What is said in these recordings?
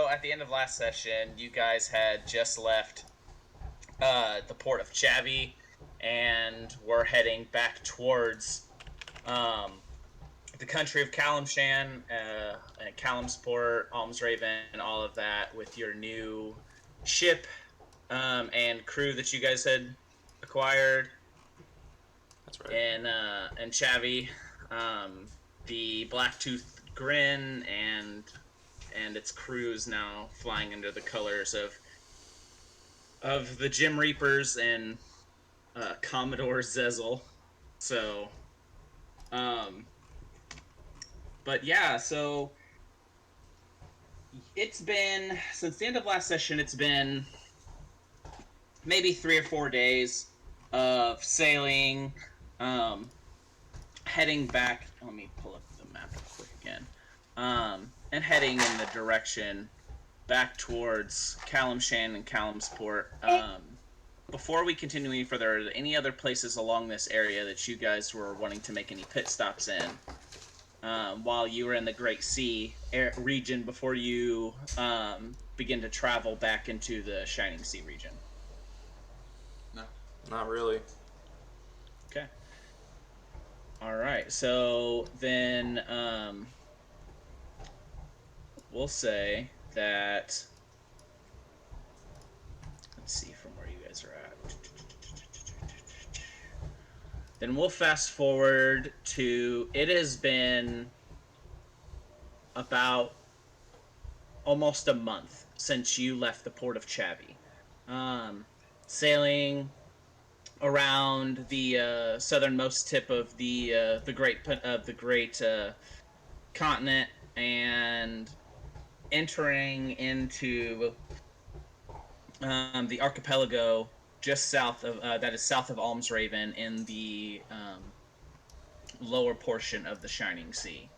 at the end of last session, you guys had just left the port of Chavi and were heading back towards the country of Kalimshan, and Kalimsport, Almsraven, and all of that with your new ship and crew that you guys had acquired. That's right. And Chavi, the Blacktooth Grin and its crews now flying under the colors of the Gem Reapers and Commodore Zezel. So, but yeah, so it's been since the end of last session. It's been maybe 3 or 4 days of sailing, um, heading back. Let me pull up the map real quick again. And heading in the direction back towards Kalimshan and Kalimsport. Before we continue any further, are there any other places along this area that you guys were wanting to make any pit stops in while you were in the Great Sea region before you begin to travel back into the Shining Sea region? No. Not really. Okay. All right. So then we'll say that. Let's see from where you guys are at. Then we'll fast forward to. It has been about almost a month since you left the port of Chavi, sailing around the southernmost tip of the great continent and entering into the archipelago just south of that is south of Almsraven in the lower portion of the Shining Sea.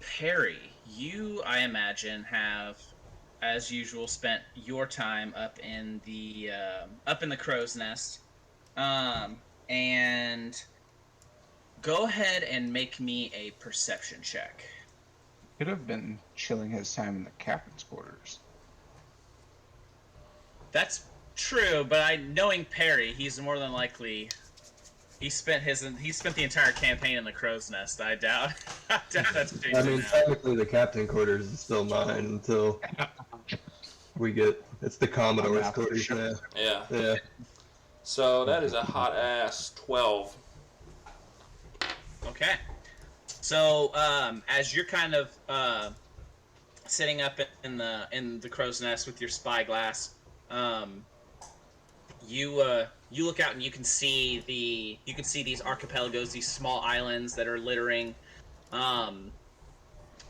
Perry, you, I imagine, have, as usual, spent your time up in the crow's nest, and go ahead and make me a perception check. Could have been chilling his time in the captain's quarters. That's true, but knowing Perry, he's more than likely he spent the entire campaign in the crow's nest. I doubt that's changing. I mean, now. technically, the captain quarters is still mine until we get. It's the Commodore's quarters now. Yeah. Yeah. So that is a hot ass 12. Okay. So as you're kind of sitting up in the crow's nest with your spyglass, you look out and you can see these archipelagos, these small islands that are littering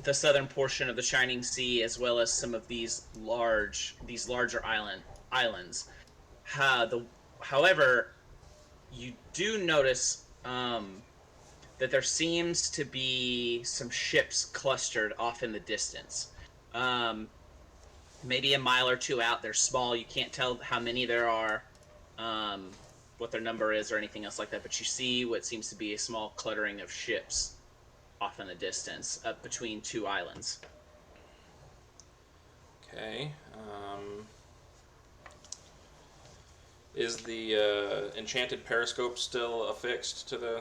the southern portion of the Shining Sea, as well as some of these larger islands. However, you do notice that there seems to be some ships clustered off in the distance. Maybe a mile or two out. They're small. You can't tell how many there are, what their number is, or anything else like that. But you see what seems to be a small cluttering of ships off in the distance, up between two islands. Okay. Is the enchanted periscope still affixed to the...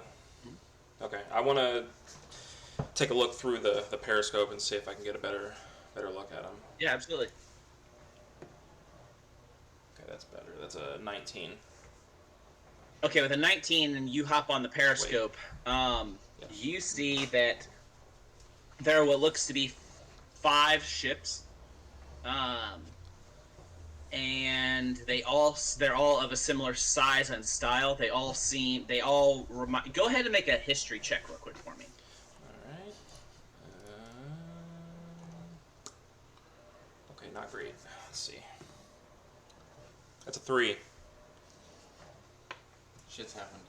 Okay, I want to take a look through the periscope and see if I can get a better look at them. Yeah, absolutely. Okay, that's better. That's a 19. Okay, with a 19, and you hop on the periscope, you see that there are what looks to be 5 ships, and they're all of a similar size and style. Go ahead and make a history check real quick for me. Alright. Okay, not great. Let's see. That's a 3. Shit's happened.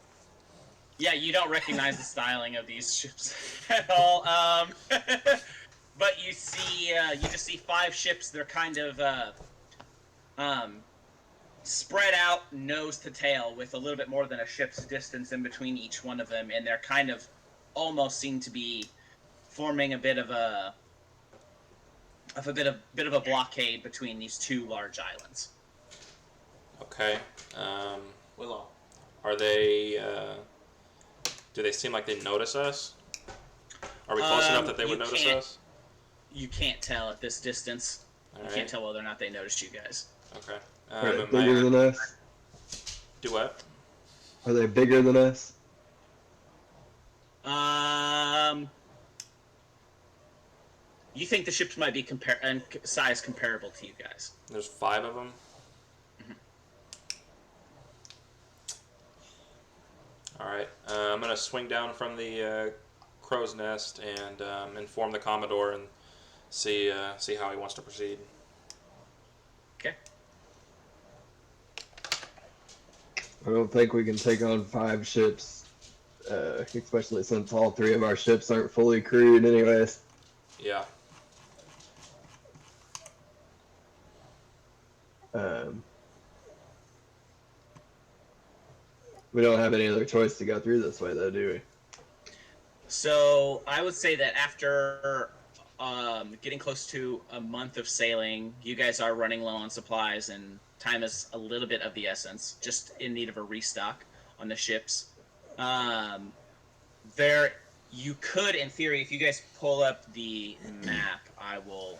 Yeah, you don't recognize the styling of these ships at all. But you just see 5 ships. They're kind of spread out nose to tail, with a little bit more than a ship's distance in between each one of them, and they're kind of almost seem to be forming a bit of a blockade between these two large islands. Okay. Willow. Are they? Do they seem like they notice us? Are we close enough that they would notice us? You can't tell at this distance. All You right. can't tell whether or not they noticed you guys. Okay. Are they am bigger I- than us? Do what? Are they bigger than us? You think the ships might be size comparable to you guys? There's 5 of them. All right. I'm gonna swing down from the crow's nest and inform the Commodore and see how he wants to proceed. Okay. I don't think we can take on 5 ships, especially since all 3 of our ships aren't fully crewed anyways. Yeah. We don't have any other choice to go through this way, though, do we? So I would say that after getting close to a month of sailing, you guys are running low on supplies, and time is a little bit of the essence. Just in need of a restock on the ships. You could, in theory, if you guys pull up the map, I will.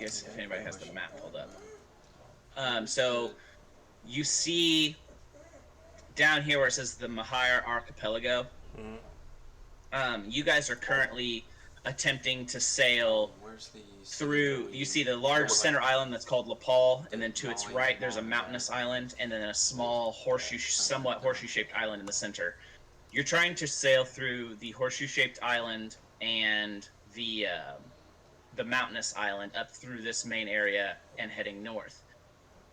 If anybody has the map pulled up. So you see down here where it says the Mahire Archipelago. Mm-hmm. You guys are currently attempting to sail Where's the through. You see the large center island that's called Lapal, and then to its right there's a mountainous island, and then a small somewhat horseshoe-shaped island in the center. You're trying to sail through the horseshoe-shaped island and the mountainous island up through this main area and heading north.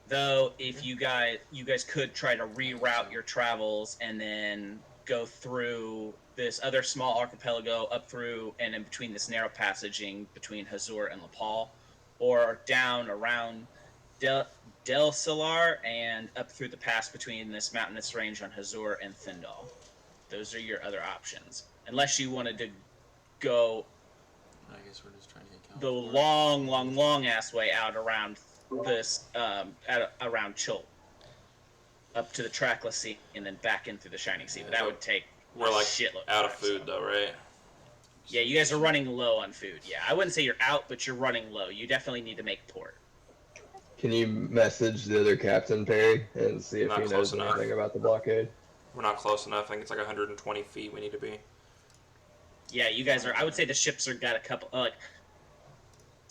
Though, if you guys could try to reroute your travels and then go through this other small archipelago up through and in between this narrow passaging between Hazur and Lapal, or down around Del Salar and up through the pass between this mountainous range on Hazur and Thindal. Those are your other options. Unless you wanted to go I guess we're just trying to get the California. long ass way out around this around Chult up to the Trackless Sea and then back in through the Shining Sea. But that would take We're like shitload out of time, food so. though, right? Yeah, you guys are running low on food. Yeah, I wouldn't say you're out, but you're running low. You definitely need to make port. Can you message the other captain, Perry, and see if Not he close knows enough. anything about the blockade? We're not close enough. I think it's like 120 feet we need to be. Yeah, you guys are. I would say the ships are got a couple.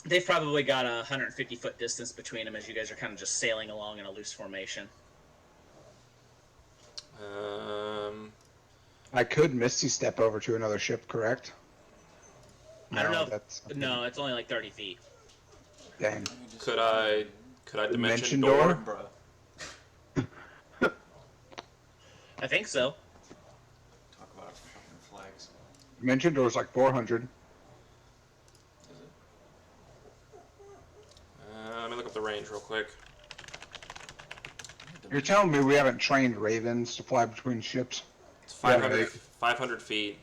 They've probably got a 150-foot distance between them as you guys are kind of just sailing along in a loose formation. I could Misty step over to another ship, correct? I don't know. That's No, it's only like 30 feet. dang. Could I dimension Dimension door? door? Bruh. I think so. Talk about fucking flags. Dimension door's like 400. Is it? Let me look up the range real quick. You're telling me we haven't trained ravens to fly between ships? It's 500, right. 500 feet.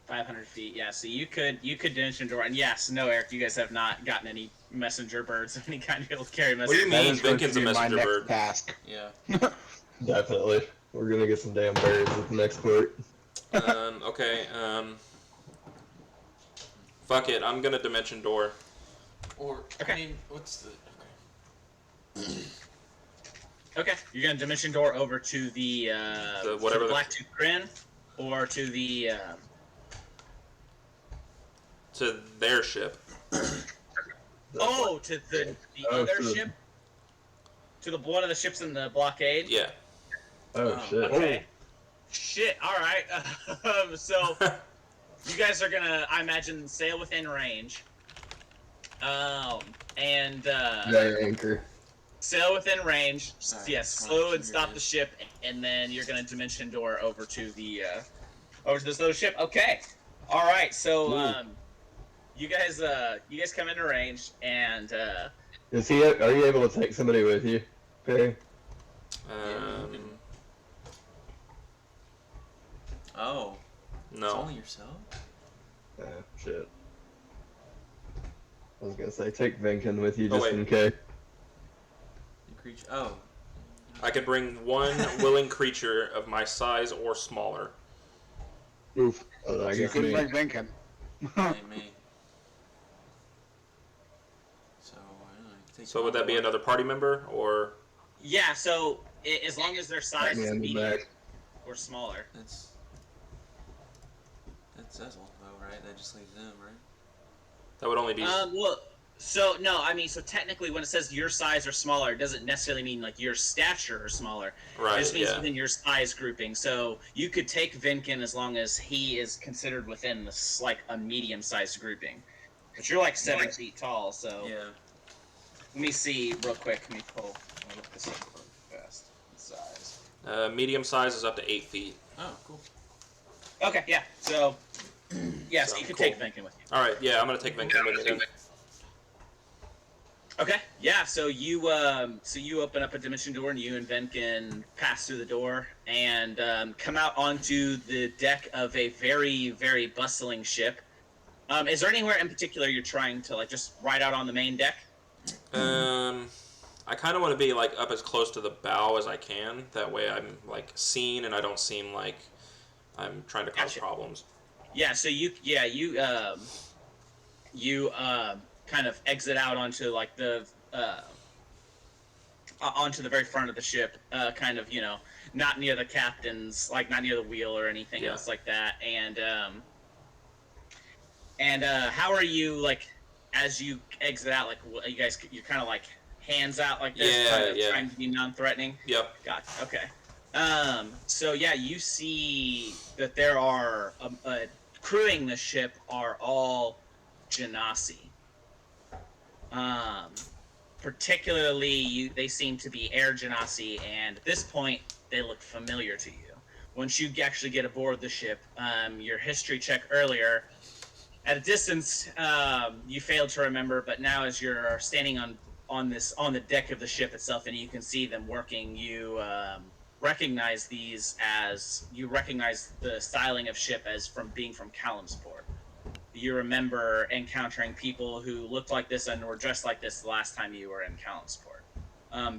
500 feet. Yeah. So you could dimension door, and yes, no, Eric, you guys have not gotten any messenger birds of any kind to be able to carry What do you messenger. mean? That is going to Vinkin's a be my messenger next bird. task. Yeah. Definitely. We're gonna get some damn birds at the next port. Okay. Fuck it. I'm gonna dimension door. Or, Okay. I mean, what's the... Okay. Okay, you're gonna dimension door over to the whatever the- Blacktooth Grin, or to the To their ship. to the Oh, other to the- ship, to the one of the ships in the blockade. Yeah. Oh, shit. Okay. Shit. All right. So you guys are gonna, I imagine, sail within range. And Their anchor. sail within range. Alright, Yes, come slow on, and stop figure the ship, and then you're gonna dimension door over to the over to this other ship. Okay. All right. So you guys come into range, and Are you able to take somebody with you, Perry? Oh. It's No. only yourself? Shit. I was gonna say, take Venkin with you Oh, just wait. in case. The creature. Oh. I could bring one willing creature of my size or smaller. Oof. Oh, I You guess couldn't me. bring Lincoln. Me. So, I don't know, take So would that be Convoy. another party member, or Yeah, so as long as their size Me is in the medium back. or smaller. That's Cecil, though, right? That just leaves them, right? that would only be? Well, so no, I mean, so technically, when it says your size or smaller, it doesn't necessarily mean like your stature or smaller. It Right. just means Yeah. within your size grouping. So you could take Vinkin as long as he is considered within this like a medium-sized grouping. But you're like 7 feet tall, so Yeah. let me see real quick. Let me look this up real fast. Size. Medium size is up to 8 feet. Oh, cool. Okay, yeah. So yeah, so So, you could cool. take Vinkin with you. All right. Yeah, I'm gonna take Venkin with me then. Okay, yeah. So you open up a dimension door, and you and Venkin pass through the door and come out onto the deck of a very, very bustling ship. Is there anywhere in particular you're trying to like just ride out on the main deck? I kind of want to be like up as close to the bow as I can. That way, I'm like seen and I don't seem like I'm trying to cause Gotcha. problems. Yeah. So you kind of exit out onto like the onto the very front of the ship, kind of not near the captain's, like not near the wheel or anything Yeah. else like that, and how are you like as you exit out? Like you're kind of like hands out like this, Yeah, kind of yeah. trying to be non-threatening. Yep. Gotcha. Okay. So yeah, you see that there are crewing the ship are all Genasi. Particularly, they seem to be Air Genasi, and at this point, they look familiar to you. Once you actually get aboard the ship, your history check earlier, at a distance, you failed to remember, but now as you're standing on the deck of the ship itself, and you can see them working, you recognize the styling of ship as from being from Callumsport. You remember encountering people who looked like this and were dressed like this the last time you were in Callumsport.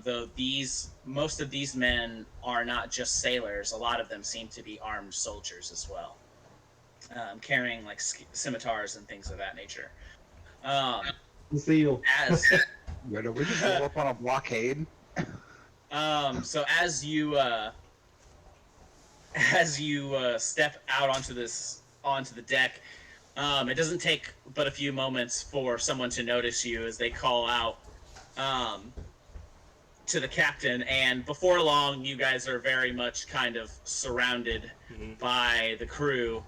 Though most of these men are not just sailors, a lot of them seem to be armed soldiers as well, carrying like scimitars and things of that nature. Seal. Yeah, did we just roll up on a blockade? So as you step out onto the deck, it doesn't take but a few moments for someone to notice you as they call out to the captain, and before long, you guys are very much kind of surrounded by the crew.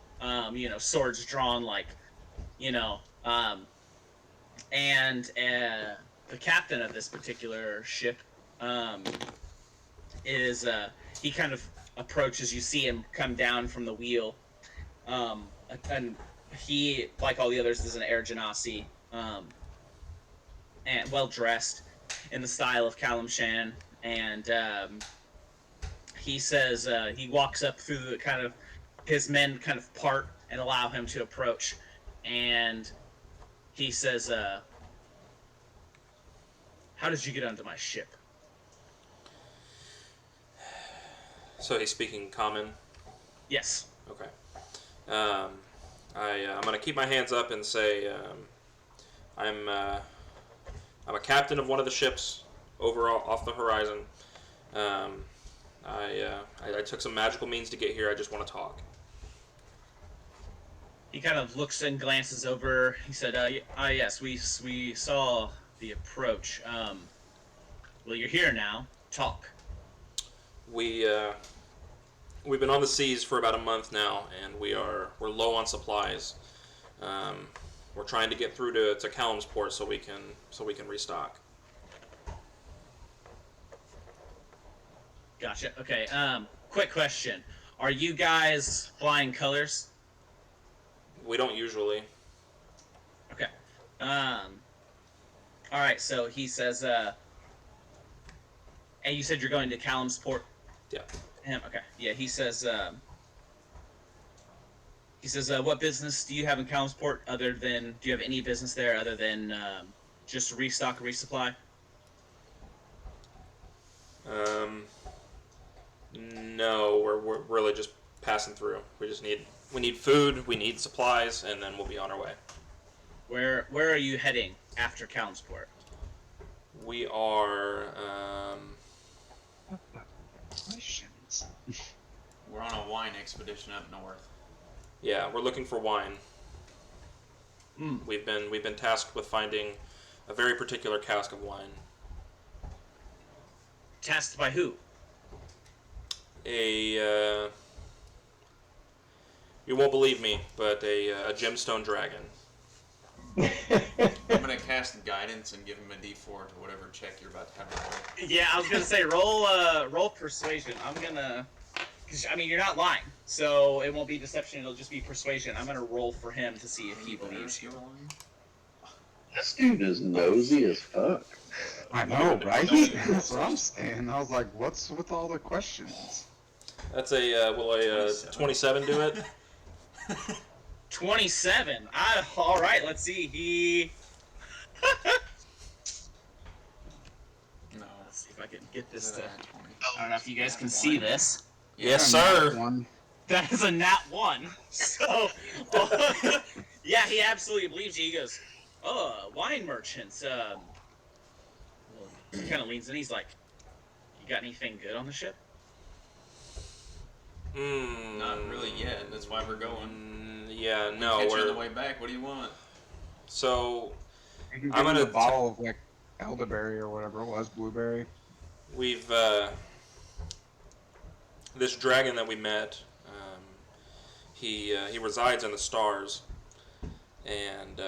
Swords drawn, like, and the captain of this particular ship is he kind of approaches. You see him come down from the wheel, and he, like all the others, is an Air Genasi, and well dressed in the style of Callum Shan, and he says he walks up through the kind of his men kind of part and allow him to approach, and he says, "How did you get onto my ship?" So he's speaking common. Yes. Okay. I'm gonna keep my hands up and say I'm a captain of one of the ships off the horizon. I took some magical means to get here. I just want to talk. He kind of looks and glances over. He said, yes, we saw the approach. Well, you're here now. Talk." We've been on the seas for about a month now, and we're low on supplies. We're trying to get through to Callumsport so we can restock. Gotcha. Okay. Quick question: are you guys flying colors? We don't usually. Okay. All right. So he says, and you said you're going to Callumsport. Yeah. Him. Okay. Yeah. He says, He says, "What business do you have in Calmsport? Other than do you have any business there other than just restock or resupply?" No, we're really just passing through. We need food, we need supplies, and then we'll be on our way. Where are you heading after Calmsport? We are Questions. We're on a wine expedition up north. yeah, we're looking for wine. Mm. We've been tasked with finding a very particular cask of wine. Tasked by who? You won't believe me, but a gemstone dragon. I'm gonna cast guidance and give him a D4 to whatever check you're about to have to roll. Yeah, I was gonna say roll persuasion. I'm gonna, cause I mean you're not lying, so it won't be deception. It'll just be persuasion. I'm gonna roll for him to see if he believes you. This dude is nosy as fuck. I know, right? That's what I'm saying. I was like, what's with all the questions? That's will a 27 do it? 27. All right. Let's see. He. No. Let's see if I can get this to. Is it a 20? I don't know if you guys can see this. Yes, Yeah, sir. One. That is a nat 1. So, yeah, he absolutely believes you. He goes, "Oh, wine merchants." He kind of leans in. He's like, "You got anything good on the ship?" Not really yet. That's why we're going. Yeah, no, Catch you on we're the way back. What do you want? so You can I'm give him gonna a bottle of like elderberry or whatever it was, blueberry. we've this dragon that we met. He resides in the stars, and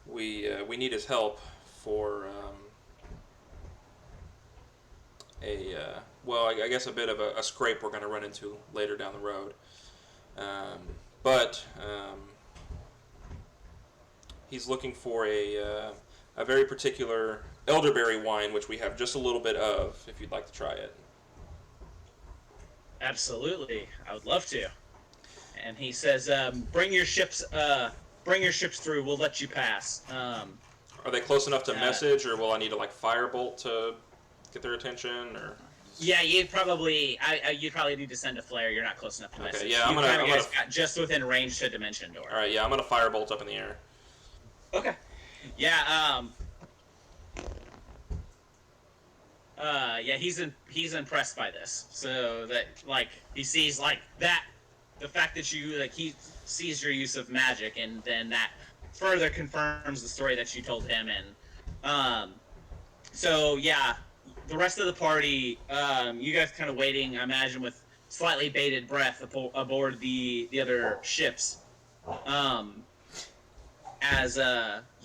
we need his help for I guess a bit of a scrape we're going to run into later down the road. But he's looking for a very particular elderberry wine, which we have just a little bit of. If you'd like to try it. Absolutely, I would love to. And he says, "Bring your ships. Bring your ships through. We'll let you pass." Are they close enough to message, or will I need to like firebolt to get their attention? Or Yeah, you'd probably need to send a flare. You're not close enough to message. yeah, I'm you gonna- kinda I'm guys gonna- got just within range to dimension door. all right, yeah, I'm gonna firebolt up in the air. Okay. Yeah. Yeah. He's impressed by this. So that like he sees like that, the fact that you like he sees your use of magic, and then that further confirms the story that you told him. And so yeah, the rest of the party, you guys kind of waiting. I imagine with slightly bated breath aboard the other ships. As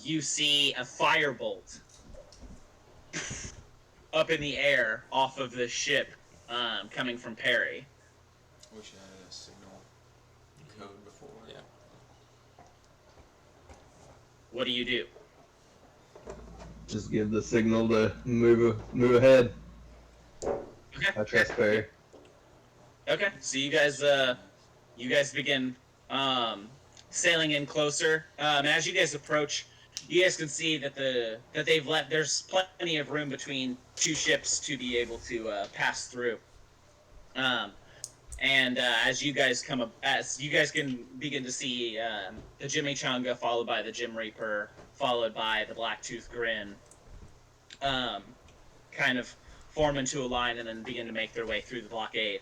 you see a firebolt up in the air off of the ship, coming from Perry. We should have a signal code before. Yeah. What do you do? Just give the signal to move ahead. Okay. I trust Perry. Okay. So you guys begin sailing in closer. As you guys approach, you guys can see that they've let there's plenty of room between two ships to be able to pass through. And as you guys can begin to see the Chimichanga, followed by the Jim Reaper, followed by the Blacktooth Grin, kind of form into a line and then begin to make their way through the blockade.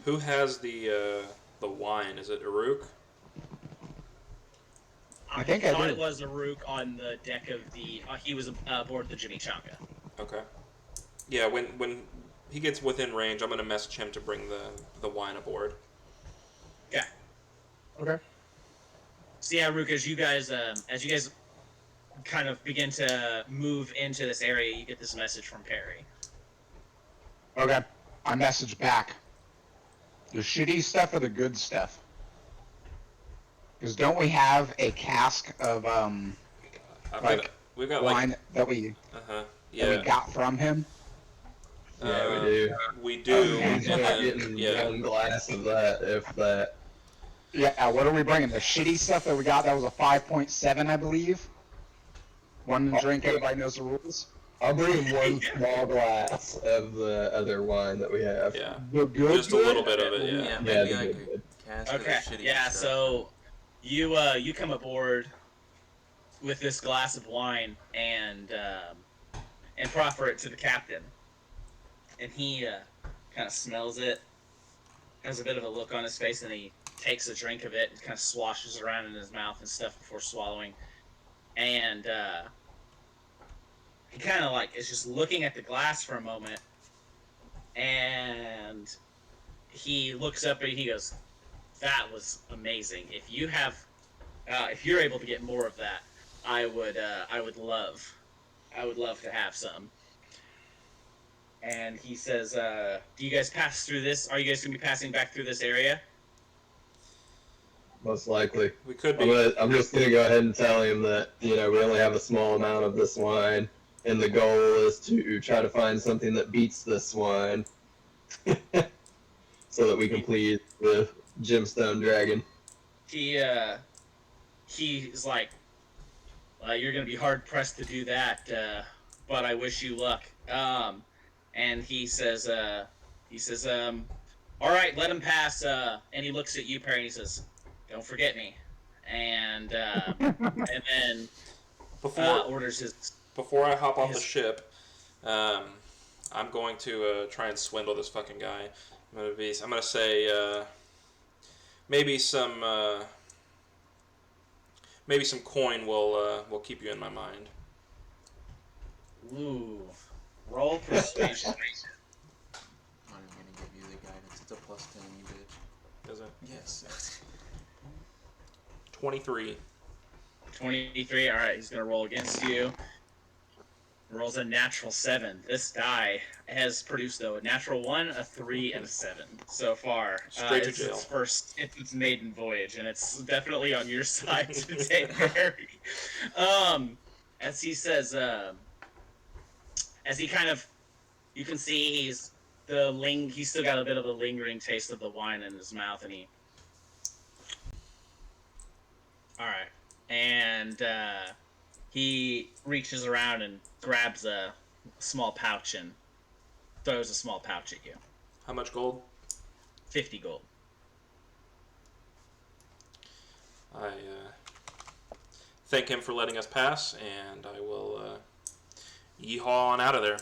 Who has the wine? Is it Uruk? I think I thought do. it was Aruk on the deck of the. He was aboard the Chimichanga. Okay. Yeah, when he gets within range, I'm gonna message him to bring the wine aboard. Yeah. Okay. So yeah, Aruk, as you guys kind of begin to move into this area, you get this message from Perry. Okay. I message back. The shitty stuff or the good stuff? Because don't we have a cask of We've got like wine that we uh-huh. that Yeah. we got from him? Yeah, we do. We do. Okay. And We're then, getting yeah. one glass of that, if that. Yeah, what are we bringing? The shitty stuff that we got that was a 5.7, I believe. One drink, everybody knows the rules. I'll bring one small glass of the other wine that we have. Yeah. The good. Just a little bit of it, yeah. Yeah, Yeah, maybe the like good. a cask of the Okay, shitty yeah, stuff. so you come aboard with this glass of wine and proffer it to the captain. And he kind of smells it, has a bit of a look on his face, and he takes a drink of it and kind of swashes around in his mouth and stuff before swallowing. And he kind of like is just looking at the glass for a moment, and he looks up and he goes, "That was amazing. If you're able to get more of that, I would love to have some." And he says, "Do you guys pass through this? Are you guys gonna be passing back through this area?" Most likely. We could be. I'm just gonna go ahead and tell him that, we only have a small amount of this wine, and the goal is to try to find something that beats this wine, so that we can please the Gemstone Dragon. He's like, "You're gonna be hard pressed to do that, but I wish you luck." And he says, "All right, let him pass." And he looks at you, Perry, and he says, "Don't forget me." And then orders his. Before I hop off the ship, I'm going to try and swindle this fucking guy. I'm gonna say maybe some coin will keep you in my mind. Ooh, roll persuasion. I'm gonna give you the guidance. It's a +10, you bitch. Is it? Yes. 23. 23. All right, he's gonna roll against you. Rolls a natural 7. This die has produced though a natural 1, a 3, and a 7 so far. Straight to it's jail. It's its maiden voyage, and it's definitely on your side to take Harry. As he says, as he kind of, you can see he's still got a bit of a lingering taste of the wine in his mouth, and all right, and he reaches around and grabs a small pouch and throws a small pouch at you. How much gold? 50 gold. I thank him for letting us pass, and I will yeehaw on out of there.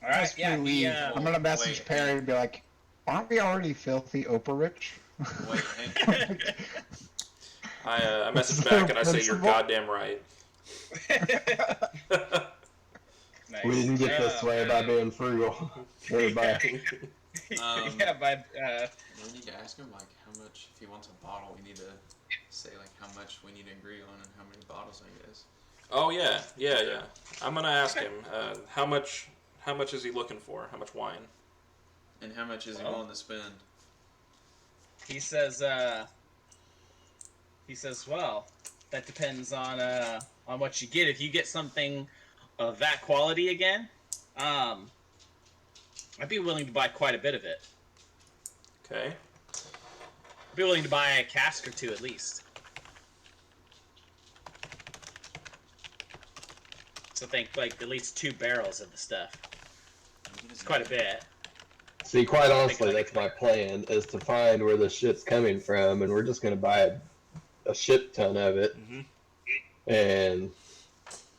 All right, As we yeah. leave, I'm gonna message wait. Perry and be like, "Aren't we already filthy Oprah rich?" Wait, hang I message back and I say, "You're goddamn right." Nice. We didn't get this way by being frugal. Everybody. Yeah, but we need to ask him like how much. If he wants a bottle, we need to say like how much we need to agree on and how many bottles, I guess. Oh yeah. I'm gonna ask him how much is he looking for? How much wine? And how much is he Well. willing to spend? he says, well, that depends on what you get. If you get something of that quality again, I'd be willing to buy quite a bit of it. Okay. I'd be willing to buy a cask or two at least. So think like at least 2 barrels of the stuff. It's quite a bit. See, quite honestly, that's my plan, is to find where the shit's coming from, and we're just gonna buy a shit ton of it, and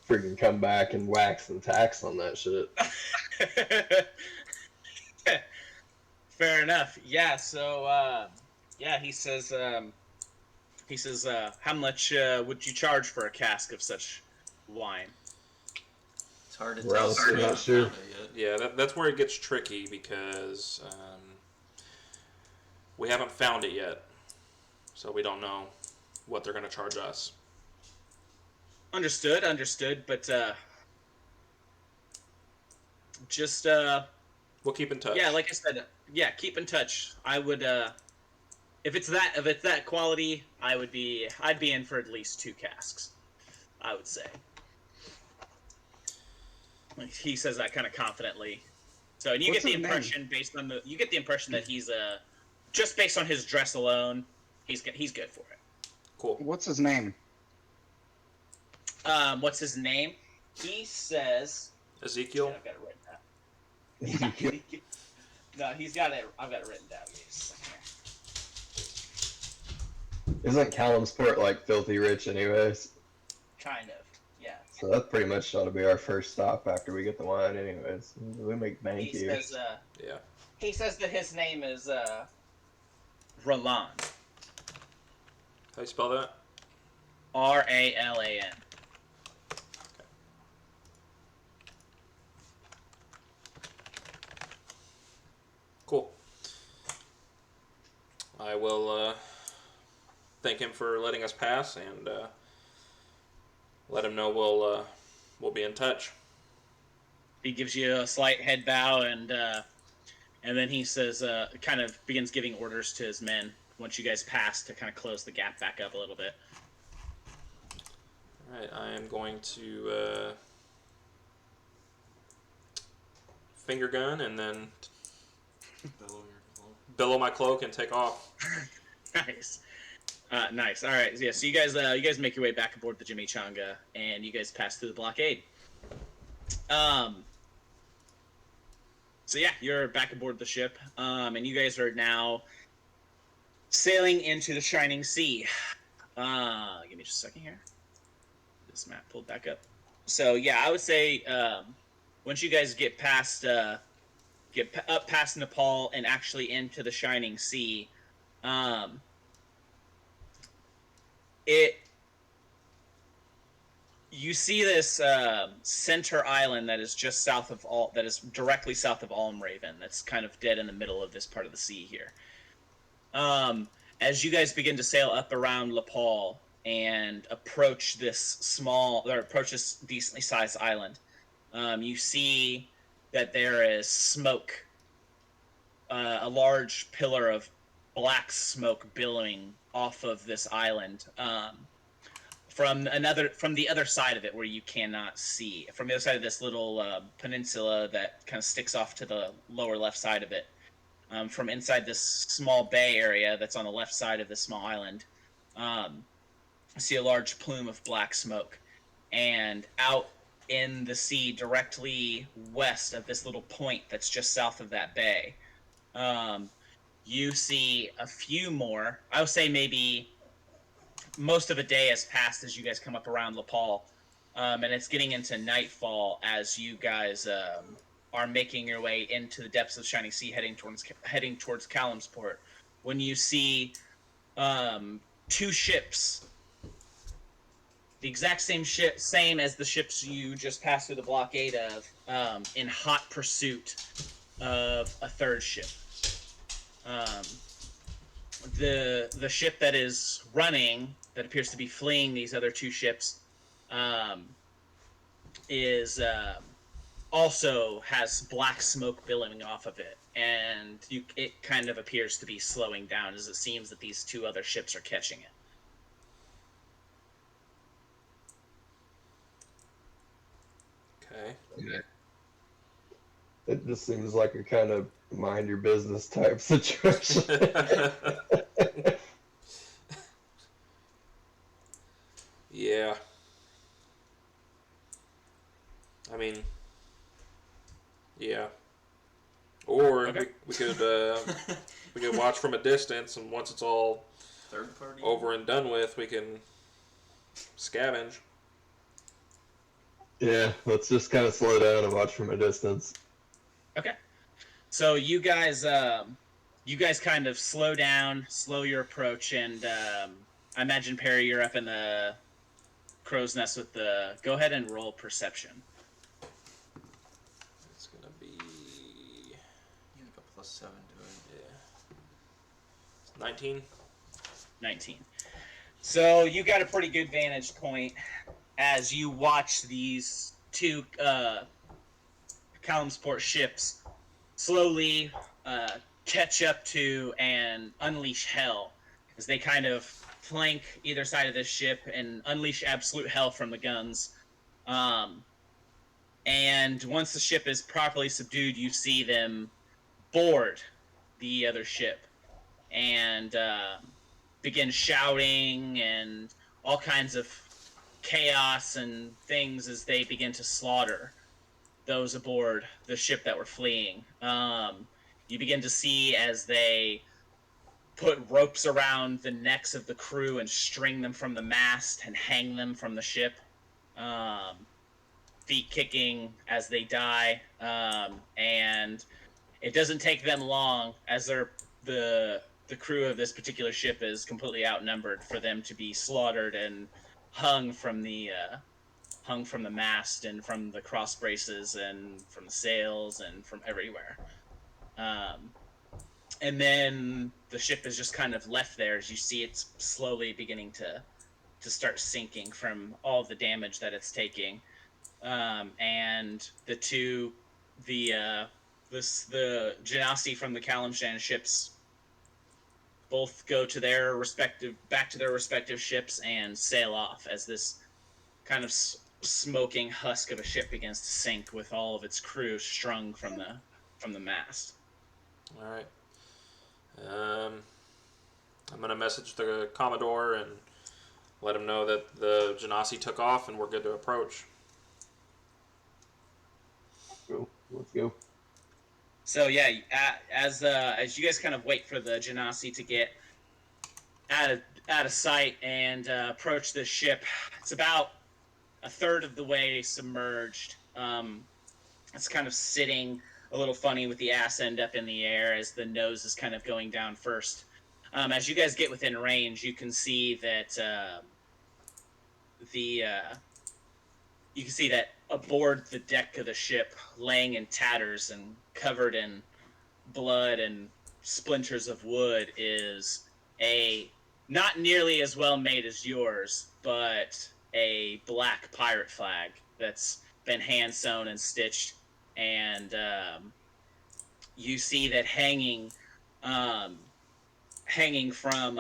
freaking come back and wax and tax on that shit. Fair enough. Yeah. So, he says, how much would you charge for a cask of such wine? It's hard to We're tell. honestly not sure. Yeah, that's where it gets tricky because we haven't found it yet, so we don't know what they're gonna charge us. Understood. But just We'll keep in touch. yeah, like I said, keep in touch. I would if it's that quality, I'd be in for at least 2 casks, I would say. He says that kind of confidently. So, and you What's get the his name? impression you get the impression that he's just based on his dress alone, he's good for it. Cool. What's his name? What's his name? He says. Ezekiel. Shit, I've got it written down. No, he's got it. I've got it written down. Give me a second here. Isn't Callumsport like filthy rich anyways? Kind of, yeah. So that pretty much ought to be our first stop after we get the wine anyways. We make bank He here. says. Yeah. He says that his name is Ralan. How you spell that? Ralan. Cool. I will thank him for letting us pass and let him know we'll be in touch. He gives you a slight head bow, and then he says, kind of begins giving orders to his men once you guys pass to kind of close the gap back up a little bit. All right, I am going to finger gun and then Billow your cloak. billow my cloak and take off. Nice. Nice. All right. Yeah. So you guys make your way back aboard the Chimichanga, and you guys pass through the blockade. So yeah, you're back aboard the ship, and you guys are now sailing into the Shining Sea. Give me just a second here. This map pulled back up. So yeah, I would say once you guys get past up past Nepal and actually into the Shining Sea, you see this center island that is just south of that is directly south of Almraven. That's kind of dead in the middle of this part of the sea here. As you guys begin to sail up around Lepal and approach this decently sized island, you see that there is smoke, a large pillar of black smoke billowing off of this island. From the other side of it, where you cannot see, from the other side of this little peninsula that kind of sticks off to the lower left side of it, from inside this small bay area that's on the left side of this small island, see a large plume of black smoke, and out in the sea directly west of this little point that's just south of that bay, you see a few more. I would say maybe most of a day has passed as you guys come up around Lepal, and it's getting into nightfall as you guys are making your way into the depths of the Shining Sea, heading towards Callumsport, when you see two ships, the exact same as the ships you just passed through the blockade of, in hot pursuit of a third ship. The ship that is running, that appears to be fleeing these other two ships, is also has black smoke billowing off of it, and it kind of appears to be slowing down as it seems that these two other ships are catching it. Okay. It just seems like a kind of mind your business type situation. Yeah. I mean, yeah. Or Okay. we could watch from a distance, and once it's all Third party. over and done with, we can scavenge. Yeah, let's just kind of slow down and watch from a distance. Okay. So you guys kind of slow down, slow your approach, and I imagine, Perry, you're up in the crow's nest with the... Go ahead and roll perception. It's gonna be You have a +7 to it. 19. 19. So you got a pretty good vantage point as you watch these two Callumsport ships slowly catch up to and unleash hell as they kind of flank either side of this ship and unleash absolute hell from the guns. And once the ship is properly subdued, you see them board the other ship and begin shouting and all kinds of chaos and things as they begin to slaughter those aboard the ship that were fleeing. You begin to see as they put ropes around the necks of the crew and string them from the mast and hang them from the ship, feet kicking as they die. And it doesn't take them long, as the crew of this particular ship is completely outnumbered, for them to be slaughtered and hung from the mast and from the cross braces and from the sails and from everywhere. And then the ship is just kind of left there as you see it's slowly beginning to start sinking from all the damage that it's taking. And the Genasi from the Kalimshan ships both go to back to their respective ships and sail off as this kind of smoking husk of a ship begins to sink with all of its crew strung from the mast. All right. I'm gonna message the Commodore and let him know that the Genasi took off and we're good to approach. Cool. Let's go. So yeah, as you guys kind of wait for the Genasi to get out of sight and approach this ship, it's about a third of the way submerged. It's kind of sitting a little funny with the ass end up in the air as the nose is kind of going down first. As you guys get within range, you can see that aboard the deck of the ship, laying in tatters and covered in blood and splinters of wood, is a not nearly as well made as yours, but a black pirate flag that's been hand sewn and stitched, and you see that hanging from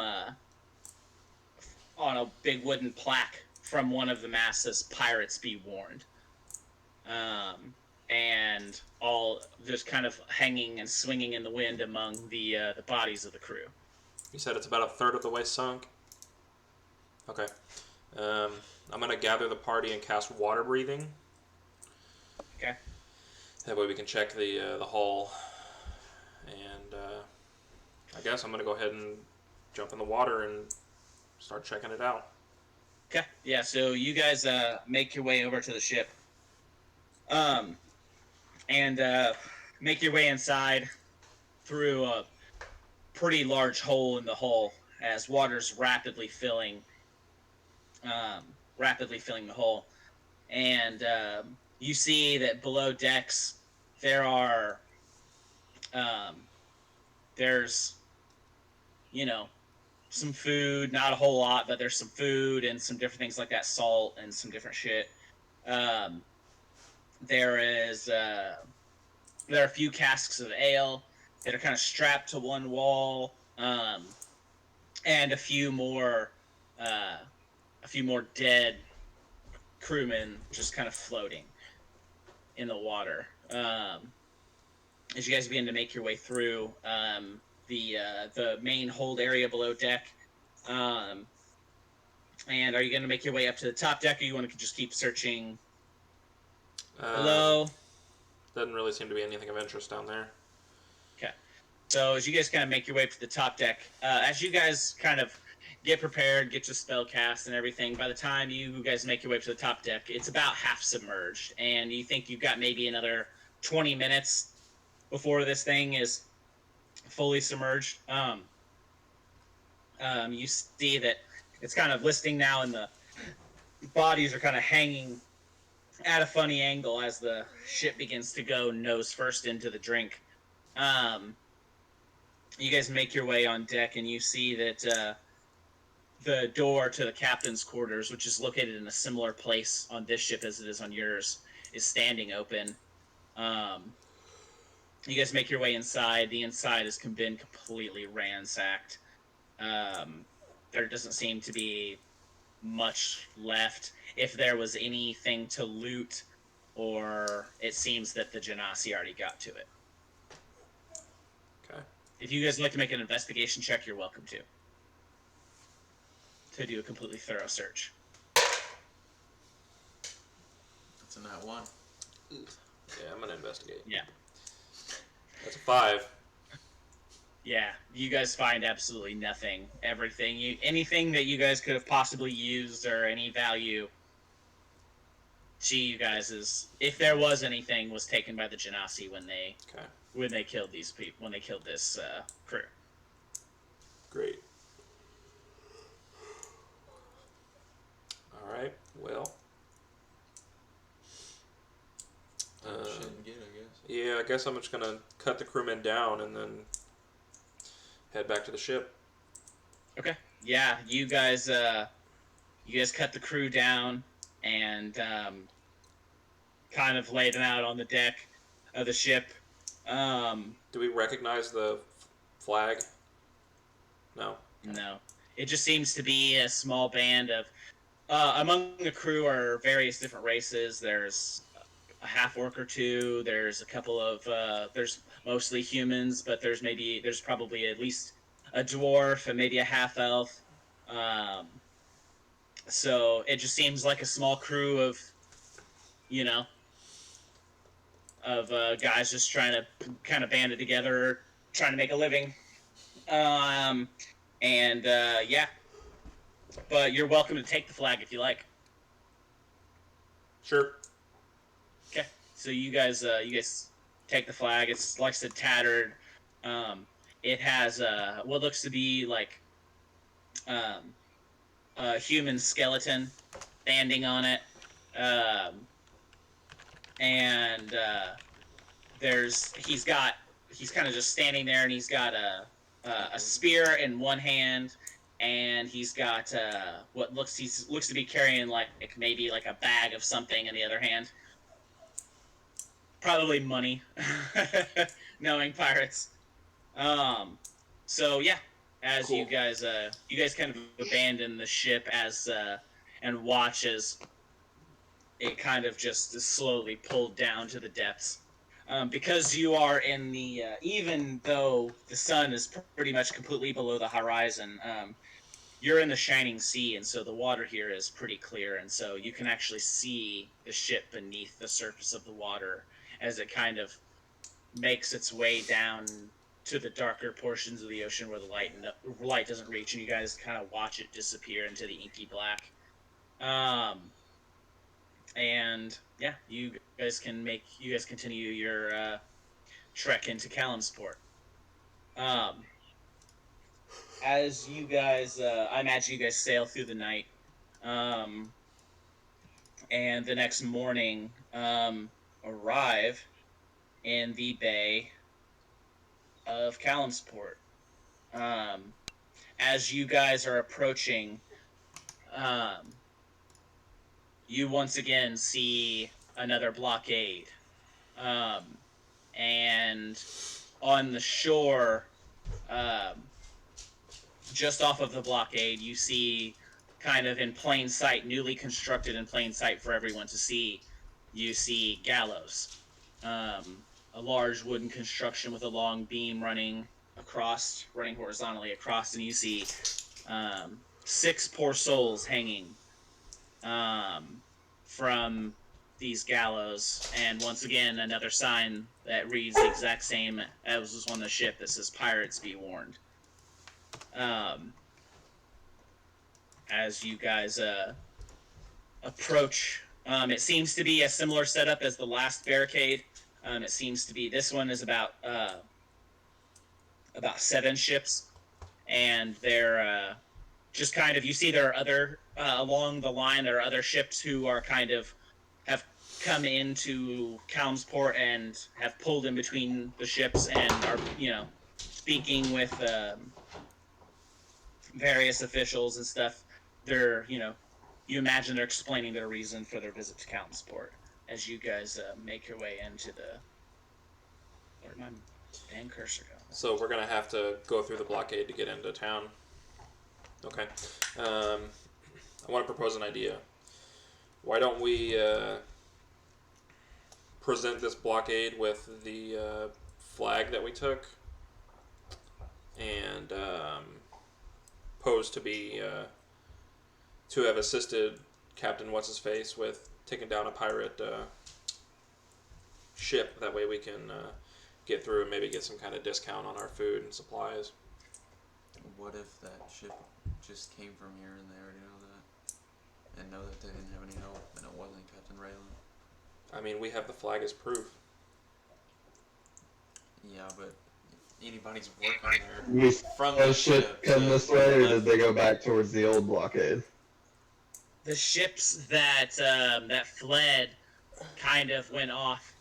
on a big wooden plaque from one of the masts says "Pirates be warned," and all just kind of hanging and swinging in the wind among the bodies of the crew. You said it's about a third of the way sunk. Okay. I'm gonna gather the party and cast water breathing. Okay. That way we can check the hull. And I guess I'm gonna go ahead and jump in the water and start checking it out. Okay. Yeah. So you guys make your way over to the ship, and make your way inside through a pretty large hole in the hull as water's rapidly filling the hull, and you see that below decks there are there's some food, not a whole lot, but there's some food and some different things like that, salt and some different shit. There are a few casks of ale that are kind of strapped to one wall, and a few more dead crewmen just kind of floating in the water. As you guys begin to make your way through the main hold area below deck, and are you going to make your way up to the top deck, or you want to just keep searching below? Doesn't really seem to be anything of interest down there. Okay. So as you guys kind of make your way up to the top deck, as you guys kind of get prepared, get your spell cast and everything, by the time you guys make your way up to the top deck, it's about half submerged, and you think you've got maybe another 20 minutes before this thing is fully submerged. You see that it's kind of listing now, and the bodies are kind of hanging at a funny angle as the ship begins to go nose first into the drink. You guys make your way on deck, and you see that the door to the captain's quarters, which is located in a similar place on this ship as it is on yours, is standing open. You guys make your way inside. The inside has been completely ransacked. There doesn't seem to be much left. If there was anything to loot, or it seems that the Genasi already got to it. Okay. If you guys would like to make an investigation check, you're welcome to do a completely thorough search. That's a nat 1. Yeah, I'm gonna investigate. Yeah. That's a 5. Yeah, you guys find absolutely nothing. Anything that you guys could have possibly used or any value to you guys is, if there was anything, was taken by the Genasi when they killed these people, when they killed this crew. Great. All right. Well. Shouldn't get, I guess. Yeah, I guess I'm just gonna cut the crewmen down and then head back to the ship. Okay. Yeah, you guys cut the crew down and kind of laid them out on the deck of the ship. Do we recognize the flag? No. No. It just seems to be a small band of... among the crew are various different races. There's a half-orc or two. There's a couple of... there's mostly humans, but there's probably at least a dwarf and maybe a half-elf. So it just seems like a small crew of, guys just trying to kind of band it together, trying to make a living. Yeah. But you're welcome to take the flag if you like. Sure. Okay. So you guys take the flag. It's, like I said, tattered. It has what looks to be like a human skeleton banding on it. He's kind of just standing there, and he's got a spear in one hand, and he's got what looks to be carrying like maybe like a bag of something in the other hand. Probably money, knowing pirates. So yeah, as cool. you guys kind of abandon the ship and watch as it kind of just is slowly pulled down to the depths. Because you are in the, even though the sun is pretty much completely below the horizon, you're in the shining sea, and so the water here is pretty clear, and so you can actually see the ship beneath the surface of the water as it kind of makes its way down to the darker portions of the ocean where the light doesn't reach, and you guys kind of watch it disappear into the inky black. And yeah, you guys continue your trek into Kalimsport. As you guys, I imagine you guys sail through the night, and the next morning arrive in the bay of Kalimsport. As you guys are approaching, you once again see another blockade. And on the shore, just off of the blockade, you see, kind of in plain sight, newly constructed in plain sight for everyone to see, you see gallows. A large wooden construction with a long beam running horizontally across, and you see 6 poor souls hanging from these gallows, and once again another sign that reads the exact same as was on the ship that says "Pirates be warned." As you guys approach, it seems to be a similar setup as the last barricade. It seems to be, this one is about 7 ships, and they're just kind of, you see there are other, along the line, there are other ships who are kind of, have come into Kalimsport and have pulled in between the ships and are, speaking with various officials and stuff. They're, you imagine they're explaining their reason for their visit to Kalimsport as you guys make your way into the... Where'd my dang cursor go? So we're gonna have to go through the blockade to get into town. Okay. I want to propose an idea. Why don't we present this blockade with the flag that we took, and pose to be to have assisted Captain What's His Face with taking down a pirate ship. That way we can get through and maybe get some kind of discount on our food and supplies. What if that ship just came from here and they already know that? And know that they didn't have any help and it wasn't Captain Raylan? I mean, we have the flag as proof. Yeah, but if anybody's working there We from saw the ship ship come to this way, or the did they go back towards the old blockade? The ships that that fled kind of went off,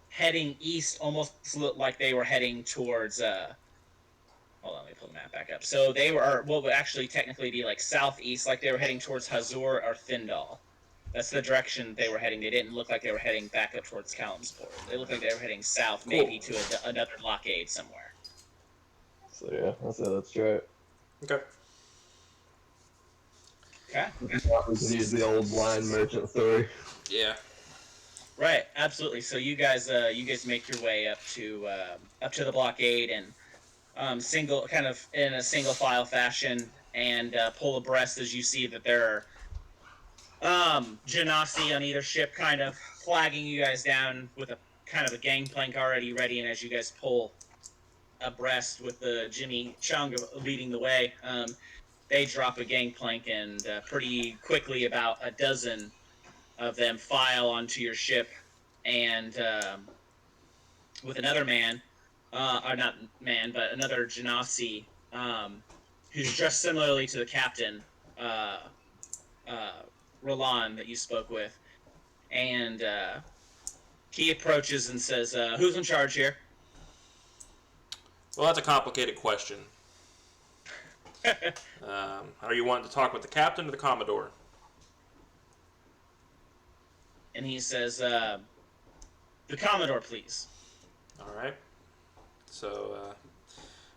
heading east. Almost looked like they were heading towards. Hold on, let me pull the map back up. So they were what would actually technically be like southeast, like they were heading towards Hazor or Thindal. That's the direction they were heading. They didn't look like they were heading back up towards Kalimsport. They looked like they were heading south, maybe to another blockade somewhere. So yeah, that's right. Okay. Okay. We can use the old blind merchant story. Yeah. Right, absolutely. So you guys make your way up to the blockade and single kind of in a single file fashion and pull abreast as you see that there are Genasi on either ship, kind of flagging you guys down with a kind of a gangplank already ready. And as you guys pull abreast with the Jimmy Chung leading the way, they drop a gangplank and pretty quickly about a dozen of them file onto your ship, and with another man, or not man, but another Genasi, who's dressed similarly to the captain, Roland, that you spoke with, and he approaches and says, "Who's in charge here?" Well, that's a complicated question. Are you wanting to talk with the captain or the commodore? And he says, "The Commodore, please." All right. So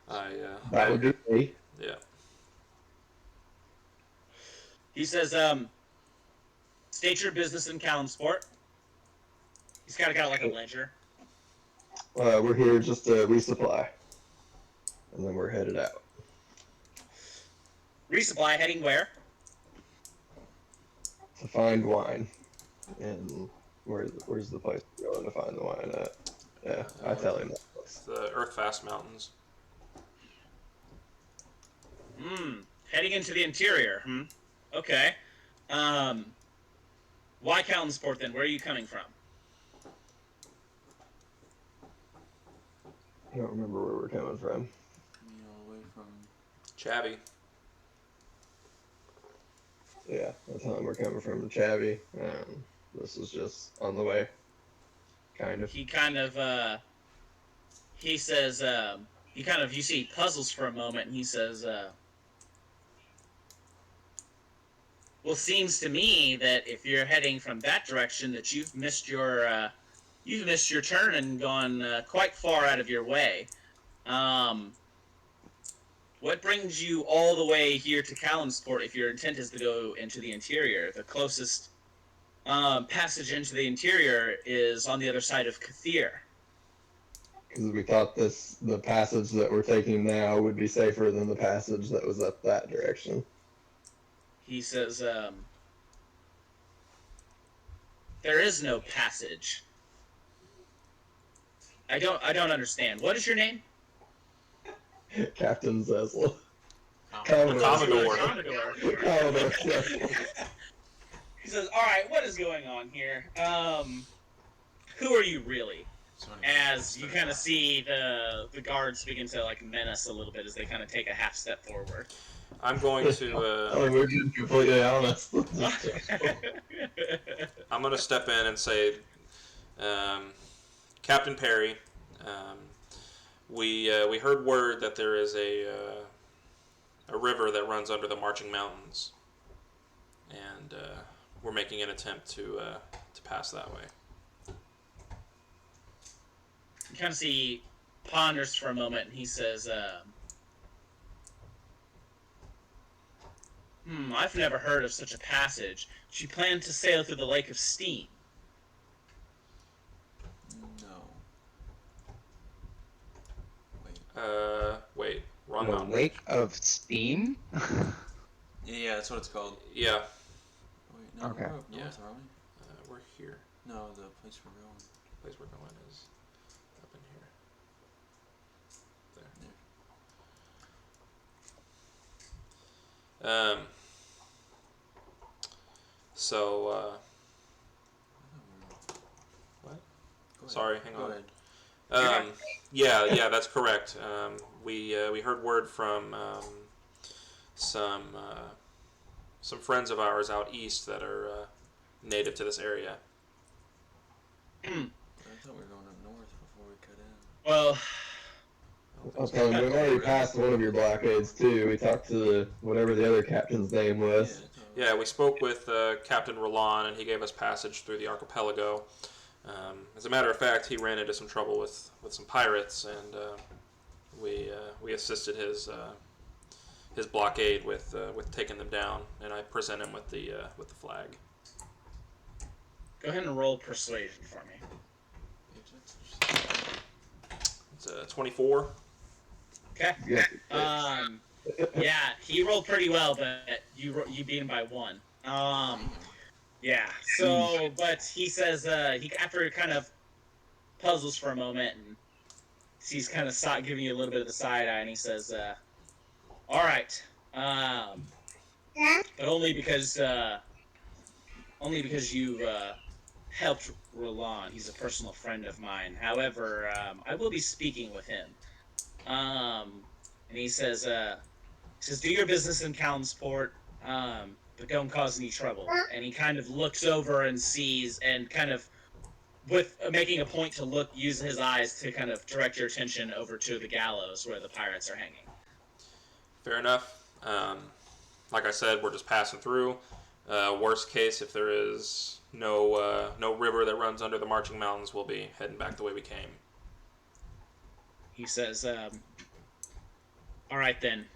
That would be me. yeah. He says, "State your business in Kalimsport." He's kind of got like a ledger. We're here just to resupply, and then we're headed out. Resupply heading where? To find wine. And where's the place we're going to find the wine at? Yeah, I tell him that place. The Earthfast Mountains. Heading into the interior. Okay. Why Kalimsport then? Where are you coming from? I don't remember where we're coming from. me all the way from. Chavy. Yeah, I tell him we're coming from Chavy. This is just on the way. Kind of. He kind of, he says, you see, he puzzles for a moment, and he says, well, seems to me that if you're heading from that direction, that you've missed your turn and gone quite far out of your way. What brings you all the way here to Kalimsport if your intent is to go into the interior? The closest passage into the interior is on the other side of Kathir. Because we thought the passage that we're taking now would be safer than the passage that was up that direction. He says, there is no passage. I don't understand. What is your name? Captain Zezel. Commodore. Commodore. Commodore, yeah. He says, all right, what is going on here? Who are you really? So As you kind of see the guards begin to like menace a little bit as they kind of take a half step forward. I'm going to We're being completely honest. I'm going to step in and say, Captain Perry, we heard word that there is a river that runs under the Marching Mountains, and we're making an attempt to pass that way. You kind of see ponders for a moment, and he says, I've never heard of such a passage. She planned to sail through the Lake of Steam. Wait, wrong The mountain. Lake of Steam? Yeah, that's what it's called. Yeah, Wait, no, Okay. we're up Yeah. north, aren't we? we're here. No, the place we're going. The place we're going is up in here. There. So, I thought we were... What? Go ahead. Sorry, hang Go on. ahead. Yeah, that's correct. We heard word from some friends of ours out east that are native to this area. I thought we were going up north before we cut in. Well, I'll tell you, we've already passed one of your blockades too. We talked to whatever the other captain's name was. Yeah, we spoke with Captain Roland, and he gave us passage through the archipelago. As a matter of fact, he ran into some trouble with some pirates, and we assisted his blockade with taking them down. And I present him with the flag. go ahead and roll persuasion for me. It's 24. Okay. Yeah. Yeah, he rolled pretty well, but you beat him by 1. Yeah. So, but he says he after kind of puzzles for a moment and he's kind of giving you a little bit of the side eye, and he says, "All right, but only because you've helped Roland. He's a personal friend of mine. However, I will be speaking with him." And he says, "Do your business in Calumsport, but don't cause any trouble." And he kind of looks over and sees, and kind of, with making a point to use his eyes to kind of direct your attention over to the gallows where the pirates are hanging. Fair enough. Like I said, we're just passing through. Worst case, if there is no river that runs under the Marching Mountains, we'll be heading back the way we came. He says, "All right then,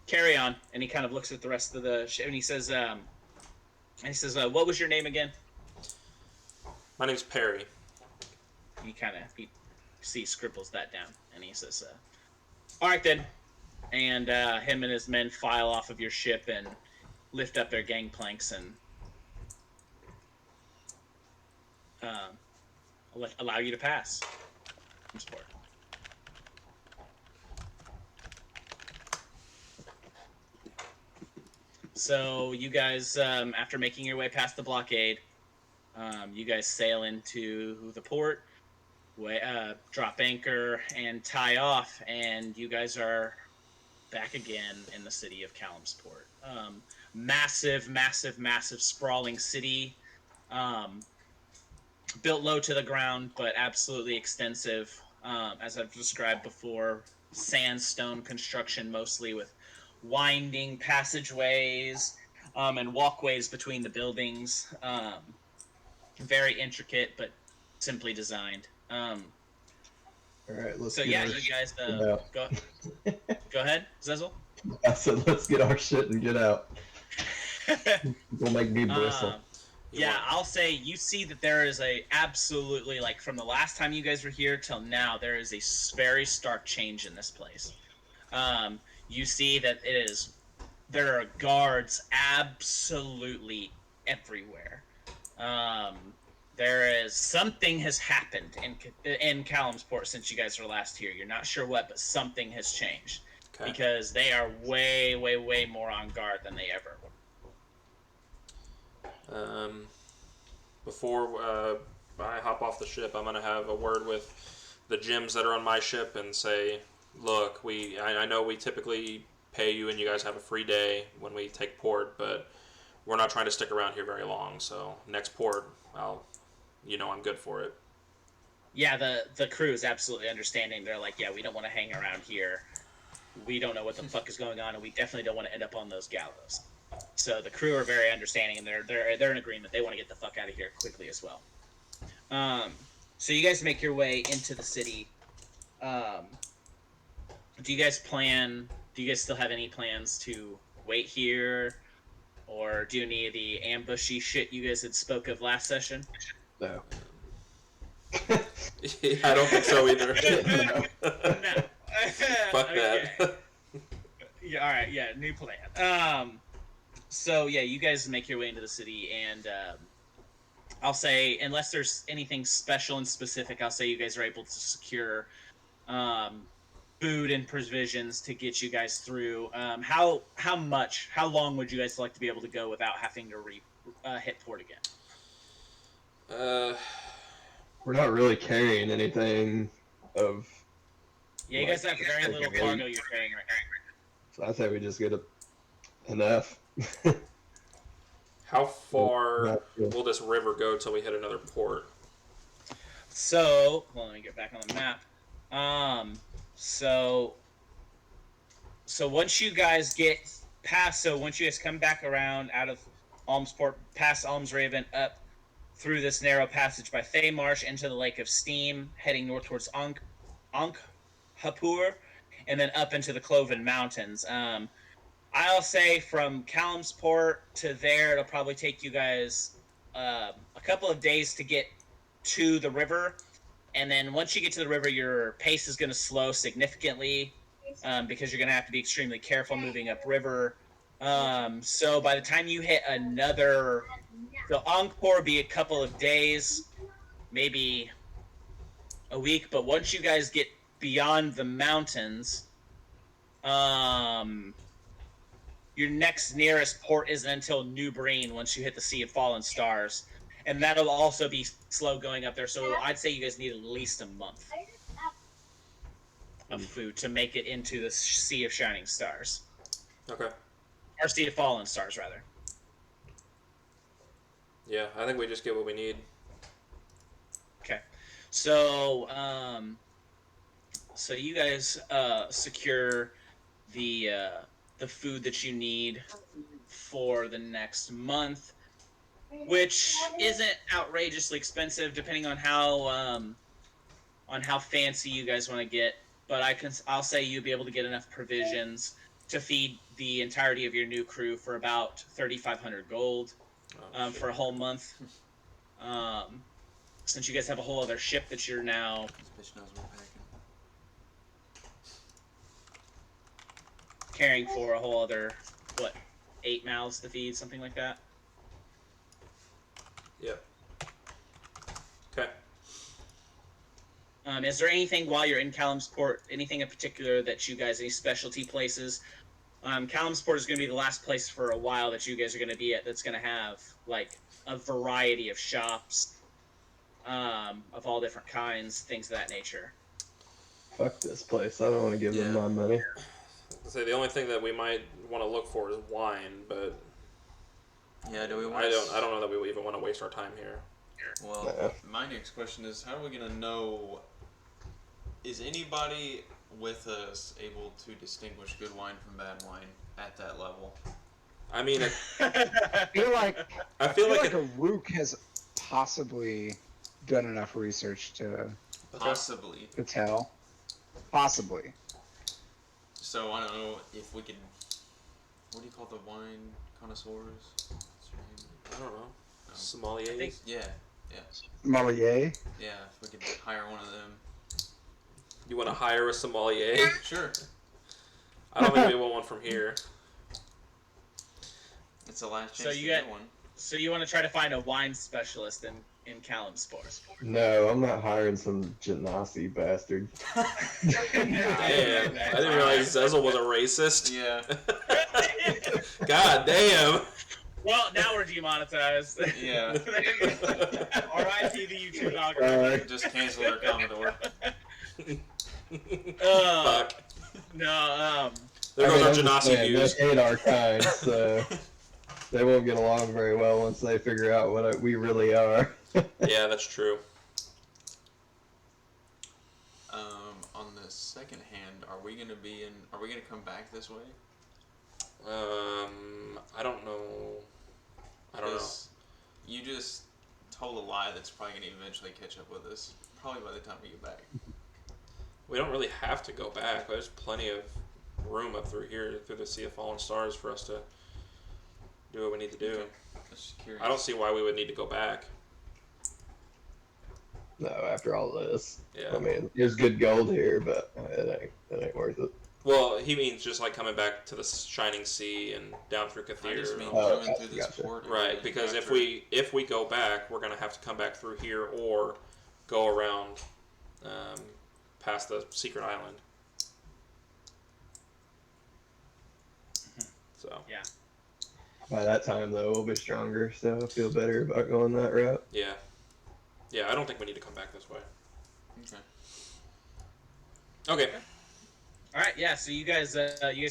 carry on." And he kind of looks at the rest of the ship, and he says, "What was your name again?" My name's Perry. He scribbles that down, and he says, "All right then." And him and his men file off of your ship and lift up their gangplanks and allow you to pass. So you guys, after making your way past the blockade, you guys sail into the port, drop anchor, and tie off, and you guys are back again in the city of Calumsport. Massive, massive, massive, sprawling city, built low to the ground, but absolutely extensive. As I've described before, sandstone construction mostly, with winding passageways and walkways between the buildings. Very intricate, but simply designed. All right, let's. So get yeah, our you guys shit out. go ahead, Zezel. I said, let's get our shit and get out. Don't make me bristle. Yeah, I'll say you see that there is absolutely, like, from the last time you guys were here till now, there is a very stark change in this place. You see that there are guards absolutely everywhere. Something has happened in Calumsport since you guys were last here. You're not sure what, but something has changed. Okay. Because they are way, way, way more on guard than they ever were. Before I hop off the ship, I'm gonna have a word with the gyms that are on my ship and say, "Look, I know we typically pay you and you guys have a free day when we take port, but we're not trying to stick around here very long. So next port, I'm good for it." Yeah, the crew is absolutely understanding. They're like, "Yeah, we don't want to hang around here. We don't know what the fuck is going on, and we definitely don't want to end up on those gallows." So the crew are very understanding, and they're in agreement. They want to get the fuck out of here quickly as well. So you guys make your way into the city. Do you guys still have any plans to wait here, or do any of the ambushy shit you guys had spoke of last session? No. I don't think so either. No. Fuck that. Yeah, all right, yeah, new plan. So yeah, you guys make your way into the city, and I'll say, unless there's anything special and specific, I'll say you guys are able to secure food and provisions to get you guys through. How long would you guys like to be able to go without having to hit port again? We're not really carrying anything of. Yeah, you guys have very little okay. cargo you're carrying right now. So I say we just get enough. How far Not sure. will this river go till we hit another port? So, well, let me get back on the map. So once you guys get past, so once you guys come back around out of Almsport, past Almsraven, up through this narrow passage by Thaymarsh into the Lake of Steam, heading north towards Ankhapur, and then up into the Cloven Mountains. I'll say from Callumsport to there, it'll probably take you guys a couple of days to get to the river. And then once you get to the river, your pace is going to slow significantly because you're going to have to be extremely careful moving upriver. So by the time you hit so Angkor will be a couple of days, maybe a week. But once you guys get beyond the mountains, your next nearest port isn't until New Breen once you hit the Sea of Fallen Stars. And that'll also be slow going up there. So I'd say you guys need at least a month of food to make it into the Sea of Shining Stars. Okay. Or Sea of Fallen Stars, rather. Yeah, I think we just get what we need. Okay. So, so you guys secure the food that you need for the next month, which isn't outrageously expensive, depending on how fancy you guys want to get. But I'll say you'll be able to get enough provisions to feed the entirety of your new crew for about 3,500 gold for a whole month. Since you guys have a whole other ship that you're now This bitch knows we're packing. carrying for a whole other 8 mouths to feed, something like that. Yep. Okay. Is there anything while you're in Callumsport, anything in particular that you guys, any specialty places? Callumsport is going to be the last place for a while that you guys are going to be at that's going to have like a variety of shops of all different kinds, things of that nature. Fuck this place. I don't want to give them my money. I'd say the only thing that we might want to look for is wine, but Yeah, do we want I don't know that we even want to waste our time here. Well, my next question is, how are we going to know, is anybody with us able to distinguish good wine from bad wine at that level? I mean, I feel like I feel like a Rook has possibly done enough research to Possibly. tell. Possibly. So I don't know if we could, what do you call the wine connoisseurs? What's your name? I don't know. No. Sommeliers? I think- Yeah, Sommelier. yeah, if we could hire one of them. You want to hire a sommelier? Sure. I don't think we want one from here. It's the last So chance you to got- get one. So you want to try to find a wine specialist in Callumsport. No, I'm not hiring some Genasi bastard. Damn. I didn't realize Zezel was a racist. Yeah. God damn. Well, now we're demonetized. Yeah. R.I.P. the YouTube dog. Just cancel their Commodore. Fuck. No, There goes I mean, our I'm just Genasi saying, views. They hate our kind, so they won't get along very well once they figure out what we really are. Yeah, that's true. On the second hand, are we gonna come back this way? I don't know. I don't know. 'Cause you just told a lie that's probably gonna eventually catch up with us. Probably by the time we get back. We don't really have to go back. There's plenty of room up through here, through the Sea of Fallen Stars, for us to do what we need to do. Okay. Just curious. I don't see why we would need to go back. No, after all this. Yeah. I mean, there's good gold here, but it ain't worth it. Well, he means just like coming back to the Shining Sea and down through I Kathir. just mean Oh, coming through this gotcha. port. Right, because if we go back, we're gonna have to come back through here or go around past the secret island. So Yeah. By that time, though, we'll be stronger, so I feel better about going that route. yeah, I don't think we need to come back this way. Okay. Okay. All right, yeah. So you guys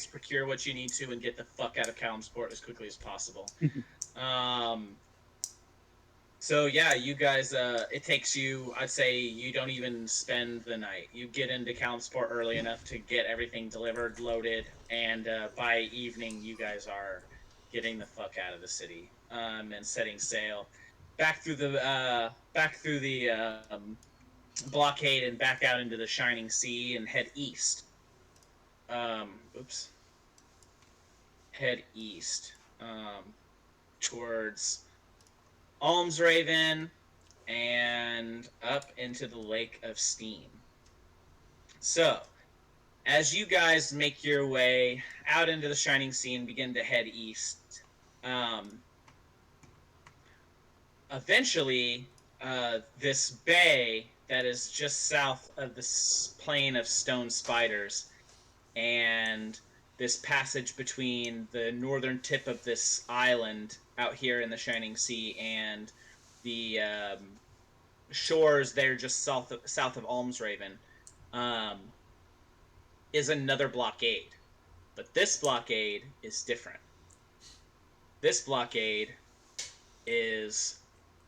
procure what you need to and get the fuck out of Kalimsport as quickly as possible. So yeah, you guys. It takes you. I'd say you don't even spend the night. You get into Kalimsport early enough to get everything delivered, loaded, and by evening, you guys are getting the fuck out of the city and setting sail back through the blockade and back out into the Shining Sea and head east. Head east towards Almsraven and up into the Lake of Steam. So, as you guys make your way out into the Shining Sea and begin to head east, eventually, this bay that is just south of the plain of stone spiders and this passage between the northern tip of this island out here in the Shining Sea and the shores there just south of Almsraven is another blockade. But this blockade is different. This blockade is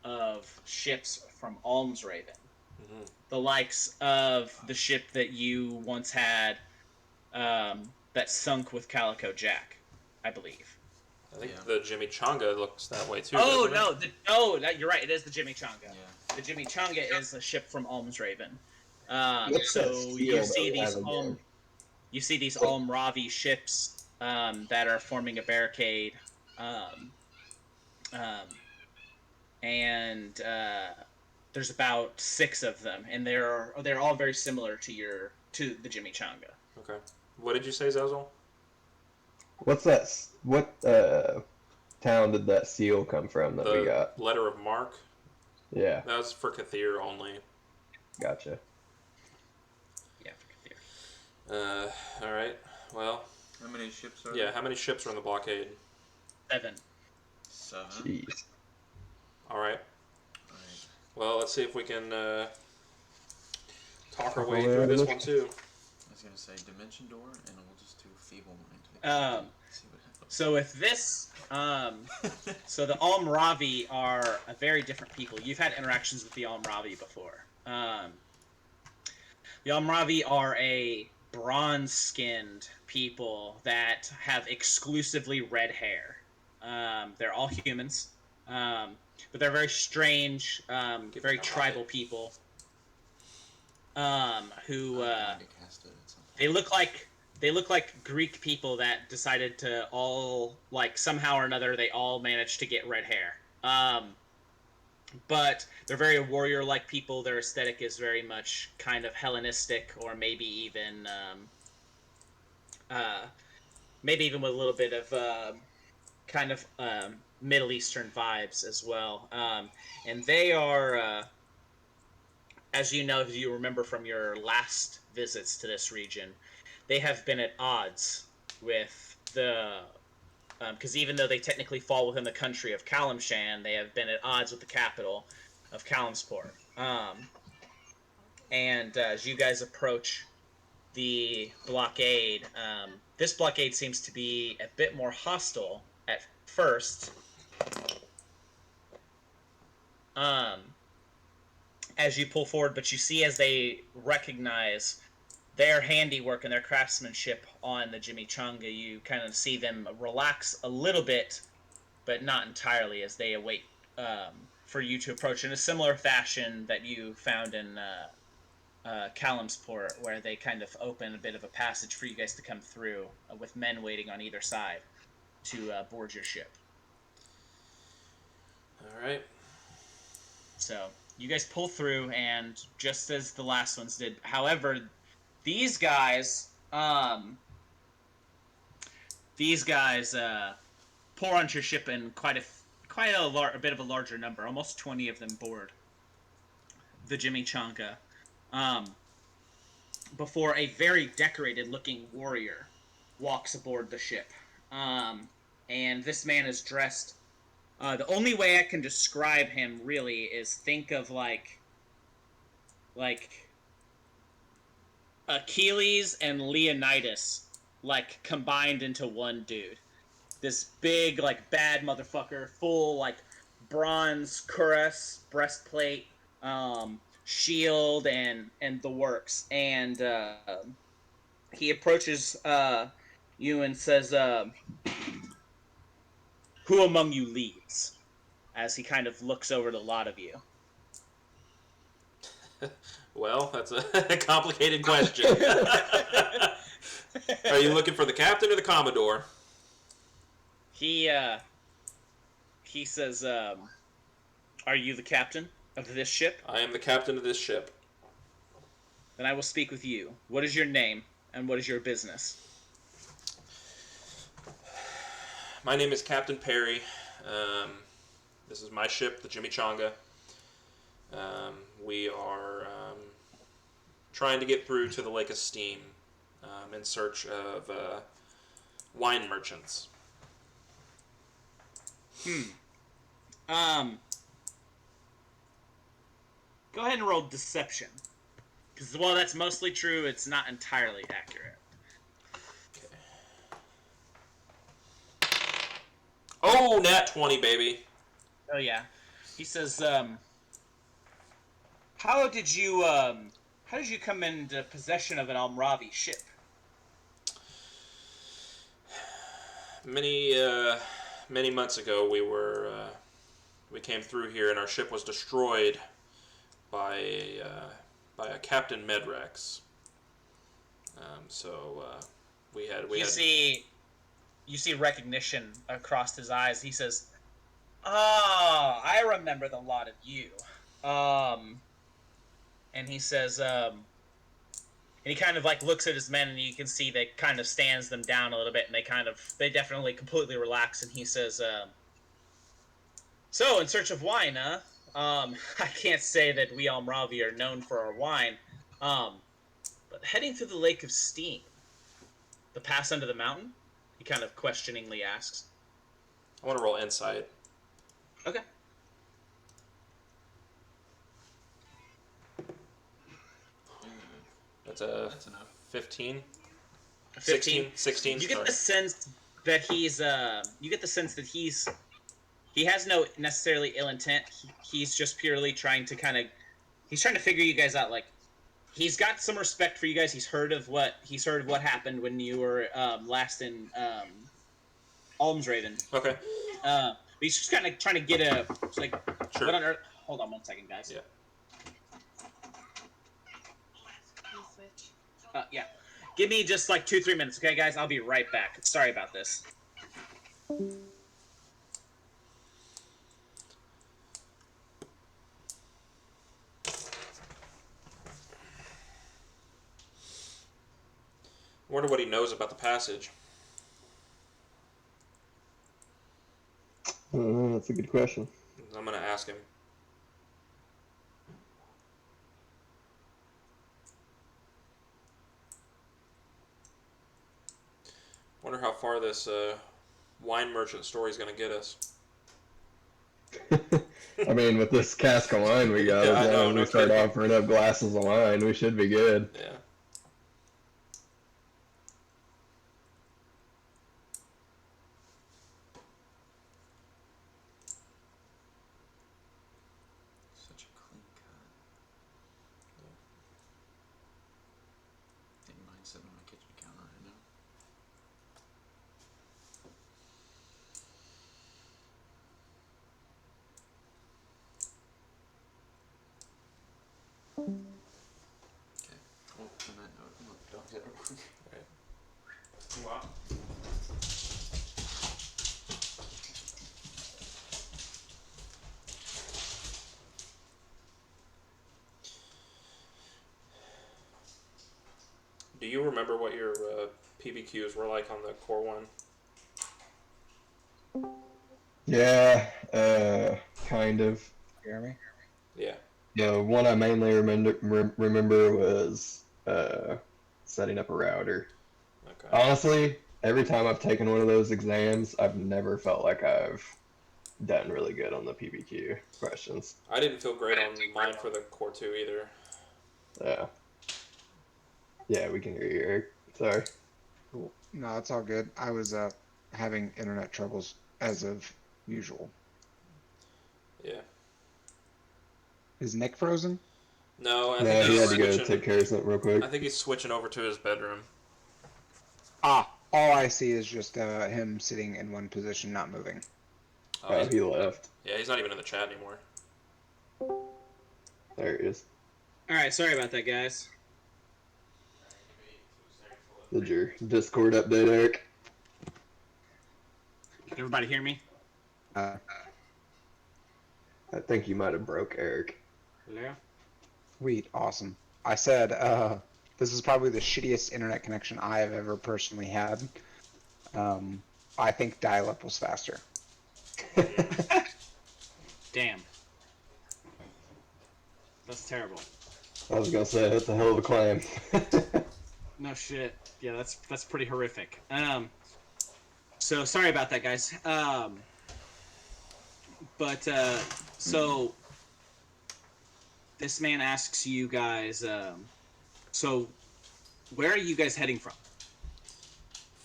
of ships from Almsraven. Mm-hmm. The likes of the ship that you once had that sunk with Calico Jack, I believe. I think the Jimmy Changa looks that way too. Oh doesn't it? no! You're right. It is the Jimmy Changa. Yeah. The Jimmy Changa is a ship from Almsraven. What's that So seal you that see we these have again? Almravi ships that are forming a barricade, and there's about 6 of them, and they're all very similar to the Jimmy Changa. Okay. What did you say, Zazzle? What's that? What town did that seal come from that we The got? letter of marque. Yeah, That was for Kathir only. gotcha. Yeah, for Kathir. All right. Well, How many ships are yeah. there? How many ships are in the blockade? 7. 7. Jeez. All right. Alright. Well, let's see if we can talk our Talk way our way through out of this this. one too. I was gonna say Dimension Door, and we'll just do Feeble Mind. See what happens. So with this, so the Almravi are a very different people. You've had interactions with the Almravi before. The Almravi are a bronze-skinned people that have exclusively red hair. They're all humans, but they're very strange, very tribal people. Who I'm going to cast it at some point. they look like Greek people that decided to all, like, somehow or another they all managed to get red hair. But they're very warrior-like people. Their aesthetic is very much kind of Hellenistic, or maybe even with a little bit of kind of Middle Eastern vibes as well. And they are, as you know, if you remember from your last visits to this region, they have been at odds with the... because even though they technically fall within the country of Kalimshan, they have been at odds with the capital of Kalimsport. And as you guys approach the blockade, this blockade seems to be a bit more hostile at first. As you pull forward, but you see as they recognize their handiwork and their craftsmanship on the Jimmy Changa, you kind of see them relax a little bit, but not entirely, as they await for you to approach in a similar fashion that you found in Kalimsport, where they kind of open a bit of a passage for you guys to come through, with men waiting on either side to board your ship. All right. So you guys pull through, and just as the last ones did, however, these guys these guys pour onto your ship in a bit of a larger number, almost 20 of them board the Jimmy Chanka, before a very decorated-looking warrior walks aboard the ship. And this man is dressed. The only way I can describe him really is think of like Achilles and Leonidas like combined into one dude. This big like bad motherfucker, full like bronze cuirass, breastplate, shield, and the works. And he approaches you and says, "Who among you leads?" As he kind of looks over the lot of you. Well, that's a complicated question. Are you looking for the captain or the commodore? He says, "Are you the captain of this ship? I am the captain of this ship. Then I will speak with you. What is your name, and what is your business?" My name is Captain Perry. This is my ship, the Jimmy Changa. We are trying to get through to the Lake of Steam in search of wine merchants. Go ahead and roll deception. Because while that's mostly true, it's not entirely accurate. Oh, nat 20, baby. Oh yeah. He says, how did you come into possession of an Almravi ship? Many months ago, we came through here, and our ship was destroyed by a Captain Medrex. You see recognition across his eyes. He says, "Ah, I remember the lot of you." And he says, and he kind of like looks at his men, and you can see that kind of stands them down a little bit, and they definitely completely relax. And he says, "So, in search of wine, huh? I can't say that we Almravi are known for our wine, but heading through the Lake of Steam, the pass under the mountain?" He kind of questioningly asks. I want to roll insight. Okay. That's enough. 15. 15. 16. You get sorry. the sense that he has no necessarily ill intent. He's just purely trying to figure you guys out. Like, he's got some respect for you guys. He's heard of what happened when you were last in Almsraven. Okay. But he's just kind of trying to get Sure. what on earth? Hold on one second, guys. Yeah. Yeah. Give me just like 2-3 minutes, okay, guys? I'll be right back. Sorry about this. I wonder what he knows about the passage. That's a good question. I'm going to ask him. Wonder how far this wine merchant story is going to get us. I mean, with this cask of wine we got, Yeah, as I know, long as no we start kidding. offering up glasses of wine, we should be good. Yeah. Such a clean cut. Didn't mind sitting on my kitchen counter right now. Okay. Oh, on that note, I'm gonna dog that real quick. Wow. Do you remember what your PBQs were like on the core one? Yeah, kind of. Hear me? Yeah. Yeah, one I mainly remember was setting up a router. Okay. Honestly, every time I've taken one of those exams, I've never felt like I've done really good on the PBQ questions. I didn't feel great on mine for the Core 2 either. Yeah, we can hear you, Eric. Sorry. Cool. No, it's all good. I was having internet troubles as of usual. Yeah. Is Nick frozen? No, I No, think he he's had to go switching. take care of something real quick. I think he's switching over to his bedroom. Ah, all I see is just him sitting in one position, not moving. Oh, he left. Yeah, he's not even in the chat anymore. There he is. All right, sorry about that, guys. Did your Discord update, Eric? Can everybody hear me? I think you might have broke Eric. Hello? Sweet, awesome. I said, this is probably the shittiest internet connection I have ever personally had. I think dial-up was faster. Damn. That's terrible. I was gonna say that's a hell of a claim. No shit. Yeah, that's pretty horrific. So sorry about that, guys. So this man asks you guys, so where are you guys heading from?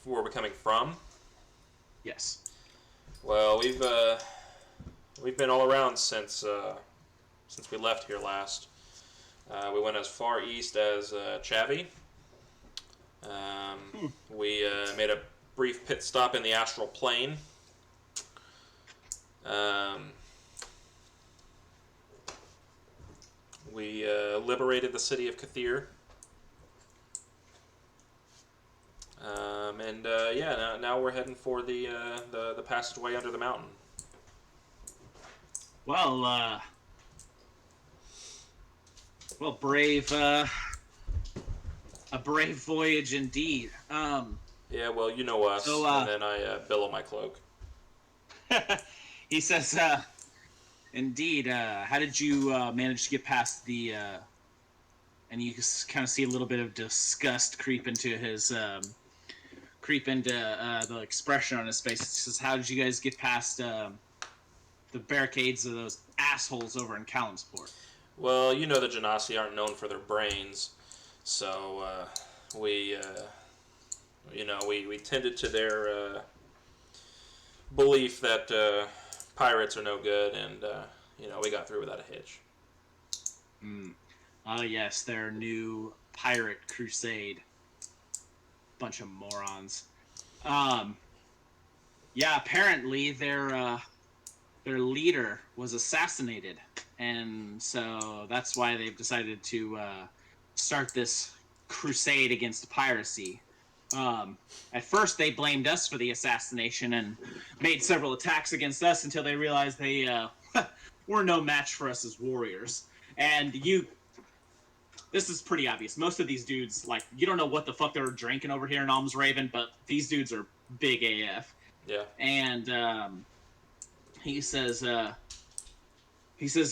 Where are we coming from? Yes. Well, we've been all around since we left here last. We went as far east as Chavi. We made a brief pit stop in the astral plane. We liberated the city of Kathir. Now we're heading for the passageway under the mountain. Well, brave, a brave voyage indeed. Yeah, well, you know us. So, and then I billow my cloak. He says, indeed, how did you manage to get past the, and you kind of see a little bit of disgust creep into his, the expression on his face. He says, how did you guys get past, the barricades of those assholes over in Kalimsport? Well, you know the Genasi aren't known for their brains, so we tended to their belief that pirates are no good, and we got through without a hitch. Yes, their new pirate crusade. Bunch of morons. Yeah, apparently their leader was assassinated, and so that's why they've decided to start this crusade against piracy. At first, they blamed us for the assassination and made several attacks against us until they realized they were no match for us as warriors. And this is pretty obvious. Most of these dudes, you don't know what the fuck they were drinking over here in Alms Raven, but these dudes are big AF. Yeah. And he says,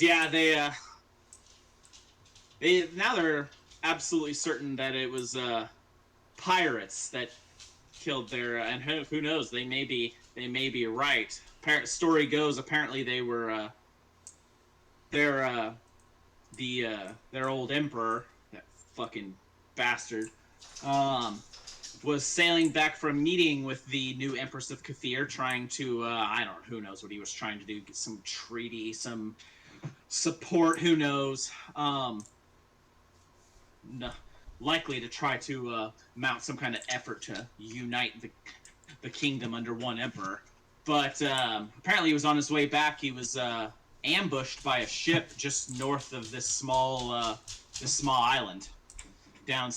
yeah, they're absolutely certain that it was pirates that killed their, and who knows, they may be right. Story goes, apparently they were their old emperor, that fucking bastard, was sailing back from a meeting with the new Empress of Kathir, trying to, who knows what he was trying to do, get some treaty, some support, who knows, likely to try to mount some kind of effort to unite the kingdom under one emperor. But apparently he was on his way back. He was ambushed by a ship just north of this small island down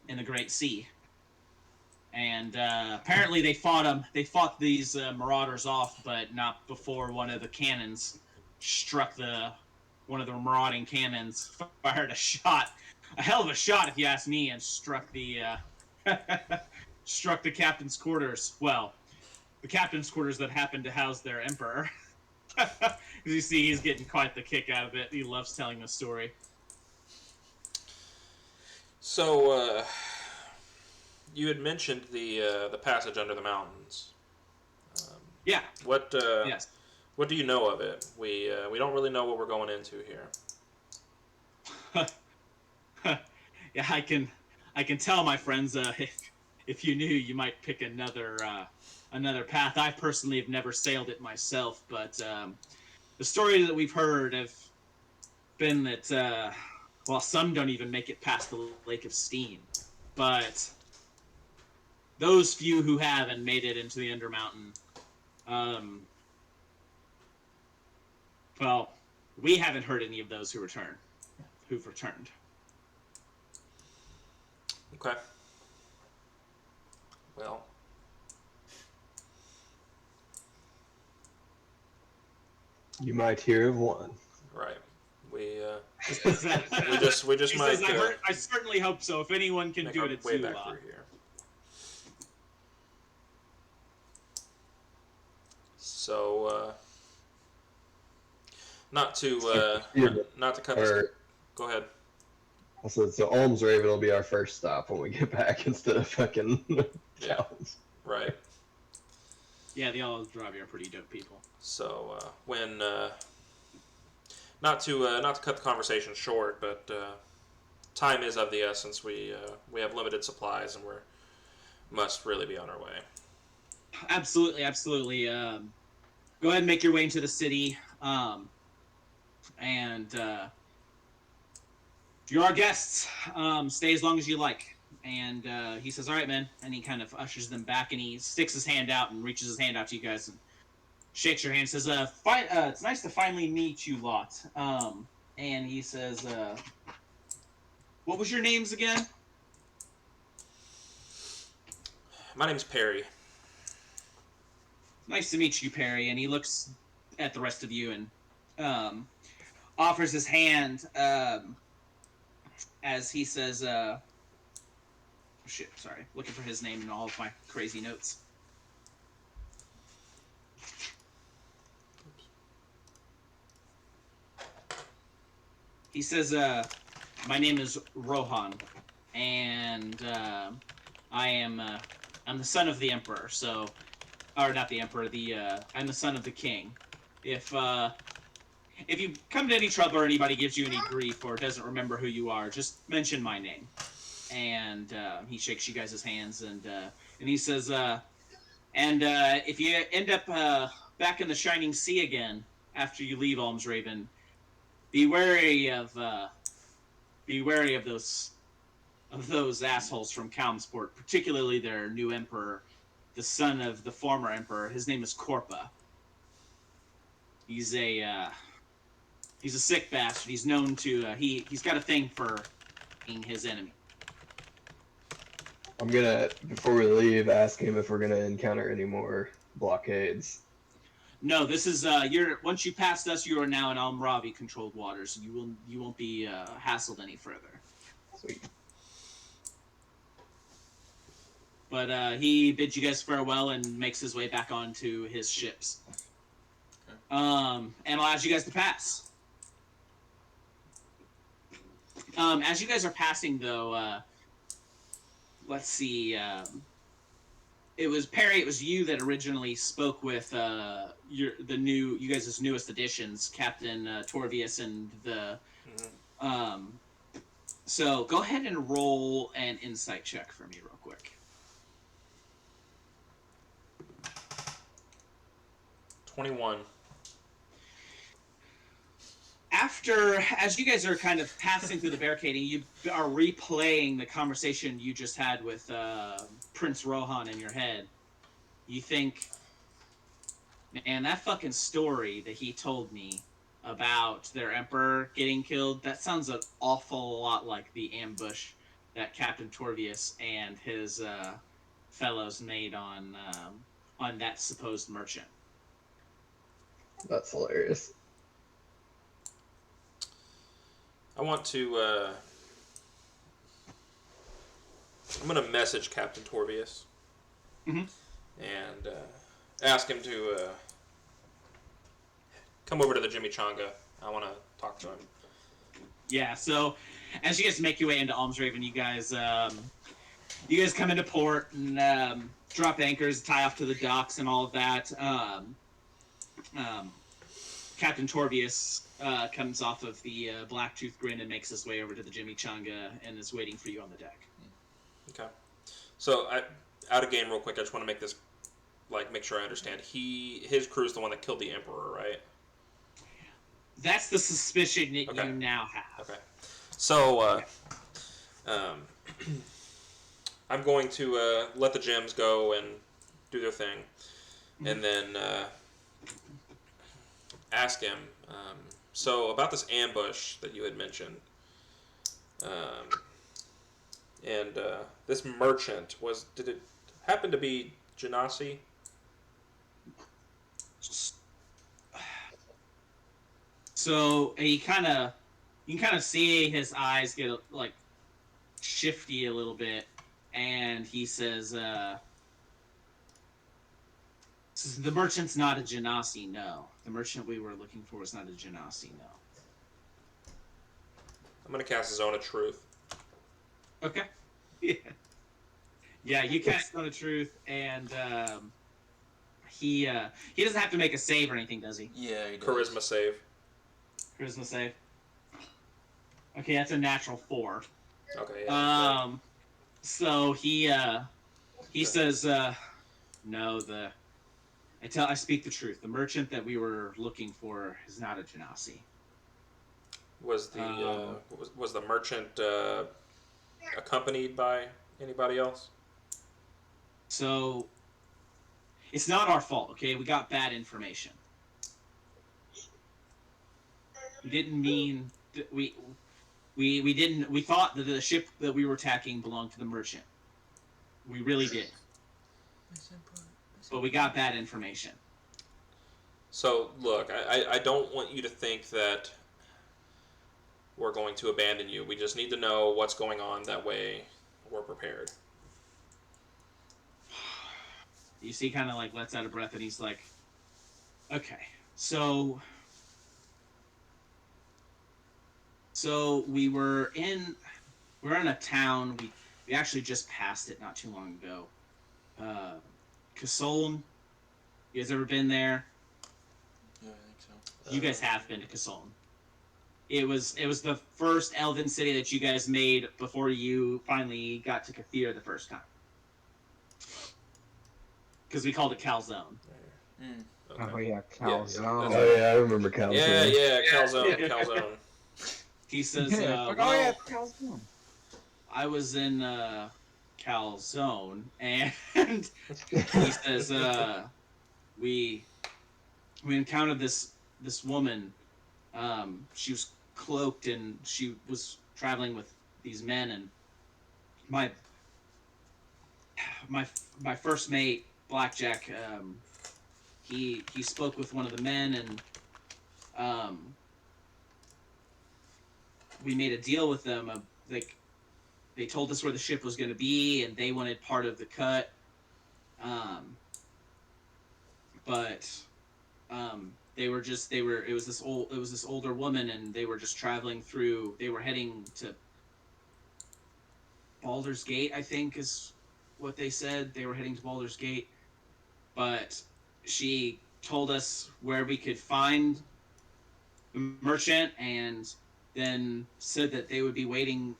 in the Great Sea. And apparently they fought him. They fought these marauders off, but not before one of the cannons struck one of the marauding cannons, fired a shot. A hell of a shot, if you ask me, and struck the captain's quarters. Well, captain's quarters that happen to house their emperor. As you see, he's getting quite the kick out of it. He loves telling the story. So, you had mentioned the passage under the mountains. Yeah. What Yes. what do you know of it? We don't really know what we're going into here. Yeah, I can tell my friends. If you knew, you might pick another path. I personally have never sailed it myself, but the stories that we've heard have been that well, some don't even make it past the Lake of Steam, but those few who have and made it into the Undermountain, well, we haven't heard any of those who've returned. Okay. Well, You might hear of one. right. We we we just might I certainly hope so. If anyone can make do our it, it's way you back lot. through here. So, not to cut this. Or, Go ahead. so Alms Raven will be our first stop when we get back instead of fucking Yeah. towns. Right. Yeah, the Aldravi are pretty dope people. So when not to cut the conversation short, but time is of the essence. We have limited supplies, and we must really be on our way. Absolutely. Go ahead and make your way into the city, and you're our guests. Stay as long as you like. And he says, "All right, man," and he kind of ushers them back, and he sticks his hand out and reaches his hand out to you guys and shakes your hand. Says, "It's nice to finally meet you lot." And he says, "What was your names again?" My name's Perry. "Nice to meet you, Perry." And he looks at the rest of you and offers his hand as he says, shit, sorry. Looking for his name in all of my crazy notes. He says, "My name is Rohan, and I'm the son of the Emperor, so... Or not the Emperor, I'm the son of the King. If you come to any trouble or anybody gives you any grief or doesn't remember who you are, just mention my name." And he shakes you guys' hands, and he says, if you end up back in the Shining Sea again after you leave Almsraven, be wary of those assholes from Kalmsport, particularly their new emperor, the son of the former emperor. His name is Corpa. He's a sick bastard. He's known to he's got a thing for being his enemy. I'm gonna, before we leave, ask him if we're gonna encounter any more blockades. No, this is once you passed us, you are now in Almravi controlled waters. You won't be hassled any further. Sweet. But he bids you guys farewell and makes his way back onto his ships. And allows you guys to pass. As you guys are passing, though, let's see. It was Perry. It was you that originally spoke with you guys' newest additions, Captain Torvius and the. So go ahead and roll an insight check for me, real quick. 21. As you guys are kind of passing through the barricading, you are replaying the conversation you just had with Prince Rohan in your head. You think, man, that fucking story that he told me about their emperor getting killed, that sounds an awful lot like the ambush that Captain Torvius and his fellows made on that supposed merchant. That's hilarious. I want to. I'm gonna message Captain Torvius, Mhm. and ask him to come over to the Chimichanga. I want to talk to him. Yeah, so as you guys make your way into Almsraven, you guys come into port and drop anchors, tie off to the docks and all of that. Captain Torbius comes off of the Blacktooth Grin and makes his way over to the Chimichanga and is waiting for you on the deck. Okay. So, out of game real quick, I just want to make this, make sure I understand. His crew's the one that killed the Emperor, right? That's the suspicion that Okay. you now have. Okay. So, I'm going to let the gems go and do their thing, and then ask him. So, about this ambush that you had mentioned, and this merchant did it happen to be Genasi? So you can kind of see his eyes get shifty a little bit, and he says, "The merchant's not a Genasi, no. The merchant we were looking for was not a Genasi, no." I'm going to cast Zone of Truth. Okay. Yeah, you cast Stone of Truth, and he doesn't have to make a save or anything, does he? Yeah, he does. Charisma save. Charisma save. Okay, that's a natural 4. Okay, yeah. So he says, "No, I speak the truth. The merchant that we were looking for is not a Genasi." Was the merchant accompanied by anybody else? So it's not our fault, okay? We got bad information. We didn't mean that we thought that the ship that we were attacking belonged to the merchant. We really did. But we got bad information. So, look, I don't want you to think that we're going to abandon you. We just need to know what's going on. That way, we're prepared. You see, kind of lets out a breath, and he's like, "Okay, so we were in a town. We actually just passed it not too long ago. Casolne. You guys ever been there? Yeah, I think so. You guys have been to Casolne. It was the first Elven city that you guys made before you finally got to Kathir the first time. Because we called it Calzone. Mm. Okay. Oh yeah, Calzone. Yeah, Oh yeah, I remember Calzone. Yeah, Calzone, Calzone. He says, Oh yeah, Calzone. I was in Calzone, and he says, we encountered this woman. She was cloaked, and she was traveling with these men, and my first mate, Blackjack, he spoke with one of the men, and we made a deal with them. They told us where the ship was going to be, and they wanted part of the cut. But it was this older woman, and they were just traveling through. They were heading to Baldur's Gate, I think is what they said. They were heading to Baldur's Gate, but she told us where we could find the merchant, and then said that they would be waiting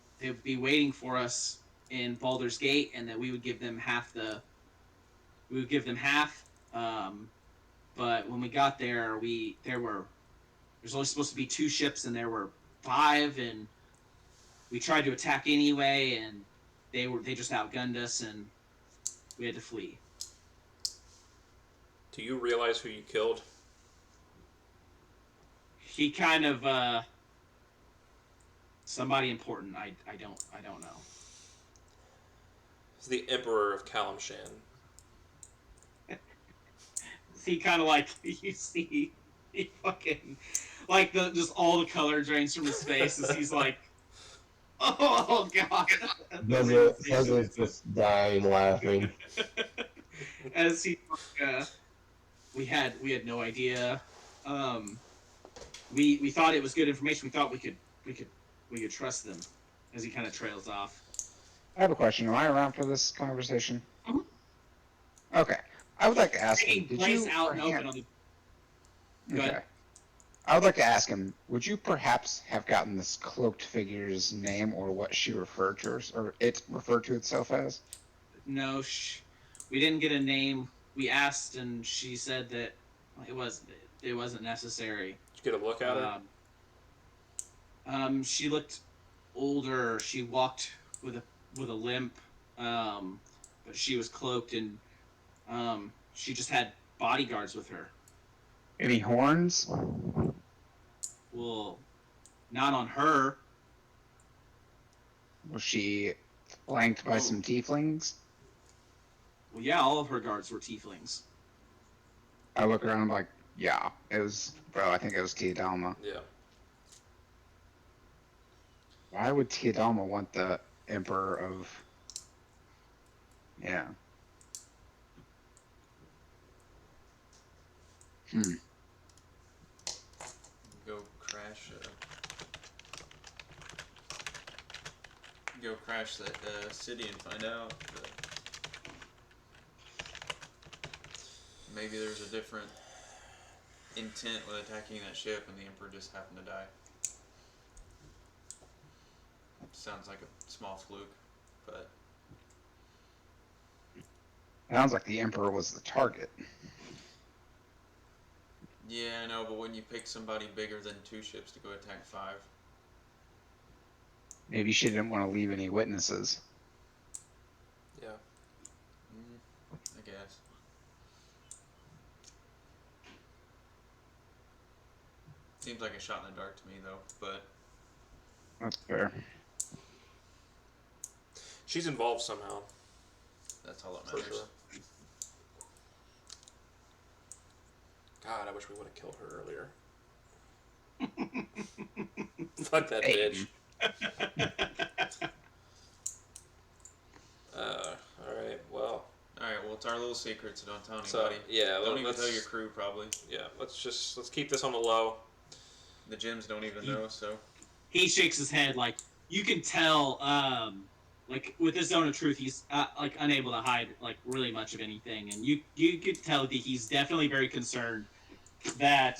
for us in Baldur's Gate, and that we would give them half. But when we got there, there's only supposed to be 2 ships, and there were 5, and we tried to attack anyway, and they just outgunned us, and we had to flee. Do you realize who you killed? He kind of somebody important. I don't know. It's the Emperor of Kalimshan. He kind of you see, he fucking just all the color drains from his face as he's like, oh god. Doesn't just dying laughing. As he we had no idea. We thought it was good information. We thought we could trust them. As he kind of trails off. I have a question. Am I around for this conversation? Mhm. Okay. I would like to ask him. Taking Did place you out and perhaps- open on the. Go Okay. ahead. I would like to ask him. Would you perhaps have gotten this cloaked figure's name or what she referred to, or it referred to itself as? No, we didn't get a name. We asked, and she said that it wasn't necessary. Did you get a look at her? She looked older. She walked with a limp, but she was cloaked, and she just had bodyguards with her. Any horns? Well, not on her. Was she flanked by some tieflings? Well, yeah, all of her guards were tieflings. I look around, I'm like, yeah, it was, bro, I think it was Tiadalma. Yeah. Why would Tiadalma want the Emperor of... Yeah. Go crash. Go crash that city and find out. But maybe there's a different intent with attacking that ship, and the Emperor just happened to die. Sounds like a small fluke, but Sounds like the Emperor was the target. yeah, I know. But when you pick somebody bigger than 2 ships to go attack 5, Maybe she didn't want to leave any witnesses. Yeah. I guess. Seems like a shot in the dark to me, though. But That's fair. She's involved somehow, that's all that for matters. sure. God, I wish we would have killed her earlier. Fuck that Hey. bitch. Alright, well. Alright, well, it's our little secret, so don't tell anybody. So, yeah, Don't even let's, tell your crew, probably. yeah, let's keep this on the low. The gyms don't even know, so. He shakes his head like you can tell. Like with his zone of truth, he's like unable to hide like really much of anything, and you could tell that he's definitely very concerned that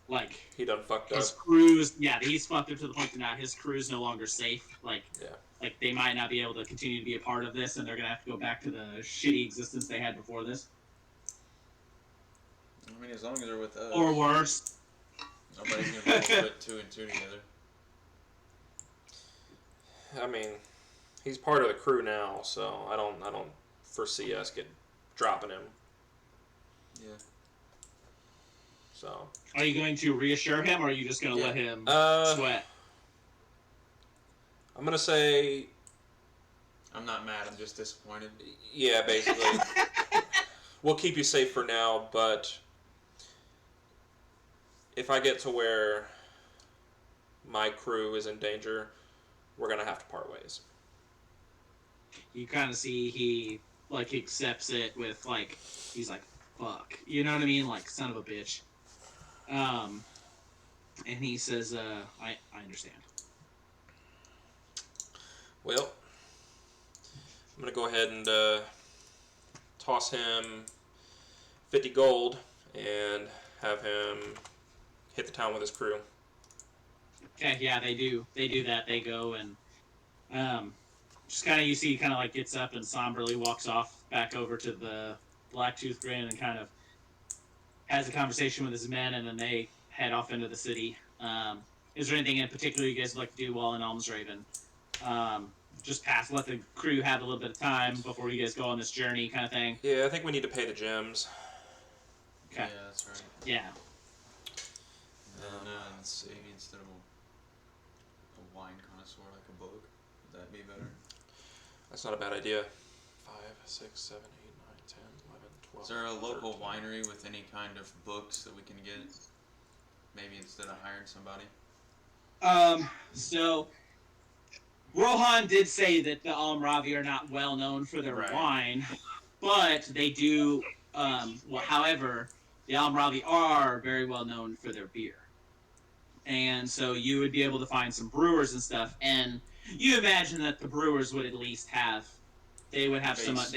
like He done fucked up. his crew's he's fucked up to the point that now his crew's no longer safe. Like Yeah. like they might not be able to continue to be a part of this, and they're gonna have to go back to the shitty existence they had before this, I mean, as long as they're with us. or worse. Nobody's gonna be able to put 2 and 2 together. I mean, he's part of the crew now, so I don't foresee us dropping him. Yeah. So. Are you going to reassure him, or are you just gonna let him sweat? I'm gonna say, I'm not mad, I'm just disappointed. yeah, basically. We'll keep you safe for now, but if I get to where my crew is in danger, we're gonna have to part ways. You kind of see he like accepts it with like he's like fuck, you know what I mean, like son of a bitch. And he says, I understand. Well, I'm gonna go ahead and toss him 50 gold and have him hit the town with his crew. Okay, yeah, they do that. They go and just kind of you see he kind of like gets up and somberly walks off back over to the Blacktooth Grin and kind of has a conversation with his men, and then they head off into the city. Is there anything in particular you guys would like to do while in Almsraven? Just let the crew have a little bit of time before you guys go on this journey, kind of thing. Yeah, I think we need to pay the gems. Okay. Yeah, that's right. Yeah. And maybe instead of a wine connoisseur like a book, would that be better? That's not a bad idea. 5, 6, 7, 8, 9, 10, 11, 12. Is there a local 13. winery with any kind of books that we can get? Maybe instead of hiring somebody? So Rohan did say that the Almravi are not well known for their Right. wine, but they do However, the Almravi are very well known for their beer, and so you would be able to find some brewers and stuff. And you imagine that the brewers would at least have, they would have some, Base.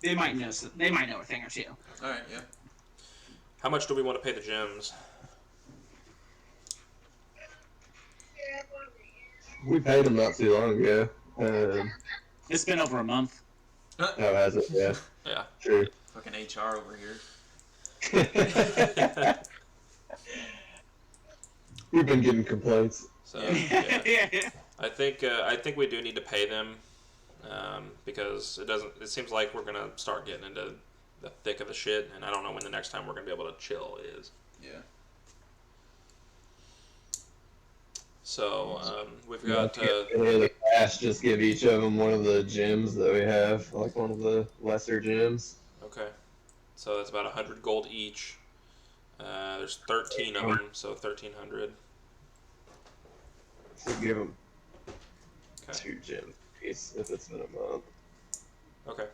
they might know a thing or two. All right, yeah. How much do we want to pay the gems? We paid him not too long ago. It's been over a month. Oh, has it? Yeah, Yeah. true. Fucking HR over here. We've been getting complaints. So yeah. I think we do need to pay them, because it seems like we're gonna start getting into the thick of the shit, and I don't know when the next time we're gonna be able to chill is. Yeah. So we've got Any of the cash, just give each of them one of the gems that we have, like one of the lesser gems. okay, so that's about 100 gold each. There's 13 of them, so 1,300. So give them Okay. 2 gems apiece if it's been a month. Okay.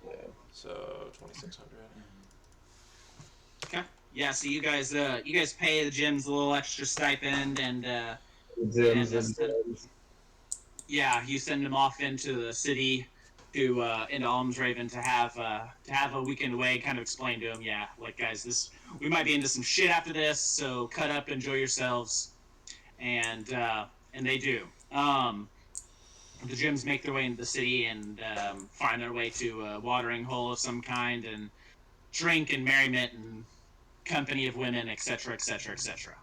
Yeah. So 2,600. Okay. Yeah. So you guys pay the gyms a little extra stipend, and Gems that's and the- gems. yeah, you send them off into the city to into Almsraven to have a weekend away. Kind of explain to them, yeah, like guys, we might be into some shit after this, so cut up, enjoy yourselves, and they do. The gyms make their way into the city and find their way to a watering hole of some kind, and drink and merriment and company of women, etc., etc., etc.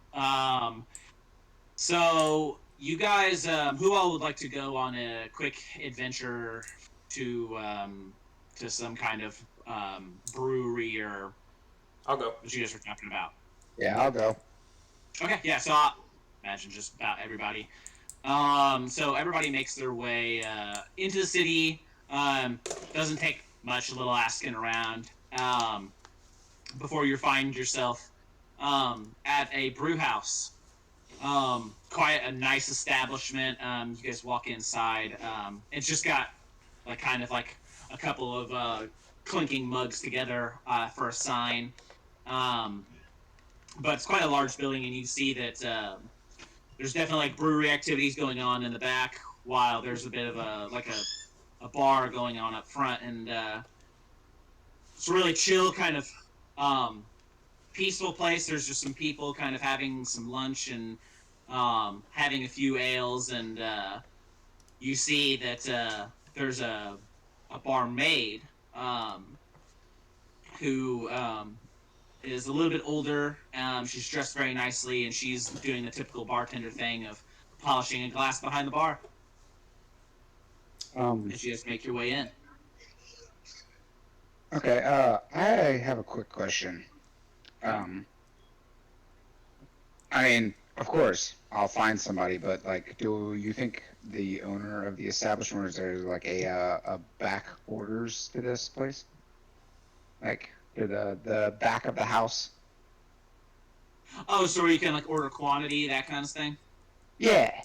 So you guys, who all would like to go on a quick adventure to some kind of brewery or I'll go. what you guys were talking about? Yeah, I'll go. Okay, yeah. So I imagine just about everybody. So everybody makes their way into the city. Doesn't take much, a little asking around, before you find yourself at a brew house. Quite a nice establishment. You guys walk inside. It's just got kind of like a couple of clinking mugs together for a sign. But it's quite a large building, and you see that there's definitely like brewery activities going on in the back, while there's a bit of a bar going on up front, and it's a really chill kind of peaceful place. There's just some people kind of having some lunch and having a few ales, and you see that there's a barmaid who is a little bit older. She's dressed very nicely, and she's doing the typical bartender thing of polishing a glass behind the bar. As you guys make your way in. Okay, I have a quick question. I mean, of course, I'll find somebody, but like, do you think the owner of the establishment, is there like a back orders to this place? Like, to the back of the house? Oh, so where you can like order quantity, that kind of thing? Yeah.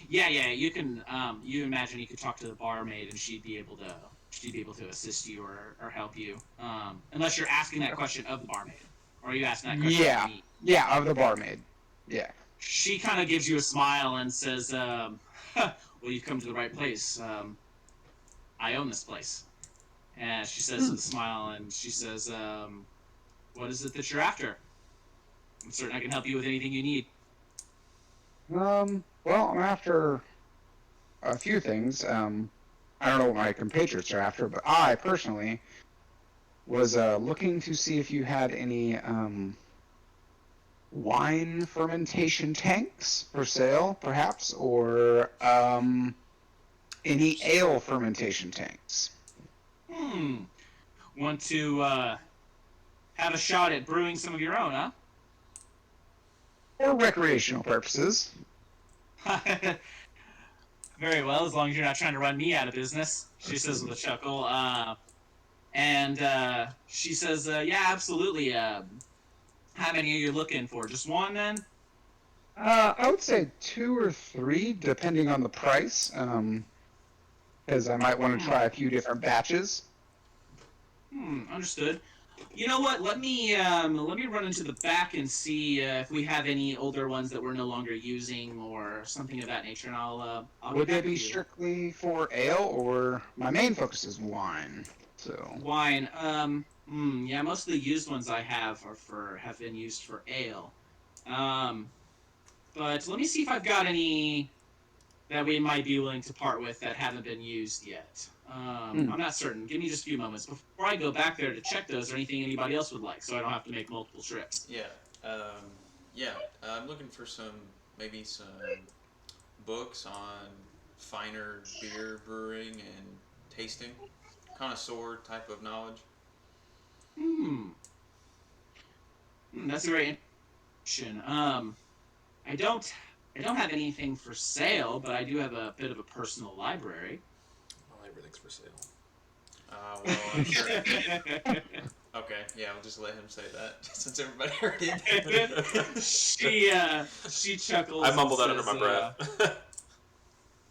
Yeah, you can. You imagine you could talk to the barmaid, and she'd be able to assist you or help you. Unless you're asking that question of the barmaid, or are you asking that question Yeah. of me? Yeah, of the barmaid. Yeah. She kind of gives you a smile and says, "Well, you've come to the right place. I own this place." And she says with a smile, and she says, "What is it that you're after? I'm certain I can help you with anything you need." Well, I'm after a few things. I don't know what my compatriots are after, but I personally was looking to see if you had any wine fermentation tanks for sale, perhaps, or any ale fermentation tanks. Want to have a shot at brewing some of your own, huh? For recreational purposes. Very well, as long as you're not trying to run me out of business, she says with a chuckle. And she says, yeah, absolutely. How many are you looking for? Just one, then? I would say 2 or 3, depending on the price. Because I might want to try a few different batches. Understood. You know what? Let me run into the back and see if we have any older ones that we're no longer using or something of that nature, and I'll Would get they back be to you. strictly for ale, or my main focus is wine? So Wine. Yeah, most of the used ones I have have been used for ale. Um, but let me see if I've got any that we might be willing to part with that haven't been used yet. I'm not certain. Give me just a few moments before I go back there to check those or anything anybody else would like, so I don't have to make multiple trips. Yeah. Yeah. I'm looking for maybe some books on finer beer brewing and tasting, connoisseur type of knowledge. That's a very interesting. I don't have anything for sale, but I do have a bit of a personal library. Well, everything's for sale. Well, I'm sure. Okay, yeah, I'll just let him say that since everybody heard it. She chuckles. I mumbled that and under my says, breath.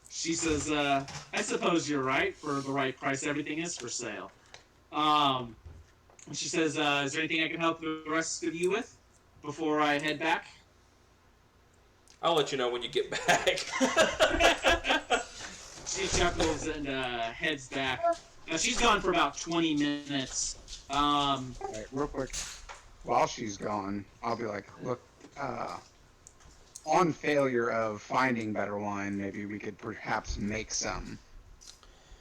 She says, "I suppose you're right. For the right price, everything is for sale." And she says, "Is there anything I can help the rest of you with before I head back?" I'll let you know when you get back. She chuckles and heads back. Now she's gone for about 20 minutes. Alright, real quick, while she's gone, I'll be like, look, on failure of finding better wine, maybe we could perhaps make some.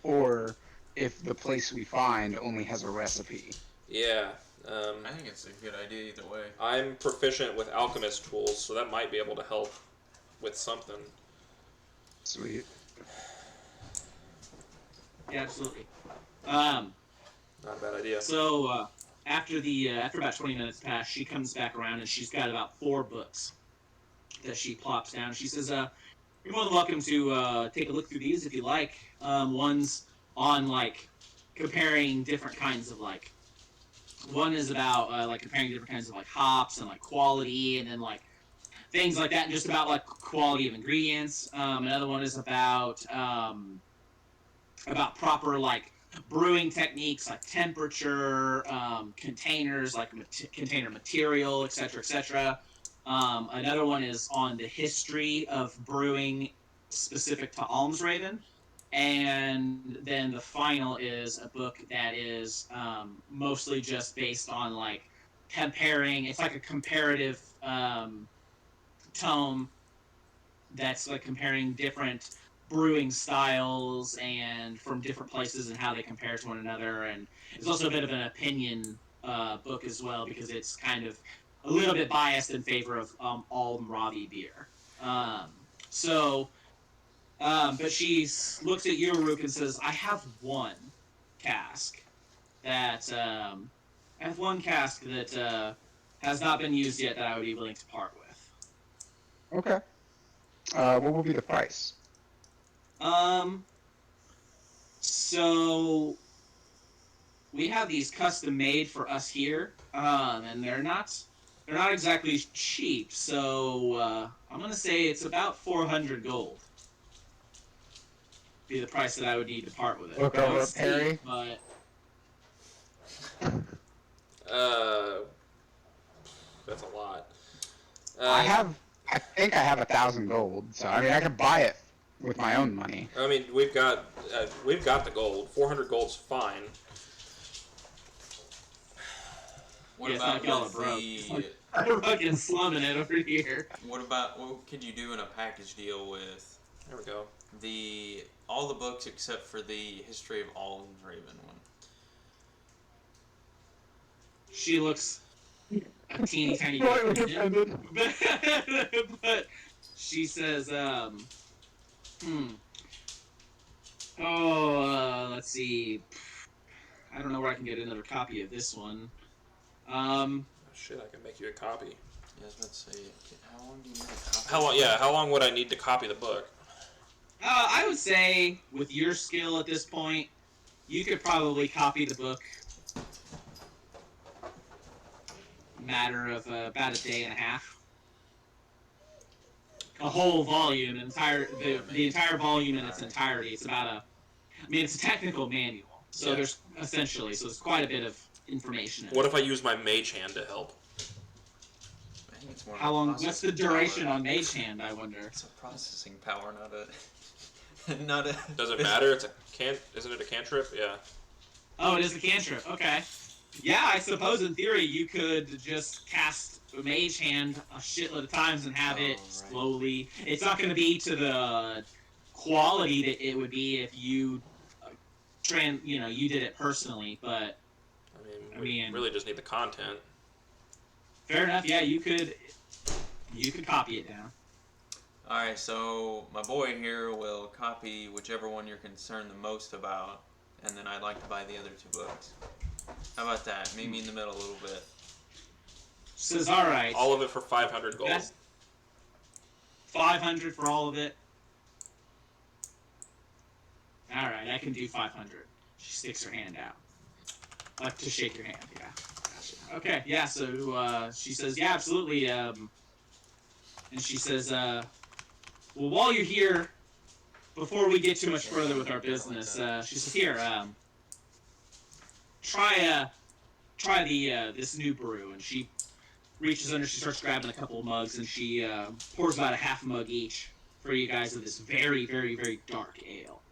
Or if the place we find only has a recipe. Yeah. I think it's a good idea either way. I'm proficient with alchemist tools, so that might be able to help with something. Sweet. Yeah, absolutely. Not a bad idea. So after about 20 minutes pass, she comes back around and she's got about 4 books that she plops down. She says, "You're more than welcome to take a look through these if you like. One's on like comparing different kinds of like. One is about like comparing different kinds of like hops and like quality, and then like things like that, and just about like quality of ingredients. Another one is about proper like brewing techniques, like temperature, containers, like container material, etc., etc. Another one is on the history of brewing specific to Almsraven. And then the final is a book that is mostly just based on like comparing. It's like a comparative tome that's like comparing different brewing styles and from different places and how they compare to one another. And it's also a bit of an opinion book as well, because it's kind of a little bit biased in favor of Almravi beer. But she looks at Yuruk and says, "I have one cask that has not been used yet that I would be willing to part with." Okay. What will be the price? So we have these custom made for us here, and they're not exactly cheap. So I'm gonna say it's about 400 gold. Be the price that I would need to part with it. Look I know over it's at Perry. steep, but That's a lot. I think I have 1,000 gold, so I mean I could buy it with my own money. I mean, we've got the gold. 400 gold's fine. What Yeah, it's about not y'all with are broke. the? I'm fucking slumming it over here. What could you do in a package deal with There we go. all the books except for the History of Almsraven one? She looks a teeny tiny Slightly bit offended. but she says, let's see. I don't know where I can get another copy of this one. Oh, shit, I can make you a copy. Yeah, I was about to say, how long do you need a copy? How long? Yeah, how long would I need to copy the book? I would say, with your skill at this point, you could probably copy the book matter of about a day and a half. A whole volume, the entire volume in its entirety. It's about it's a technical manual. So Yeah. there's quite a bit of information. In What it. if I use my mage hand to help? I think it's more of How a long? What's the processing duration power. on Mage Hand? I wonder. It's a processing power, not a. Does it matter? Isn't it a cantrip? Yeah. Oh, it is a cantrip. Okay. Yeah, I suppose in theory you could just cast Mage Hand a shitload of times and have it Oh, right. slowly. It's not going to be to the quality that it would be if you, you did it personally. But I mean, we really just need the content. fair enough. Yeah, you could copy it down. Alright, so my boy here will copy whichever one you're concerned the most about, and then I'd like to buy the other 2 books. How about that? Meet me in the middle a little bit. Says, all right. All of it for 500 gold. That's 500 for all of it. All right, I can do 500. She sticks her hand out, like to shake your hand. Yeah. Gotcha. Okay. Yeah. So she says, yeah, absolutely. And she says, well, while you're here, before we get too much further with our business, she says, here, try the this new brew, and she reaches under, she starts grabbing a couple of mugs, and she pours about a half mug each for you guys of this very, very, very dark ale.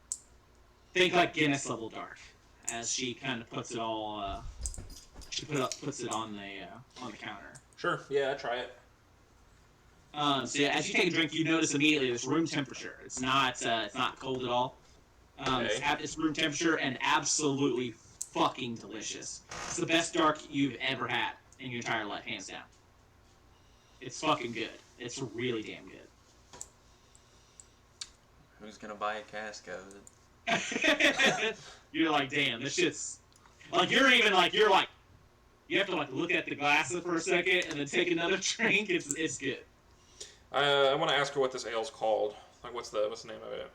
Think like Guinness level dark, as she kind of puts it all. Puts it on the counter. Sure. Yeah, try it. So yeah, as you take a drink, you notice immediately it's room temperature. It's not cold at all. Okay. It's room temperature and absolutely fucking delicious. It's the best dark you've ever had in your entire life, hands down. It's fucking good. It's really damn good. Who's gonna buy a cask of it? You're like, damn, this shit's like you have to like look at the glasses for a second and then take another drink. It's good. I want to ask her what this ale's called. Like, what's the name of it?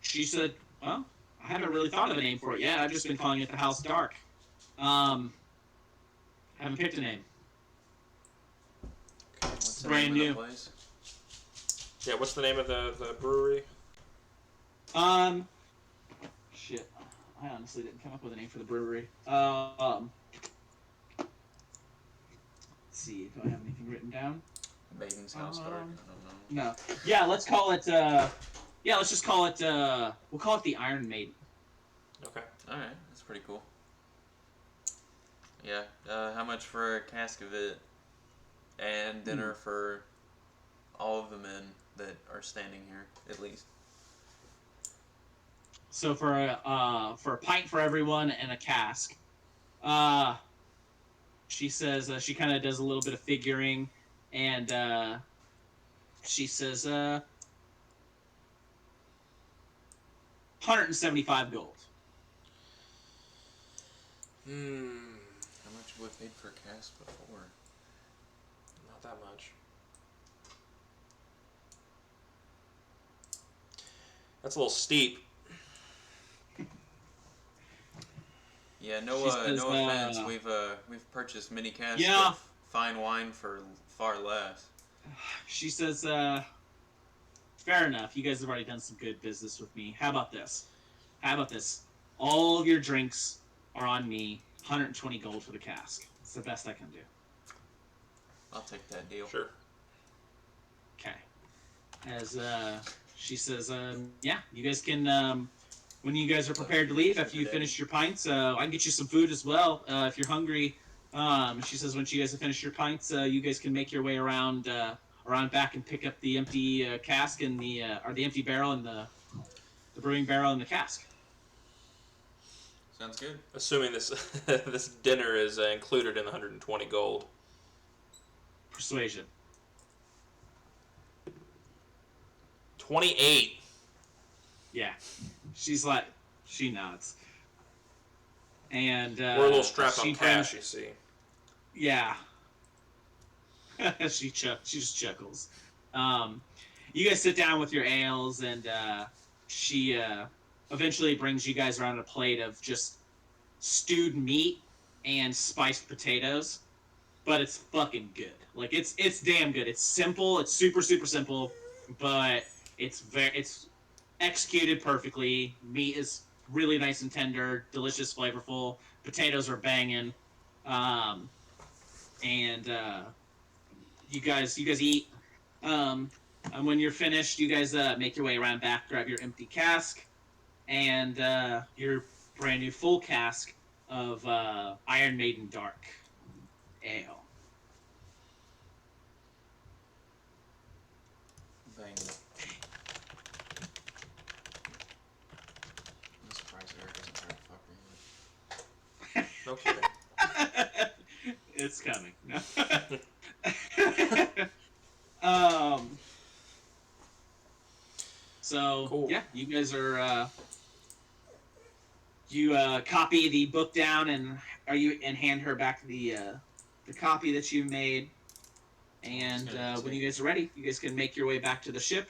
She said, well, I haven't really thought of a name for it yet. I've just been calling it the House Dark. Haven't picked a name. What's the Brand name of new. the place? Yeah, what's the name of the brewery? Shit. I honestly didn't come up with a name for the brewery. Let's see, do I have anything written down? Maiden's House Dark. I don't know. No. Yeah, let's call it, let's just call it, we'll call it the Iron Maiden. Okay. Alright, that's pretty cool. Yeah, how much for a cask of it and dinner for all of the men that are standing here, at least? So for a pint for everyone and a cask, she says she kind of does a little bit of figuring, and she says 175 gold. How much have we paid for a cask before? Not that much. That's a little steep. Yeah, no, She says, no offense. We've purchased many casks Yeah. of fine wine for far less. She says, fair enough. You guys have already done some good business with me. How about this? All of your drinks are on me. 120 gold for the cask. It's the best I can do. I'll take that deal. Sure. Okay. As she says, yeah, you guys can, when you guys are prepared to leave, after you finish your pints, I can get you some food as well, if you're hungry. She says once you guys have finished your pints, you guys can make your way around back and pick up the empty cask and the empty barrel and the brewing barrel and the cask. Sounds good. Assuming this this dinner is included in the 120 gold. Persuasion. 28. Yeah. She's like, she nods. And We're a little strapped she on cash, you see. Yeah. she just chuckles. You guys sit down with your ales, and she eventually brings you guys around a plate of just stewed meat and spiced potatoes. But it's fucking good. Like it's damn good. It's simple. It's super super simple, but it's executed perfectly. Meat is really nice and tender, delicious, flavorful. Potatoes are banging, and you guys eat. And when you're finished, you guys make your way around back, grab your empty cask, and your brand new full cask of Iron Maiden Dark Ale. Bang. I'm surprised Eric doesn't try to fuck me. No kidding. It's coming. So Cool. yeah, you guys are you copy the book down and hand her back the copy that you made, and when you guys are ready, you guys can make your way back to the ship.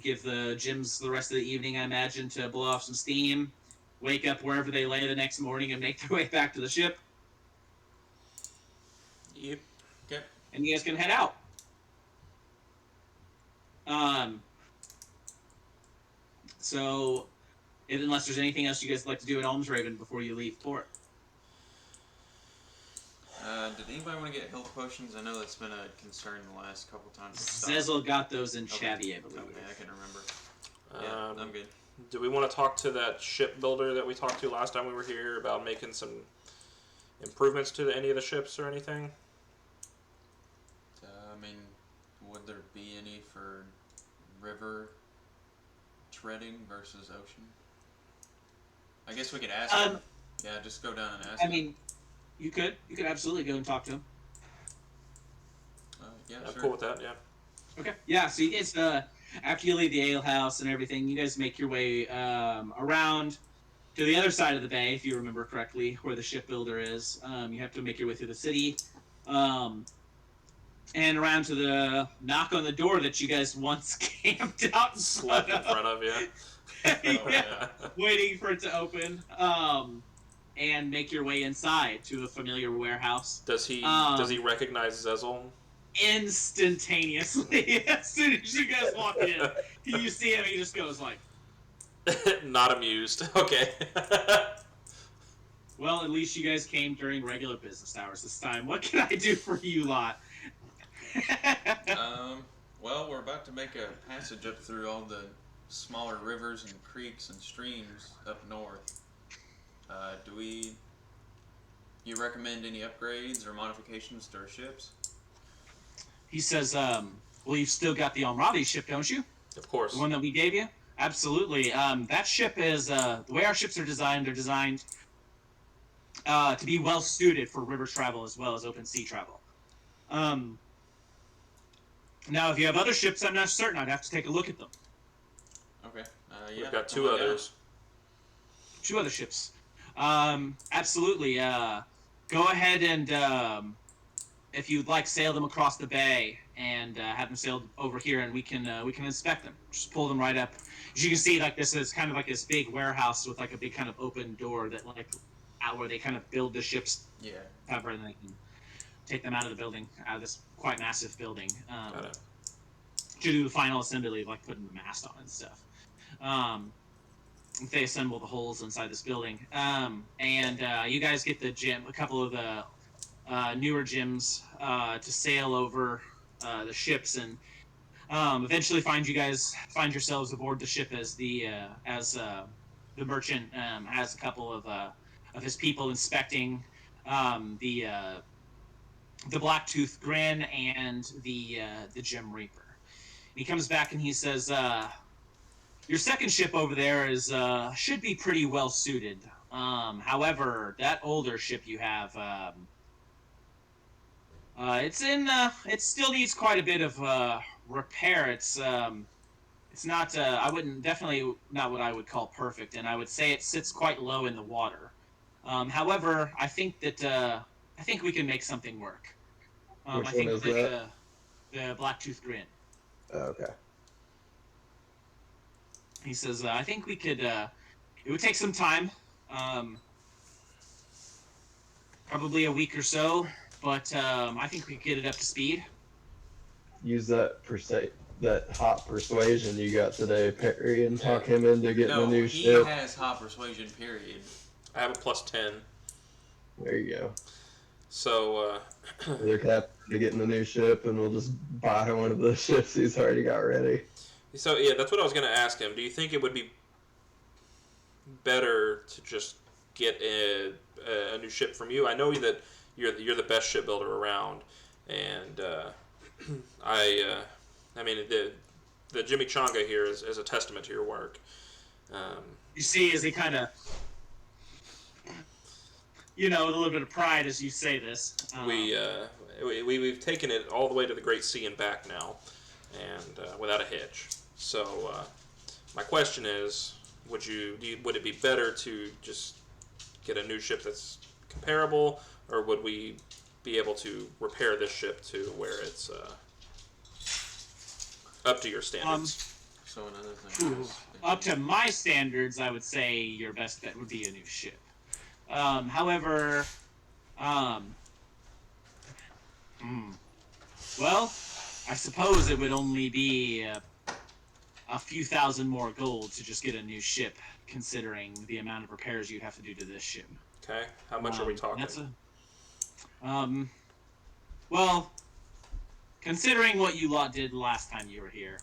Give the gyms the rest of the evening, I imagine, to blow off some steam. Wake up wherever they lay the next morning and make their way back to the ship. Yep. Okay. And you guys can head out. So, unless there's anything else you guys would like to do at Almsraven before you leave port. Did anybody want to get health potions? I know that's been a concern the last couple times. Zezel got those in Chatty, I believe. Okay, I can remember. Yeah, I'm good. Do we want to talk to that shipbuilder that we talked to last time we were here about making some improvements to any of the ships or anything? I mean, would there be any for river treading versus ocean? I guess we could ask him. Yeah, just go down and ask him. I mean, you could absolutely go and talk to him. Yeah, I'm sure. cool with that, yeah. Okay. Yeah, so you guys, after you leave the ale house and everything, you guys make your way around to the other side of the bay, if you remember correctly, where the shipbuilder is. You have to make your way through the city. And around to the knock on the door that you guys once camped out Slept in front of, yeah. yeah, waiting for it to open. And make your way inside to a familiar warehouse. Does he recognize Zezel? Instantaneously, as soon as you guys walk in, you see him, he just goes like, Not amused. Okay. well, at least you guys came during regular business hours this time. What can I do for you lot? Well, we're about to make a passage up through all the smaller rivers and creeks and streams up north. You recommend any upgrades or modifications to our ships? He says, well, you've still got the Almradi ship, don't you? Of course. The one that we gave you? Absolutely. That ship is, the way our ships are designed, they're designed to be well suited for river travel as well as open sea travel. Now, if you have other ships, I'm not certain. I'd have to take a look at them. Okay. Yeah. We've got two others. 2 other ships. Absolutely. Go ahead and, if you'd like, sail them across the bay and have them sailed over here, and we can inspect them. Just pull them right up. As you can see, like this is kind of like this big warehouse with like a big kind of open door that like out where they kind of build the ships. Yeah. Cover, and they can take them out of the building, out of this quite massive building. Got it. To do the final assembly of like putting the mast on and stuff. They assemble the holes inside this building, and you guys get the gym, a couple of the newer gyms to sail over the ships, and eventually find yourselves aboard the ship as the merchant has a couple of his people inspecting the Blacktooth Grin and the Gem Reaper. And he comes back and he says, your second ship over there is should be pretty well suited. However, that older ship you have, it still needs quite a bit of repair. It's not definitely not what I would call perfect, and I would say it sits quite low in the water. However, I think we can make something work. Which I think one is that? The Blacktooth Grin. Oh, okay. He says, I think we could, it would take some time, probably a week or so, but I think we could get it up to speed. Use that that hot persuasion you got today, Perry, and talk him into getting No, a new he ship. has hot persuasion. Period. I have a +10. There you go. So, They're happy to getting a new ship, and we'll just buy one of the ships he's already got ready. so yeah, that's what I was going to ask him. Do you think it would be better to just get a new ship from you? I know that you're the best shipbuilder around, and I mean the Jimmy Changa here is a testament to your work. You see, as he kind of, with a little bit of pride as you say this. We've taken it all the way to the Great Sea and back now, and without a hitch. So my question is, would it be better to just get a new ship that's comparable, or would we be able to repair this ship to where it's up to your standards? So another thing. is- Up to my standards, I would say your best bet would be a new ship. However, well, I suppose it would only be a few thousand more gold to just get a new ship, considering the amount of repairs you'd have to do to this ship. Okay, how much are we talking? That's well, considering what you lot did last time you were here,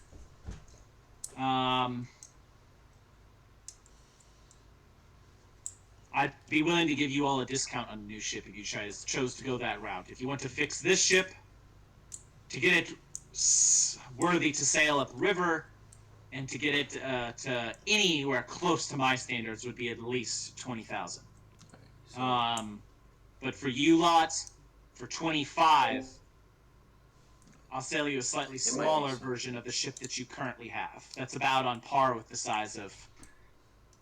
I'd be willing to give you all a discount on a new ship if you chose to go that route. If you want to fix this ship to get it worthy to sail upriver, and to get it to anywhere close to my standards would be at least 20,000. But for you lot, for 25, I'll sell you a slightly smaller version of the ship that you currently have. That's about on par with the size of,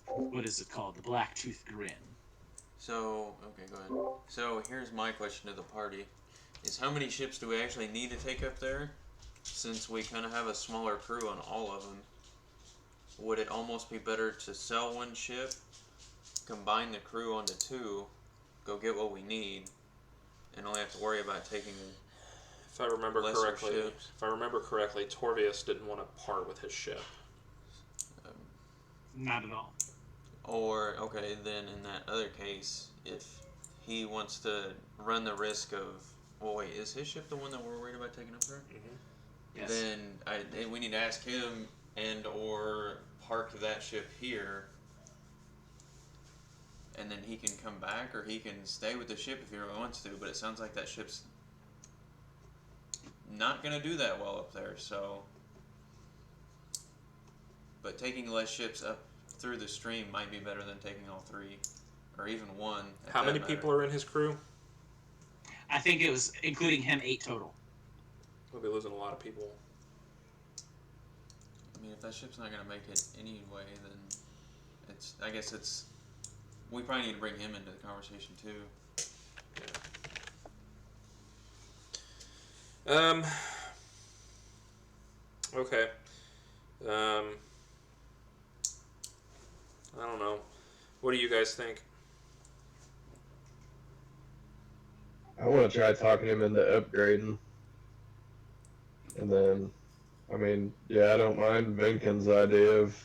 what is it called? The Black-Toothed Grin. So, okay, go ahead. So here's my question to the party: is how many ships do we actually need to take up there? Since we kind of have a smaller crew on all of them, would it almost be better to sell one ship, combine the crew onto two, go get what we need, and only have to worry about taking? If I remember lesser correctly, ships. Torvius didn't want to part with his ship. Not at all. Or, okay, then in that other case, if he wants to run the risk of, well, wait, is his ship the one that we're worried about taking up there? Yes. Then we need to ask him and or park that ship here, and then he can come back, or he can stay with the ship if he really wants to. But it sounds like that ship's not gonna do that well up there. So, but taking less ships up through the stream might be better than taking all three, or even one. How many people are in his crew? I think it was, including him, 8 total. We'll be losing a lot of people. I mean, if that ship's not gonna make it anyway, then I guess we probably need to bring him into the conversation too. Okay. I don't know. What do you guys think? I want to try talking him into upgrading. And then, I mean, yeah, I don't mind Vinkin's idea of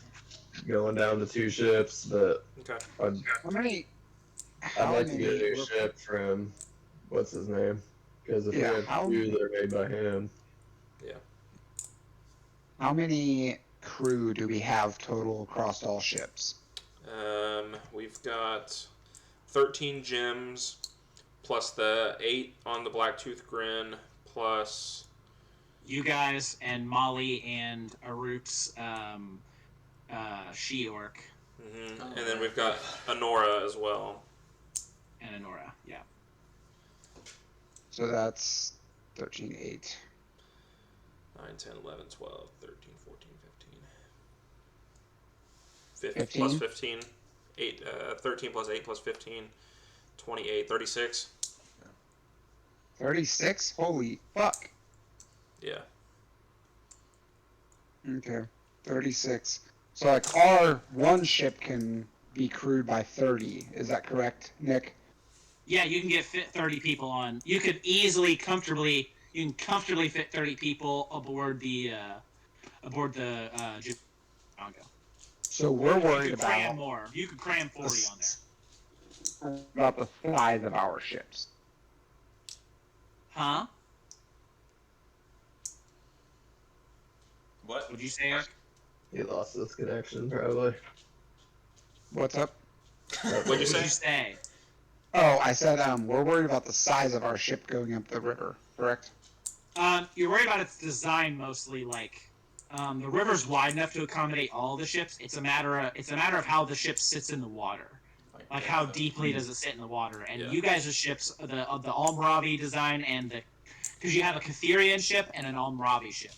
going down to 2 ships, but Okay. I'd like to get a new ship from, what's his name? Because if we have 2 that are made by him. How many crew do we have total across all ships? We've got 13 gems, plus the 8 on the Black-Toothed Grin, plus... You guys and Molly and Arut's she-orc. And then we've got Honora as well. And Honora, yeah. So that's 13, 8. 9, 10, 11, 12, 13, 14, 15. 15? Plus 15. 13 plus 8 plus 15. 28, 36. 36? Holy fuck. Yeah. Okay. 36. So like our one ship can be crewed by 30. Is that correct, Nick? Yeah, you can get fit 30 people on. You could comfortably fit 30 people aboard the aboard the Congo. So we're You worried could cram about more. You could cram 40 on there. about the size of our ships. Huh? What? What'd you say, Eric? He lost this connection, probably. What's up? What'd you What'd say? you say? Oh, I said we're worried about the size of our ship going up the river. Correct? You're worried about its design mostly. Like, the river's wide enough to accommodate all the ships. It's a matter of how the ship sits in the water. Like how deeply does it sit in the water? And Yeah. you guys' ships, the Almaravi design, and because you have a Catherian ship and an Almaravi ship,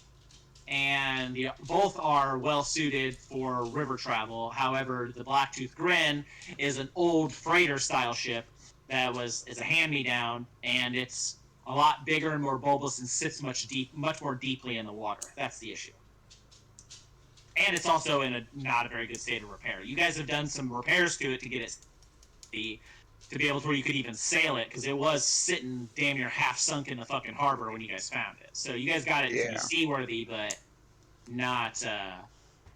and both are well suited for river travel. However, the Blacktooth Grin is an old freighter style ship that is a hand-me-down, and it's a lot bigger and more bulbous and sits much more deeply in the water. That's the issue. And it's also in not a very good state of repair. You guys have done some repairs to it to get it to be able to where you could even sail it, because it was sitting damn near half sunk in the fucking harbor when you guys found it. So you guys got it to Yeah. be seaworthy, but not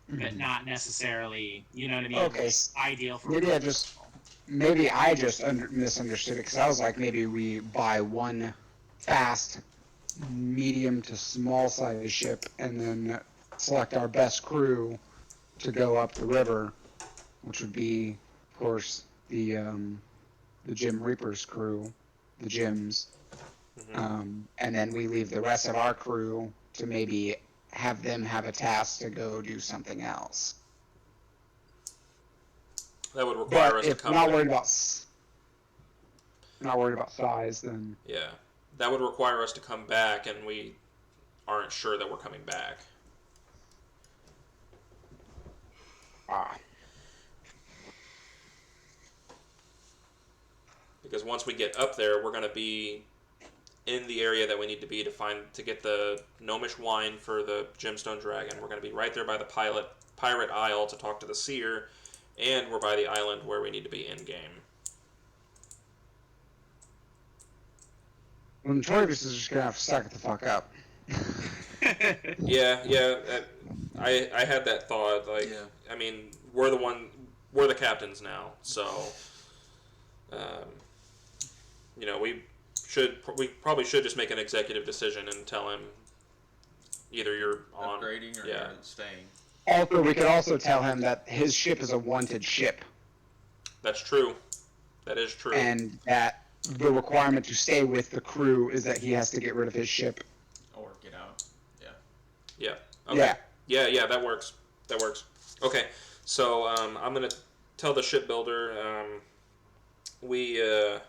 not necessarily, you know what I mean? Okay. Ideal for. Maybe I just misunderstood it, because I was like, maybe we buy one fast, medium to small size ship, and then select our best crew to go up the river, which would be, of course, the Jim Reaper's crew, the Jims, and then we leave the rest of our crew to maybe have them have a task to go do something else. That would require But us to if come we're not back. worried about size, then Yeah. That would require us to come back, and we aren't sure that we're coming back. Because once we get up there, we're going to be in the area that we need to be to get the gnomish wine for the Gemstone Dragon. We're going to be right there by the Pirate Isle to talk to the Seer, and we're by the island where we need to be in-game. well, Notorious is just gonna have to suck it the fuck up. Yeah. I had that thought. Like, Yeah. I mean, we're the captains now, so we probably should just make an executive decision and tell him either you're on. Upgrading or Yeah. you're staying. Also, we could also tell him that his ship is a wanted ship, That's true. That is true. and that the requirement to stay with the crew is that he has to get rid of his ship. Or get out. Yeah. Yeah. Okay. Yeah. Yeah. That works. Okay. So I'm gonna tell the shipbuilder we have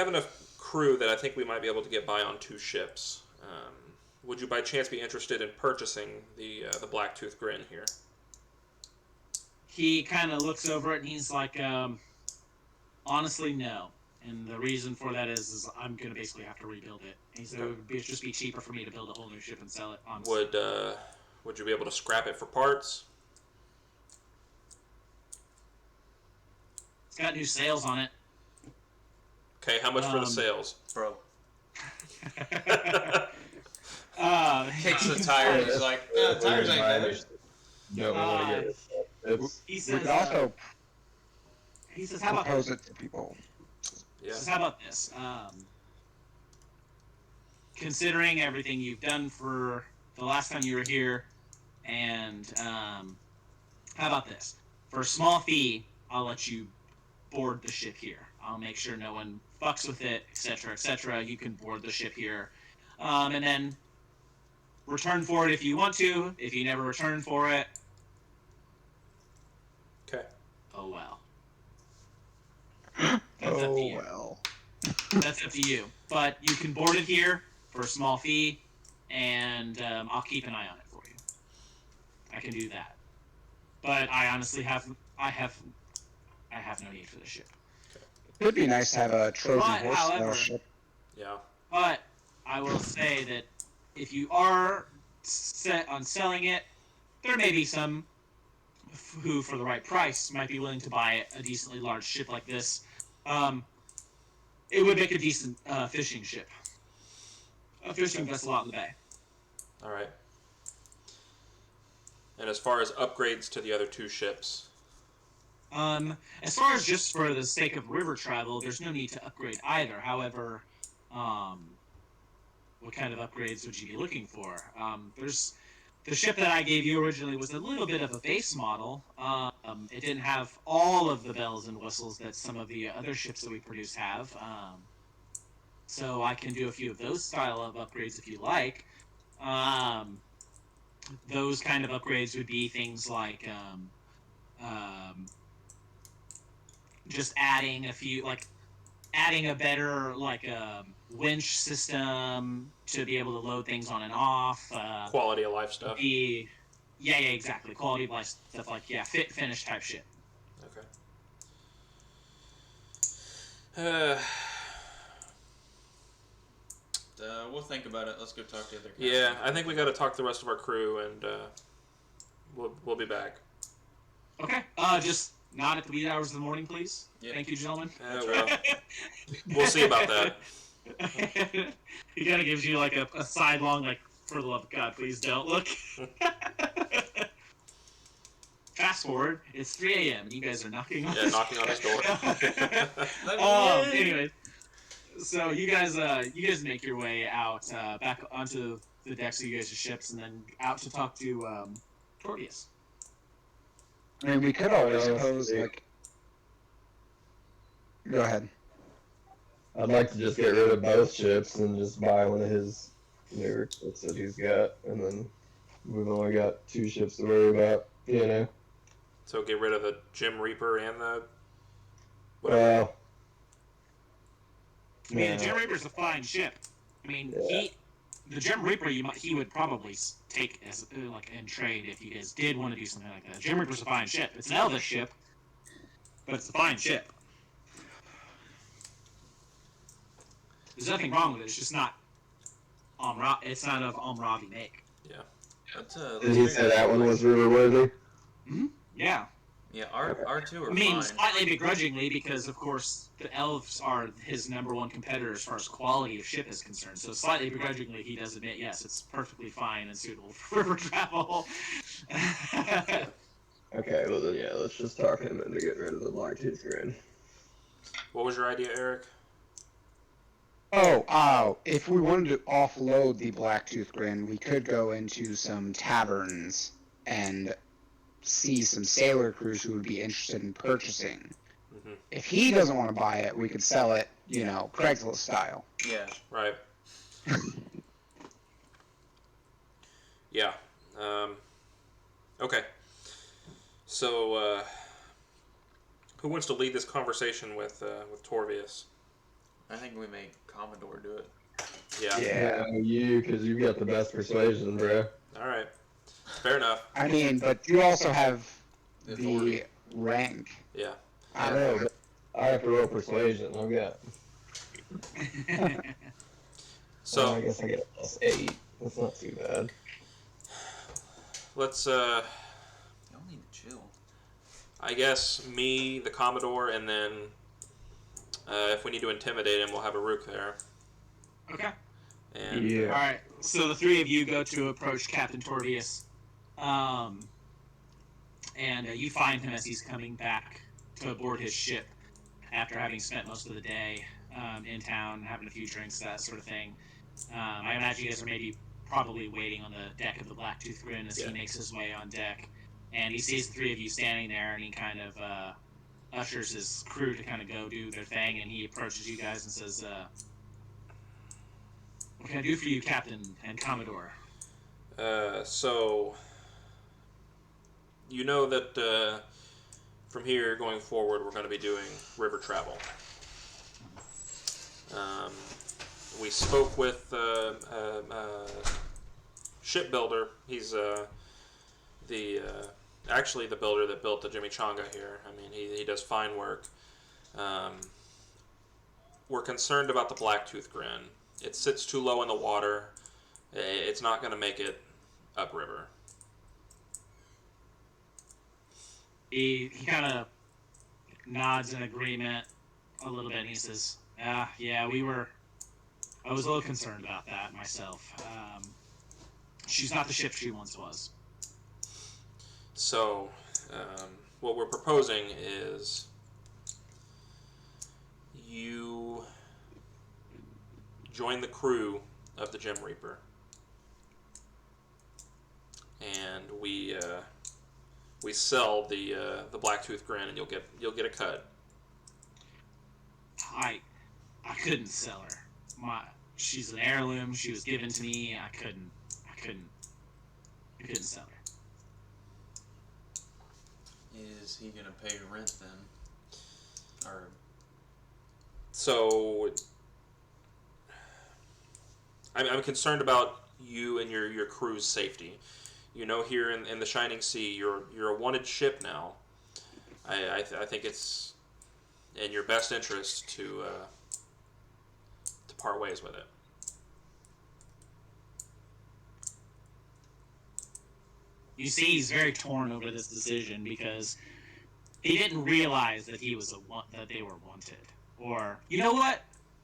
enough crew that I think we might be able to get by on 2 ships. Would you by chance be interested in purchasing the Blacktooth Grin here? He kind of looks over it and he's like, honestly, no. And the reason for that is I'm going to basically have to rebuild it. He said it would just be cheaper for me to build a whole new ship and sell it on. Would you be able to scrap it for parts? It's got new sails on it. Okay, how much for the sales? Bro. Kicks the tires. He's like, tires ain't bad. No, we want to get it. It's He We says, could also how about propose it to people. Yeah. How about this? Considering everything you've done for the last time you were here, and how about this? For a small fee, I'll let you board the ship here. I'll make sure no one fucks with it, etc., etc. You can board the ship here, and then return for it if you want to. If you never return for it, Okay. oh well. That's up to you. Well. That's up to you. But you can board it here for a small fee, and I'll keep an eye on it for you. I can do that. But I honestly have no need for this ship. It would be nice to have a Trojan But, horse style however- ship. Yeah. But I will say that if you are set on selling it, there may be some who, for the right price, might be willing to buy a decently large ship like this. It would make a decent fishing ship. A fishing vessel out in the bay. All right. And as far as upgrades to the other two ships, As far as just for the sake of river travel, there's no need to upgrade either. However, what kind of upgrades would you be looking for? There's the ship that I gave you originally was a little bit of a base model. It didn't have all of the bells and whistles that some of the other ships that we produce have. So I can do a few of those style of upgrades if you like. Those kind of upgrades would be things like just adding a few, like adding a better winch system to be able to load things on and off. quality of life stuff. Yeah, exactly. Quality of life stuff, like fit finish type shit. Okay. We'll think about it. Let's go talk to the other guys. Yeah, I think we got to talk to the rest of our crew, and we'll be back. Okay. Just not at the wee hours of the morning, please. Yeah. Thank you, gentlemen. Well, we'll see about that. He kind of gives you like a sidelong, like, for the love of God, please don't look. Fast forward, it's 3 a.m. and you guys are knocking on Knocking on his door. Anyways, so you guys make your way out back onto the decks of you guys' ships, and then out to talk to Torbius. I mean, we could always Yeah, pose, yeah. like... Go ahead. I'd like to just get rid of both ships and just buy one of his newer ships that he's got, and then we've only got 2 ships to worry about, you know. So get rid of the Gem Reaper and the... Well, I mean, yeah. the Gem Reaper's a fine ship. I mean, Yeah. the Gem Reaper, he would probably take as in trade if you guys did want to do something like that. Gem Reaper's a fine ship. It's an Elvish ship, but it's a fine ship. There's nothing wrong with it. It's just not it's not of Almravi make. Let's Did he say that one was river worthy? Yeah. Yeah, our two are I mean, fine. slightly begrudgingly, because of course the elves are his #1 competitor as far as quality of ship is concerned. So slightly begrudgingly, he does admit, yes, it's perfectly fine and suitable for river travel. Okay, well then, yeah, let's just talk him into getting rid of the Blacktooth Grin. What was your idea, Eric? If we wanted to offload the Blacktooth Grin, we could go into some taverns and see some sailor crews who would be interested in purchasing. Mm-hmm. If he doesn't want to buy it, we could sell it, Craigslist style. Yeah. Right. Yeah. Okay. So, who wants to lead this conversation with Torvius? I think we make Commodore do it. Yeah. Yeah. You, because you've got the best persuasion, bro. All right. Fair enough. I mean, but you also have The the authority. rank. Yeah. I know, but I have to roll persuasion. I've got. So I guess I get a +8. That's not too bad. let's, Y'all need to chill. I guess me, the Commodore, and then if we need to intimidate him, we'll have a Rook there. Okay. And Yeah. All right. So the 3 of you go to approach Captain Torbius, and you find him as he's coming back to board his ship after having spent most of the day in town, having a few drinks, that sort of thing. I imagine you guys are probably waiting on the deck of the Blacktooth Grin as Yeah. he makes his way on deck, and he sees the 3 of you standing there, and he kind of ushers his crew to kind of go do their thing, and he approaches you guys and says, "What can I do for you, Captain and Commodore?" so you know that from here going forward, we're going to be doing river travel. We spoke with shipbuilder. He's actually the builder that built the Chimichanga here. I mean, he does fine work. We're concerned about the Blacktooth Grin. It sits too low in the water. It's not going to make it upriver. He kind of nods in agreement a little bit, and he says, yeah, I was a little concerned about that myself. she's not the ship she once was. So, what we're proposing is you join the crew of the Gem Reaper, and we sell the Blacktooth Grin, and you'll get a cut. I couldn't sell her. She's an heirloom. She was given to me. I couldn't sell her. Is he gonna pay rent then? Or So, I'm concerned about you and your crew's safety. You know, here in the Shining Sea, you're a wanted ship now. I think it's in your best interest to part ways with it. You see, he's very torn over this decision because he didn't realize that that they were wanted. Or you know what?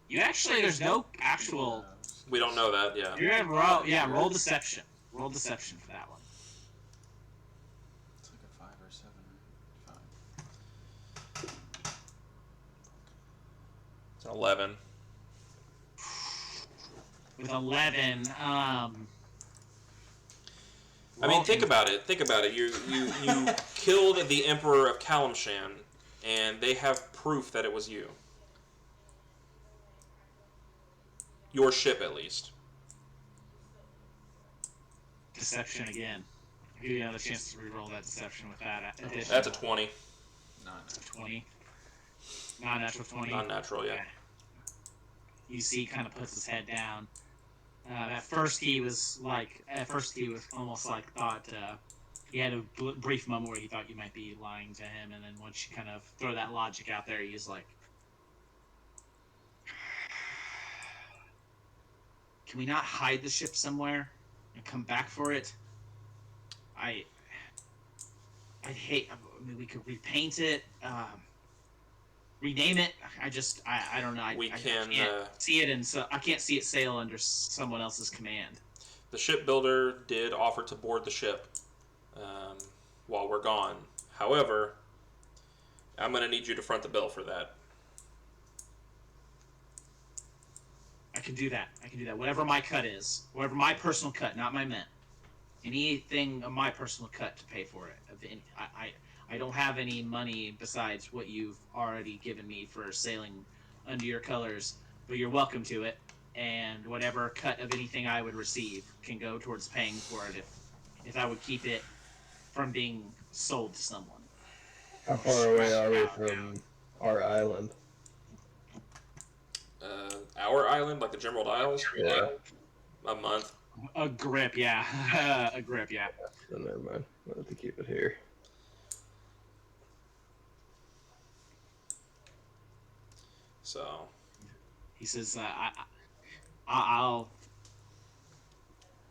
There's no actual. We don't know that, yeah. You're gonna roll deception. Roll deception for that one. it's like a 5 or 7 or 5. It's an 11. With 11, I mean, think about it. Think about it. You killed the Emperor of Kalimshan, and they have proof that it was you. Your ship, at least. Deception again. I'll give you another chance to reroll that deception with that addition. That's a 20. Not 20. Non-natural 20. Non-natural, yeah. Okay. You see, he kind of puts his head down. At first he was almost like thought he had a brief moment where he thought you might be lying to him, and then once you kind of throw that logic out there, he's like, "Can we not hide the ship somewhere and come back for it? I'd hate. I mean, we could repaint it, rename it. I don't know. I can't see it, and so I can't see it sail under someone else's command." The shipbuilder did offer to board the ship while we're gone. However, I'm going to need you to front the bill for that. I can do that. Whatever my cut is, whatever my personal cut, not my mint. Anything of my personal cut to pay for it. I don't have any money besides what you've already given me for sailing under your colors, but you're welcome to it. And whatever cut of anything I would receive can go towards paying for it if I would keep it from being sold to someone. How far away are we from our island? Our island, like the Gemerald Isles? Yeah. A month. A grip, yeah. A grip, yeah. So never mind. We'll have to keep it here. So, He says, "I'll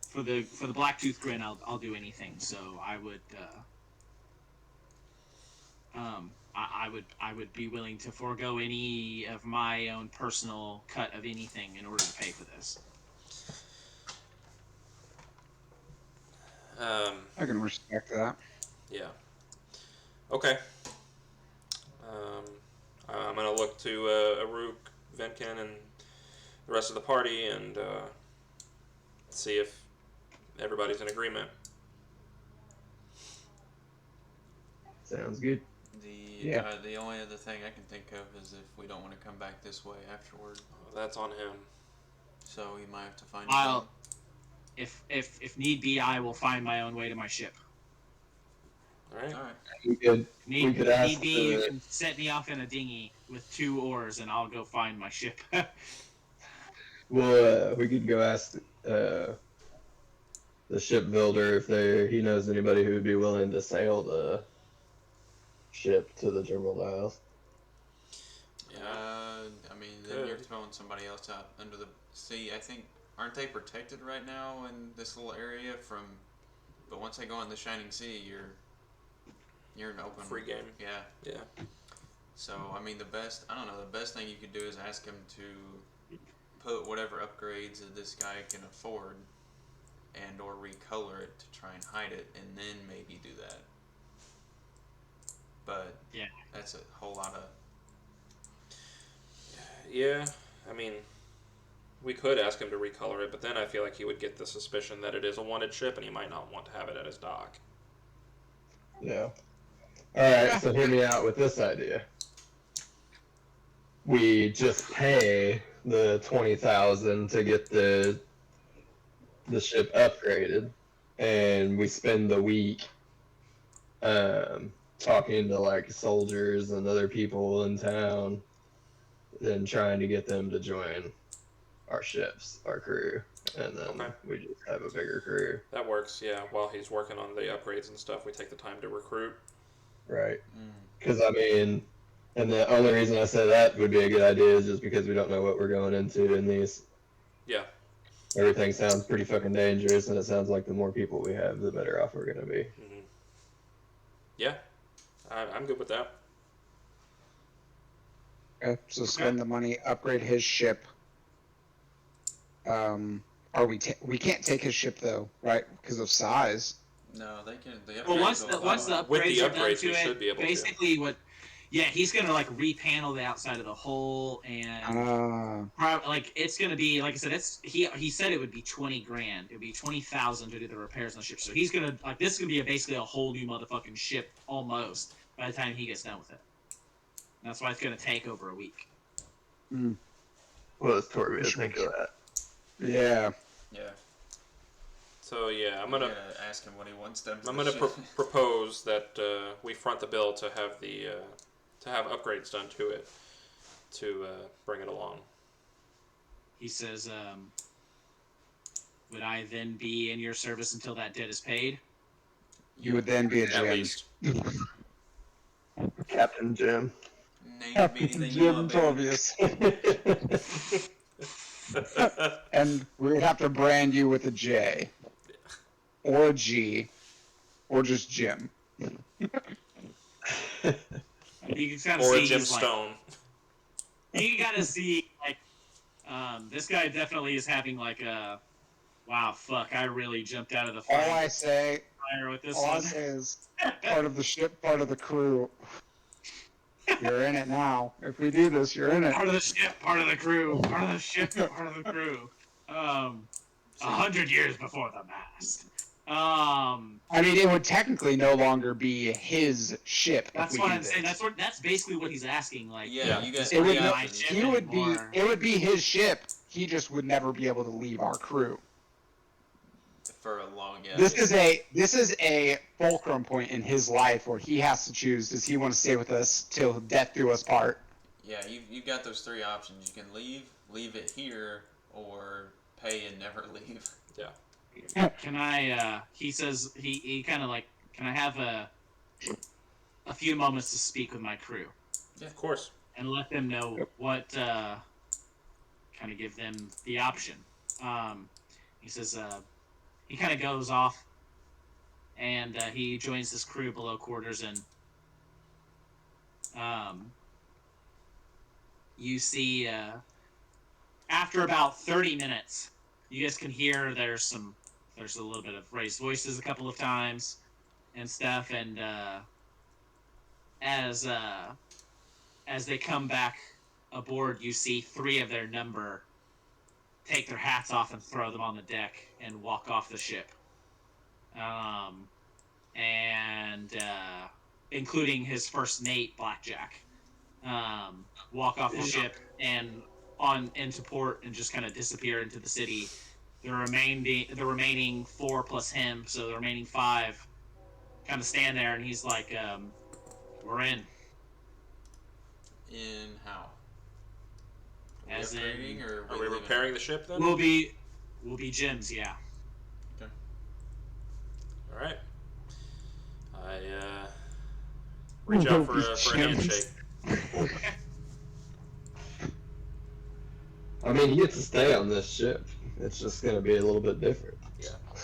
for the Blacktooth Grin, I'll do anything. So I would be willing to forego any of my own personal cut of anything in order to pay for this." I can respect that. yeah. Okay. I'm going to look to Aruk, Venkin, and the rest of the party and see if everybody's in agreement. Sounds good. The only other thing I can think of is if we don't want to come back this way afterward, That's on him. so we might have to find. I'll, if need be, I will find my own way to my ship. All right. All right. We could Need ask be, you the- can set me off in a dinghy with 2 oars, and I'll go find my ship. Well, we could go ask the shipbuilder if he knows anybody who would be willing to sail the ship to the Gemerald Isles. Yeah. I mean, then you're throwing somebody else out under the sea. I think, aren't they protected right now in this little area from? But once they go in the Shining Sea, you're an open Free game. Yeah. Yeah. So I mean, the best thing you could do is ask him to put whatever upgrades that this guy can afford, and or recolor it to try and hide it, and then maybe do that. But Yeah. that's a whole lot of. Yeah, I mean, we could ask him to recolor it, but then I feel like he would get the suspicion that it is a wanted ship, and he might not want to have it at his dock. Yeah. Alright, so hear me out with this idea. We just pay the 20,000 to get the ship upgraded, and we spend the week talking to like soldiers and other people in town and trying to get them to join our ships, our crew, and then Okay. we just have a bigger crew. That works, yeah. While he's working on the upgrades and stuff, we take the time to recruit. Right. Mm. Because, I mean, and the only reason I say that would be a good idea is just because we don't know what we're going into in these. Yeah. Everything sounds pretty fucking dangerous, and it sounds like the more people we have, the better off we're going to be. Mm-hmm. Yeah, I'm good with that. Okay, so spend the money, upgrade his ship. We can't take his ship though, right? Because of size. No, they can. The Well, once upgrades the will once the allow upgrades With the are done upgrades, to we should be it, able to. basically he's gonna like repanel the outside of the hull and like it's gonna be like I said, he said it would be 20 grand. It would be 20,000 to do the repairs on the ship. So he's gonna like this is gonna be basically a whole new motherfucking ship almost by the time he gets done with it. And that's why it's gonna take over a week. Well, let's Torby think of that. Yeah. Yeah. So yeah, I'm We gonna gotta ask him what he wants done. To I'm the gonna ship. propose that we front the bill to have the to have upgrades done to it to bring it along. He says, would I then be in your service until that debt is paid? You would then be a At GM. least. Captain Jim. Name Captain anything you Jim want, baby. Torvius. And we would have to brand you with a J. Or a G. Or just Jim. You can kind of Or see a Jim he's like, Stone. you gotta see like this guy definitely is having like a wow fuck I really jumped out of the All I fire say, with this all I one. say is part of the ship, part of the crew. You're in it now. If we do this, you're in it. Part of the ship, part of the crew, part of the ship, part of the crew. 100 years before the mast. I mean, it would technically no longer be his ship. That's if we what do I'm saying. this. That's basically what he's asking. Like, Yeah, you guys. It would three no, options. ship he would be. anymore. It would be his ship. He just would never be able to leave our crew. For a long. Yeah. This is a fulcrum point in his life where he has to choose: does he want to stay with us till death do us part? Yeah, you've got those three options. You can leave it here, or pay and never leave. can I? He says he kind of like, can I have a few moments to speak with my crew Of course. and let them know what kind of give them the option. He says he kind of goes off and he joins this crew below quarters and you see after about 30 minutes you guys can hear there's a little bit of raised voices a couple of times and stuff and as they come back aboard you see 3 of their number take their hats off and throw them on the deck and walk off the ship and including his first mate Blackjack walk off the ship and on into port and just kind of disappear into the city. The remaining 4 plus him, so the remaining 5 kind of stand there and he's like we're in. In how? As in- Upgrading or Are we leaving? repairing the ship then? We'll be Jims, yeah. All right. I reach out for a handshake. I mean, he gets to stay on this ship. It's just going to be a little bit different.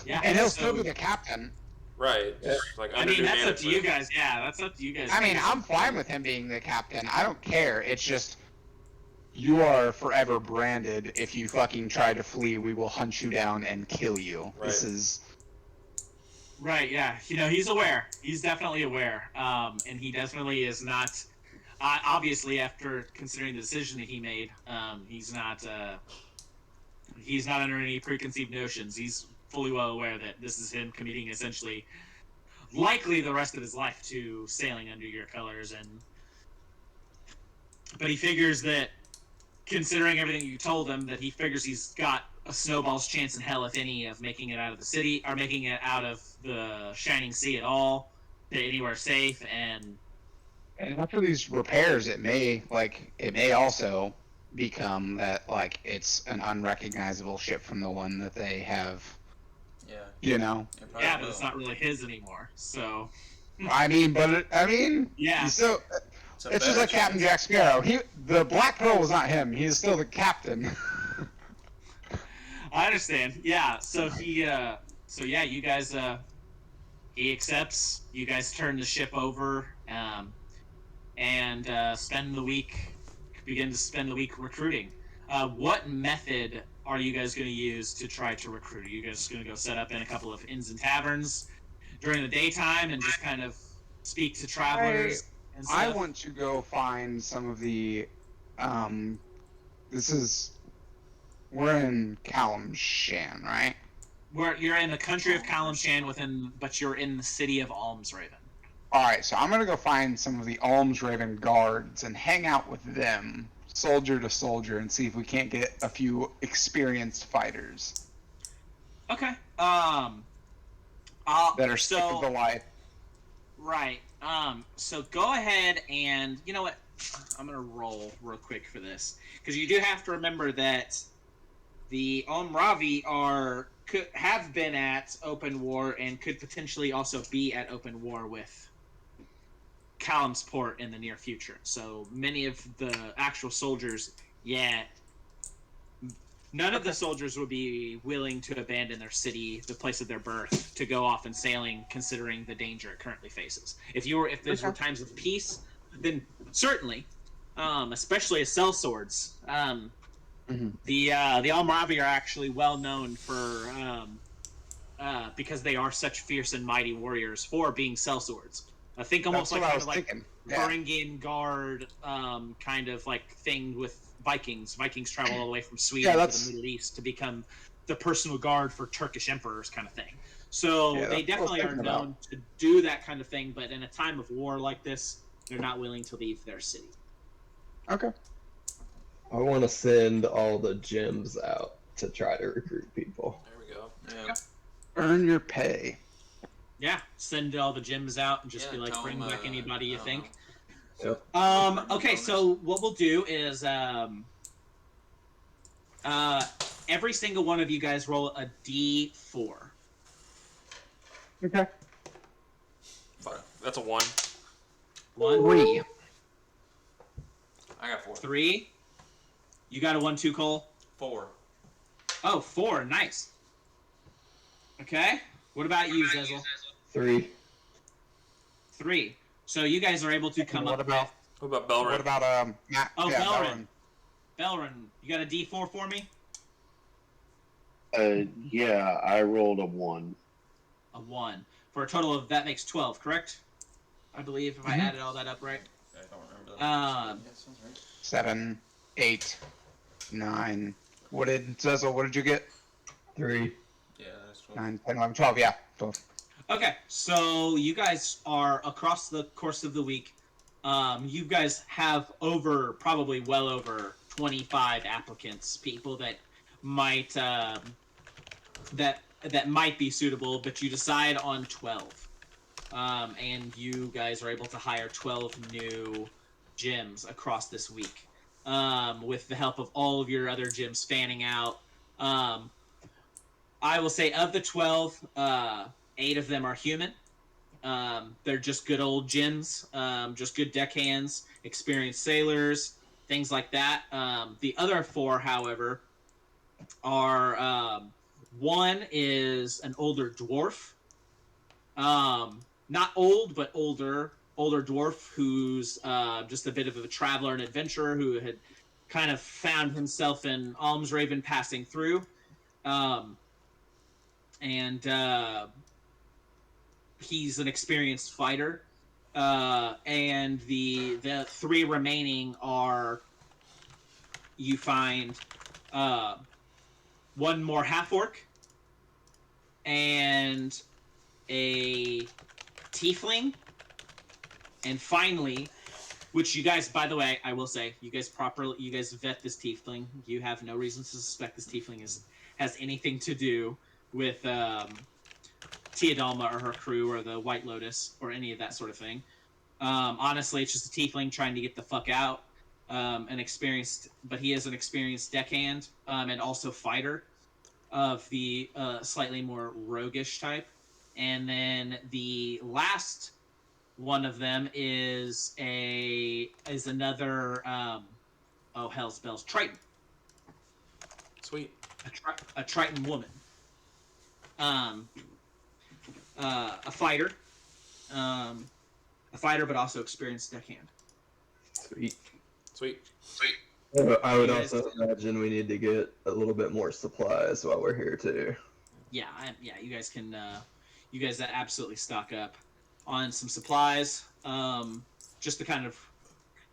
Yeah. And he'll so- still be the captain. Right. Just like I under mean, new that's up to you management. guys. Yeah, that's up to you guys. I mean, I'm fine with him being the captain. I don't care. It's just you are forever branded. If you fucking try to flee, we will hunt you down and kill you. Right. This is Right, yeah. He's aware. He's definitely aware. And he definitely is not, obviously, after considering the decision that he made, he's not under any preconceived notions. He's fully well aware that this is him committing essentially, likely the rest of his life to sailing under your colors. But he figures that, considering everything you told him, that he figures he's got a snowball's chance in hell, if any, of making it out of the city, or making it out of the Shining Sea at all, to anywhere safe. And after these repairs, it may also become that like it's an unrecognizable ship from the one that they have. Yeah. You know. It probably yeah, but will. it's not really his anymore. So I mean, yeah, so It's a it's just better like Captain chance. Jack Sparrow. The Black Pearl was not him. He's still the captain. I understand. Yeah. So you guys, he accepts. You guys turn the ship over, and begin to spend the week recruiting. What method are you guys going to use to try to recruit? Are you guys going to go set up in a couple of inns and taverns during the daytime and just kind of speak to travelers and stuff? I want to go find some of the. We're in Kalimshan, right? You're in the country of Kalimshan but you're in the city of Almsraven. Alright, so I'm gonna go find some of the Almsraven guards and hang out with them, soldier to soldier, and see if we can't get a few experienced fighters Okay. that are sick of the life. Right. So go ahead and, you know what? I'm going to roll real quick for this. Because you do have to remember that the Almravi have been at open war and could potentially also be at open war with Kalimsport in the near future. So many of the actual soldiers, none of the soldiers would be willing to abandon their city, the place of their birth, to go off and sailing, considering the danger it currently faces. If these were times of peace, then certainly, especially as sellswords, the Almravi are actually well known for because they are such fierce and mighty warriors for being sellswords. I think almost That's like what I was thinking. Yeah. Varangian Guard kind of like thing with Vikings. Vikings travel all the way from Sweden to that's- the Middle East to become the personal guard for Turkish emperors, kind of thing. So Yeah, they that's what I was definitely are thinking known to do that kind of thing, but in a time of war like this, they're not willing to leave their city. Okay. I want to send all the gems out to try to recruit people. There we go. Yeah. Earn your pay. Yeah, send all the gems out and just Yeah, be like, tell bring 'em, back anybody you I don't think. know. Yep. Okay, so what we'll do is every single one of you guys roll a D4. Okay. Fuck. That's a 1. 1, 3. I got 4. 3. You got a 1, 2, Cole? 4. Oh, 4. Nice. Okay. What about you, Zezel? 3. 3. So you guys are able to come What up about What about Belrin? what about Matt? Oh, yeah, Belrin. Belrin, you got a D4 for me? Yeah, I rolled a 1. A 1. For a total of, that makes 12, correct? I believe, if I added all that up right. I don't remember that. Um, Yeah, sounds right. 7, 8, 9. What did you get? 3. Yeah, that's 12. 9, 10, 11, 12. Yeah, 12. Okay, so you guys are across the course of the week. You guys have probably well over 25 applicants, people that might that might be suitable, but you decide on 12, and you guys are able to hire 12 new gyms across this week, with the help of all of your other gyms fanning out. I will say of the 12. 8 of them are human. They're just good old gyms, just good deckhands, experienced sailors, things like that. The other 4, however, are one is an older dwarf. Not old, but older dwarf who's just a bit of a traveler and adventurer who had kind of found himself in Almsraven passing through. And he's an experienced fighter. And the three remaining are, you find one more half-orc and a tiefling, and finally, which you guys, by the way, I will say, you guys vet this tiefling. You have no reason to suspect this tiefling has anything to do with Teodalma or her crew or the White Lotus or any of that sort of thing. Honestly, it's just a tiefling trying to get the fuck out. But he is an experienced deckhand and also fighter of the slightly more roguish type. And then the last one of them is another oh hell's bells, Triton. Sweet. A Triton woman. A fighter, but also experienced deckhand. Sweet. I would also imagine we need to get a little bit more supplies while we're here too. Yeah, you guys can. You guys absolutely stock up on some supplies. Just to kind of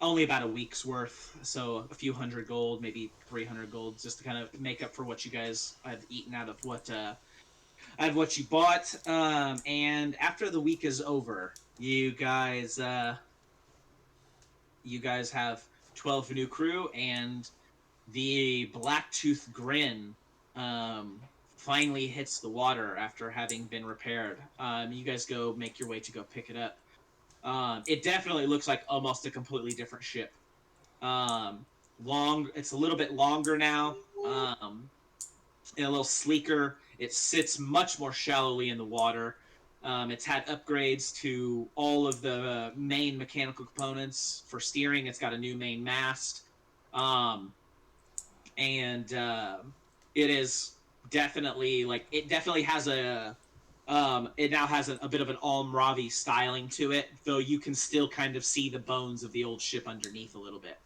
only about a week's worth, so a few hundred gold, maybe 300 gold, just to kind of make up for what you guys have eaten out of what you bought. And after the week is over, you guys have 12 new crew, and the Blacktooth Grin finally hits the water after having been repaired. You guys go make your way to go pick it up. It definitely looks like almost a completely different ship. It's a little bit longer now, and a little sleeker. It sits much more shallowly in the water. It's had upgrades to all of the main mechanical components. For steering, it's got a new main mast. And it is definitely, it definitely has it now has a bit of an Almravi styling to it, though you can still kind of see the bones of the old ship underneath a little bit.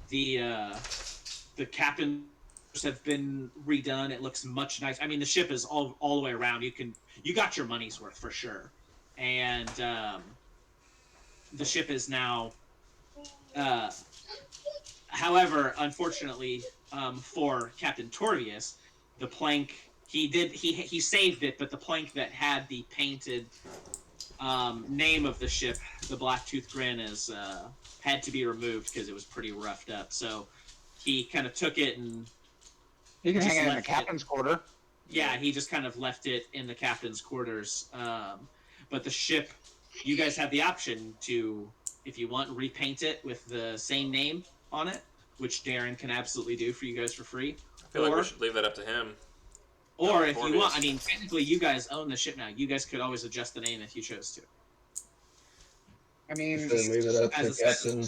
The captains have been redone. It looks much nicer. I mean, the ship is all the way around. You got your money's worth for sure. And the ship is now however, unfortunately, for Captain Torvius, the plank he saved it, but the plank that had the painted name of the ship, the Blacktooth Grin, is had to be removed because it was pretty roughed up. So he kind of took it and You can just hang it in the left captain's quarter. yeah, he just kind of left it in the captain's quarters. But the ship, you guys have the option to, if you want, repaint it with the same name on it, which Darren can absolutely do for you guys for free. I feel like we should leave that up to him. Or if you want, I mean, technically you guys own the ship now. You guys could always adjust the name if you chose to. I mean, Just leave it up to as a- Captain.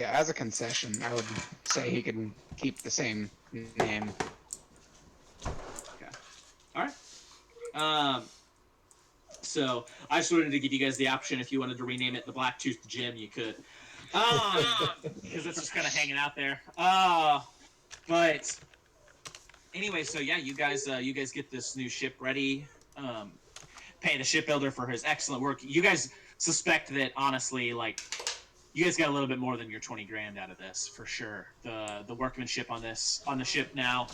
as a concession, I would say he can keep the same name. All right. So I just wanted to give you guys the option. If you wanted to rename it the Blacktooth Gym, you could. Because it's just kind of hanging out there. But anyway, so yeah, you guys get this new ship ready. Pay the shipbuilder for his excellent work. You guys suspect that, honestly, you guys got a little bit more than your 20 grand out of this for sure. The workmanship on the ship now,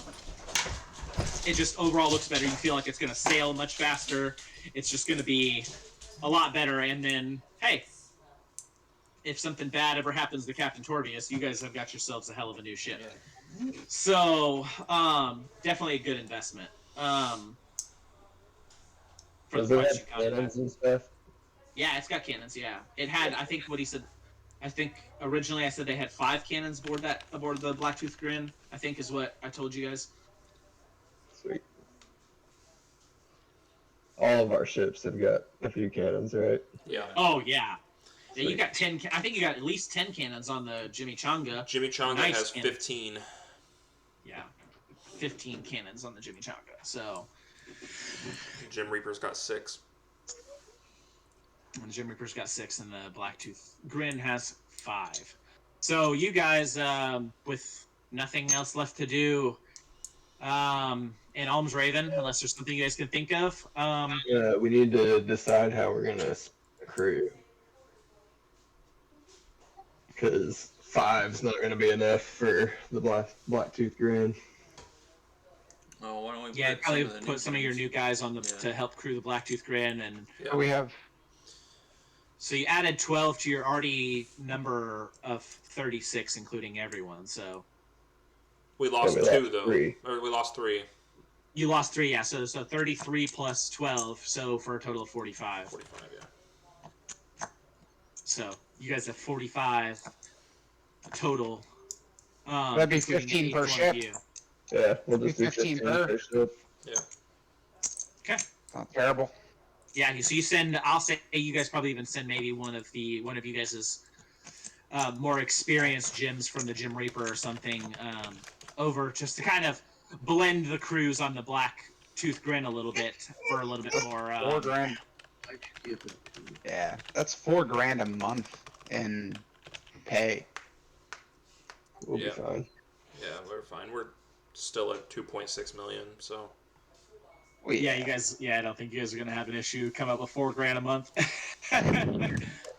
it just overall looks better. You feel like it's going to sail much faster. It's just going to be a lot better. And then, hey, if something bad ever happens to Captain Torvius, you guys have got yourselves a hell of a new ship. Yeah. So, definitely a good investment. For Does the it price have you got it at. cannons and stuff? Yeah, it's got cannons. Yeah, it had. I think what he said. I think originally I said they had 5 cannons aboard the Blacktooth Grin. I think is what I told you guys. Sweet. All of our ships have got a few cannons, right? Yeah. Oh yeah. Yeah, you Sweet. got 10. I think you got at least 10 cannons on the Jimmy Changa. Jimmy Chonga Nice has cannon. 15. Yeah, 15 cannons on the Jimmy Changa. So, Jim Reaper's got 6. and the Jim Reaper's got 6, and the Blacktooth Grin has 5. So you guys, with nothing else left to do, in Alms Raven, unless there's something you guys can think of, We need to decide how we're gonna split the crew. Because 5's not gonna be enough for the Blacktooth Grin. Oh, why don't we yeah, put probably some of the put some of your new guys on the Yeah. to help crew the Blacktooth Grin, and Yeah. We have so you added 12 to your already number of 36, including everyone. So We lost we 2 lost though, 3. or we lost 3. you lost 3, yeah. So 33 plus 12, so for a total of 45. 45, yeah. So you guys have 45 total. That'd be including 15 each per one of ship. you. Yeah, we'll just do 15 15 per. per ship. Okay. not terrible. Yeah, so you send. I'll say you guys probably even send maybe one of you guys's more experienced gyms from the Gym Reaper or something over just to kind of blend the crews on the Black Tooth Grin a little bit for a little bit more. $4,000. Yeah, that's $4,000 a month in pay. We'll Yeah. be fine. Yeah, we're fine. We're still at 2.6 million, so Well, Yeah, you guys. Yeah, I don't think you guys are gonna have an issue come up with $4,000 a month.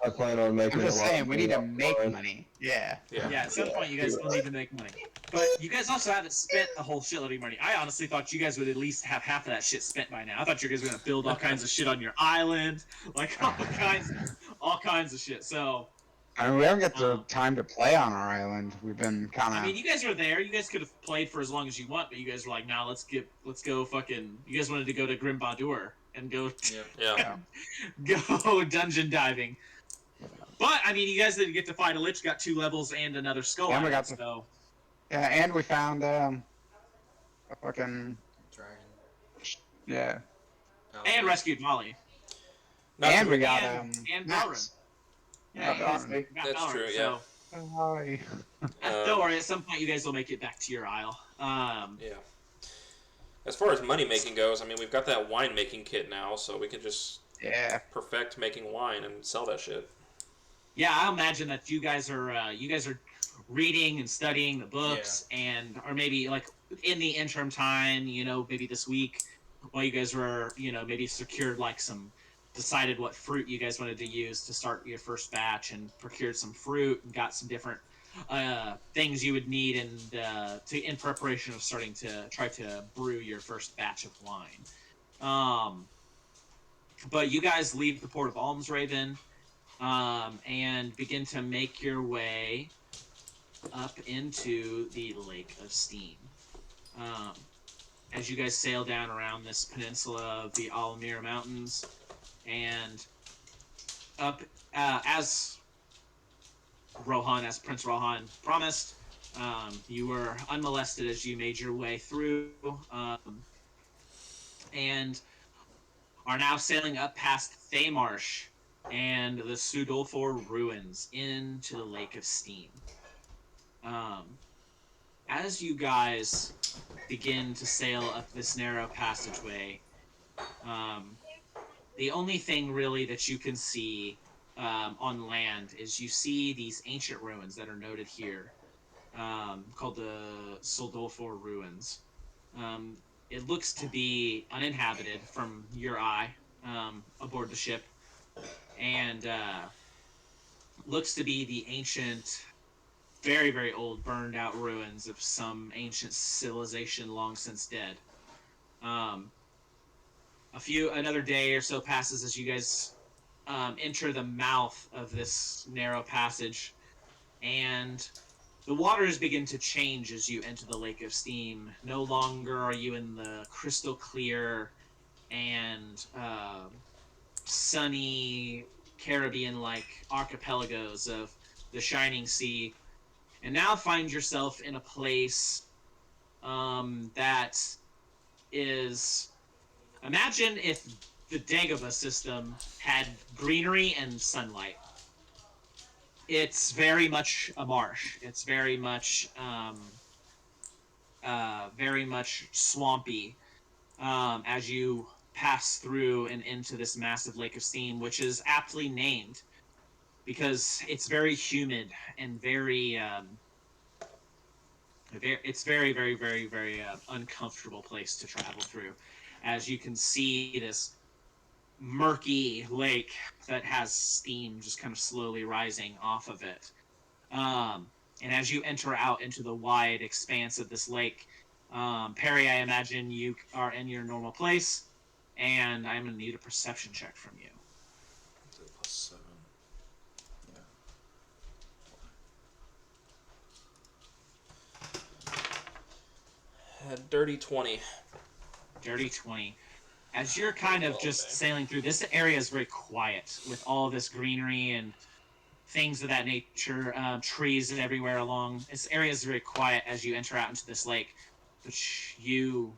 I plan on making I'm just a lot saying of we need to money make offline. money. Yeah. yeah. Yeah, at some point you guys will need to make money. But you guys also haven't spent a whole shitload of money. I honestly thought you guys would at least have half of that shit spent by now. I thought you guys were gonna build all kinds of shit on your island, like all kinds of shit. So I mean, we haven't got the time to play on our island. We've been kind I of. mean, you guys were there. You guys could have played for as long as you want, but you guys were like, "Nah, let's go fucking." You guys wanted to go to Grim Badur and go Yeah. go dungeon diving. But I mean, you guys didn't get to fight a lich. Got 2 levels and another skull. And we item, got to- so Yeah, and we found a fucking Dragon. yeah, and rescued Molly. Not and to- we got and Max. Yeah, you guys Valorant. got That's Valorant, true, so- Hi. Don't worry, at some point you guys will make it back to your isle. Yeah. As far as money making goes, I mean, we've got that wine making kit now, so we can just Yeah. perfect making wine and sell that shit. Yeah, I imagine that you guys are reading and studying the books, and or maybe like in the interim time, maybe this week, while you guys were, maybe secured like decided what fruit you guys wanted to use to start your first batch, and procured some fruit and got some different things you would need in preparation of starting to try to brew your first batch of wine. But you guys leave the port of Almsraven and begin to make your way up into the Lake of Steam. As you guys sail down around this peninsula of the Almir Mountains, and up as Prince Rohan promised, you were unmolested as you made your way through, and are now sailing up past Thamarsh and the Sudolfor ruins into the Lake of Steam. As you guys begin to sail up this narrow passageway, the only thing really that you can see on land is you see these ancient ruins that are noted here, called the Sudolfor ruins. It looks to be uninhabited from your eye aboard the ship, and looks to be the ancient, very, very old, burned out ruins of some ancient civilization long since dead. Another day or so passes as you guys enter the mouth of this narrow passage, and the waters begin to change as you enter the Lake of Steam. No longer are you in the crystal clear and sunny Caribbean-like archipelagos of the Shining Sea, and now find yourself in a place that is... Imagine if the Dagobah system had greenery and sunlight. It's very much a marsh. It's very much swampy as you pass through and into this massive Lake of Steam, which is aptly named because it's very humid and it's very uncomfortable place to travel through. As you can see, this murky lake that has steam just kind of slowly rising off of it. And as you enter out into the wide expanse of this lake, Perry, I imagine you are in your normal place, and I'm going to need a perception check from you. +7. Dirty 20. Dirty 20. As you're kind of just sailing through, this area is very quiet with all this greenery and things of that nature, trees everywhere along. This area is very quiet as you enter out into this lake, which you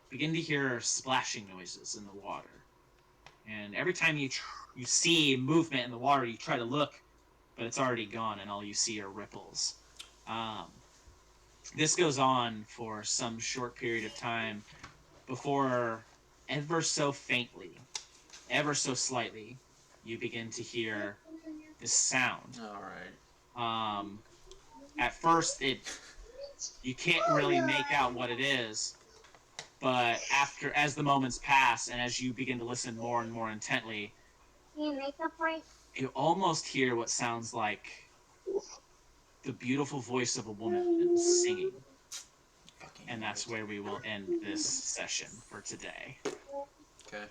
begin to hear splashing noises in the water. And every time you see movement in the water, you try to look, but it's already gone, and all you see are ripples. This goes on for some short period of time before, ever so faintly, ever so slightly, you begin to hear this sound. All right. At first, you can't really make out what it is, but as the moments pass and as you begin to listen more and more intently, you almost hear what sounds like the beautiful voice of a woman singing. And that's where we will end this session for today. Okay.